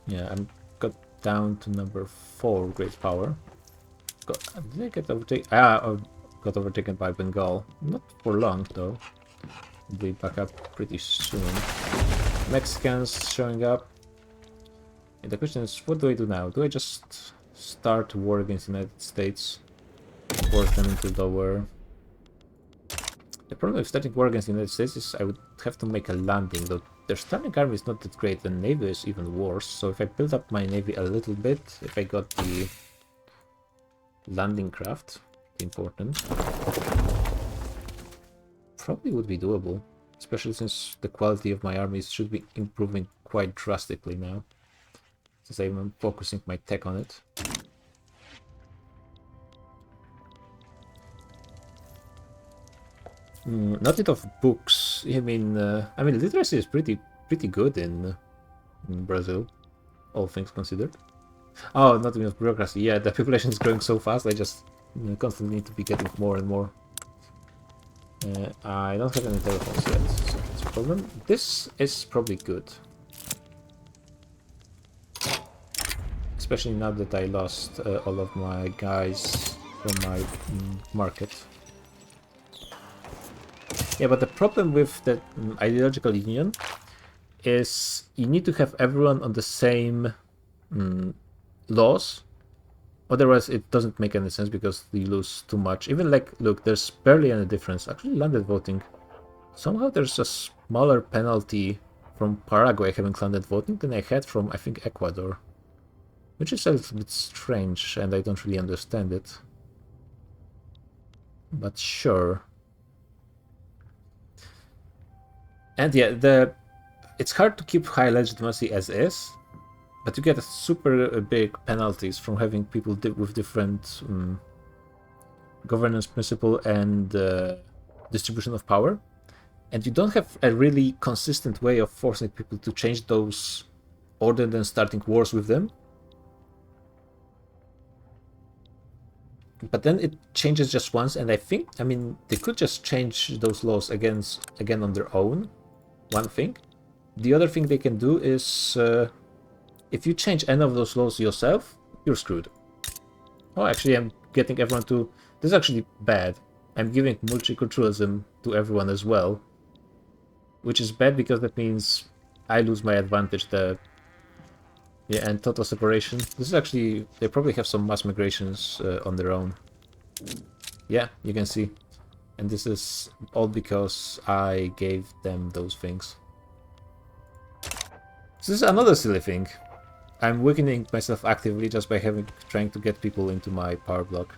Yeah, I'm got down to number 4 great power. Did I get overtaken? Got overtaken by Bengal. Not for long though. We'll be back up pretty soon. Mexicans showing up. And the question is, what do I do now? Do I just start war against the United States? Force them into the war? The problem with starting war against the United States is I would have to make a landing, though their standing army is not that great, the navy is even worse, so if I build up my navy a little bit, if I got the landing craft, important, probably would be doable, especially since the quality of my armies should be improving quite drastically now, since I'm focusing my tech on it. Not enough books. I mean, literacy is pretty good in Brazil, all things considered. Oh, not enough bureaucracy. Yeah, the population is growing so fast. I just constantly need to be getting more and more. I don't have any telephones yet, so that's a problem. This is probably good, especially now that I lost all of my guys from my market. Yeah, but the problem with the ideological union is you need to have everyone on the same laws. Otherwise, it doesn't make any sense because you lose too much. Even like, look, there's barely any difference. Actually, landed voting. Somehow there's a smaller penalty from Paraguay having landed voting than I had from, I think, Ecuador. Which is a little bit strange, and I don't really understand it. But sure. And yeah, it's hard to keep high legitimacy as is, but you get super big penalties from having people with different governance principle and distribution of power. And you don't have a really consistent way of forcing people to change those other than starting wars with them. But then it changes just once, and I mean, they could just change those laws again on their own. One thing. The other thing they can do is, if you change any of those laws yourself, you're screwed. Oh, actually, I'm getting everyone to... This is actually bad. I'm giving multiculturalism to everyone as well. Which is bad because that means I lose my advantage there. Yeah, and total separation. This is actually... They probably have some mass migrations on their own. Yeah, you can see. And this is all because I gave them those things. So this is another silly thing. I'm weakening myself actively just by trying to get people into my power block.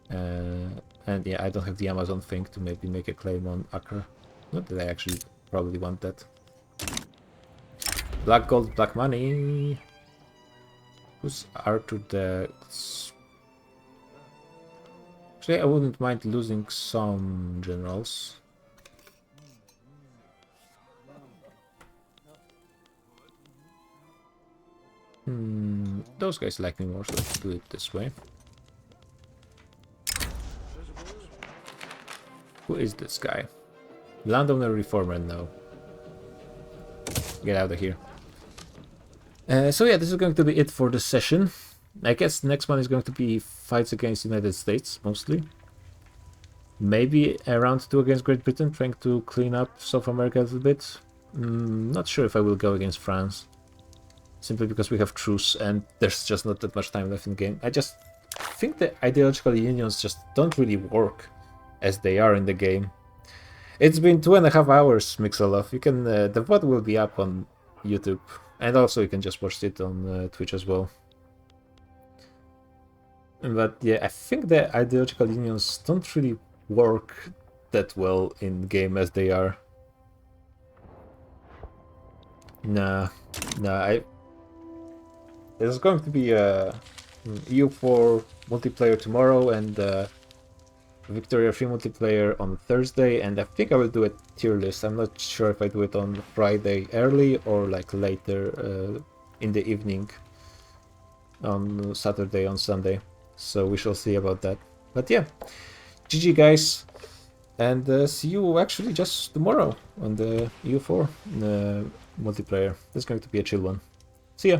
And yeah, I don't have the Amazon thing to maybe make a claim on Acre. Not that I actually probably want that. Black gold, black money. Who's Arthur the... Actually, I wouldn't mind losing some generals. Those guys like me more, so let's do it this way. Who is this guy? Landowner reformer, no. Get out of here. So yeah, this is going to be it for this session. I guess the next one is going to be fights against the United States, mostly. Maybe a round 2 against Great Britain, trying to clean up South America a little bit. Not sure if I will go against France. Simply because we have truce and there's just not that much time left in the game. I just think the ideological unions just don't really work as they are in the game. It's been 2.5 hours, Mixolov. You can the VOD will be up on YouTube, and also you can just watch it on Twitch as well. But yeah, I think the ideological unions don't really work that well in game as they are. Nah, there's going to be a EU4 multiplayer tomorrow and Victoria 3 multiplayer on Thursday, and I think I will do a tier list. I'm not sure if I do it on Friday early or like later in the evening on Saturday, on Sunday. So we shall see about that. But yeah, GG guys, and see you actually just tomorrow on the EU4 multiplayer. This is going to be a chill one. See ya!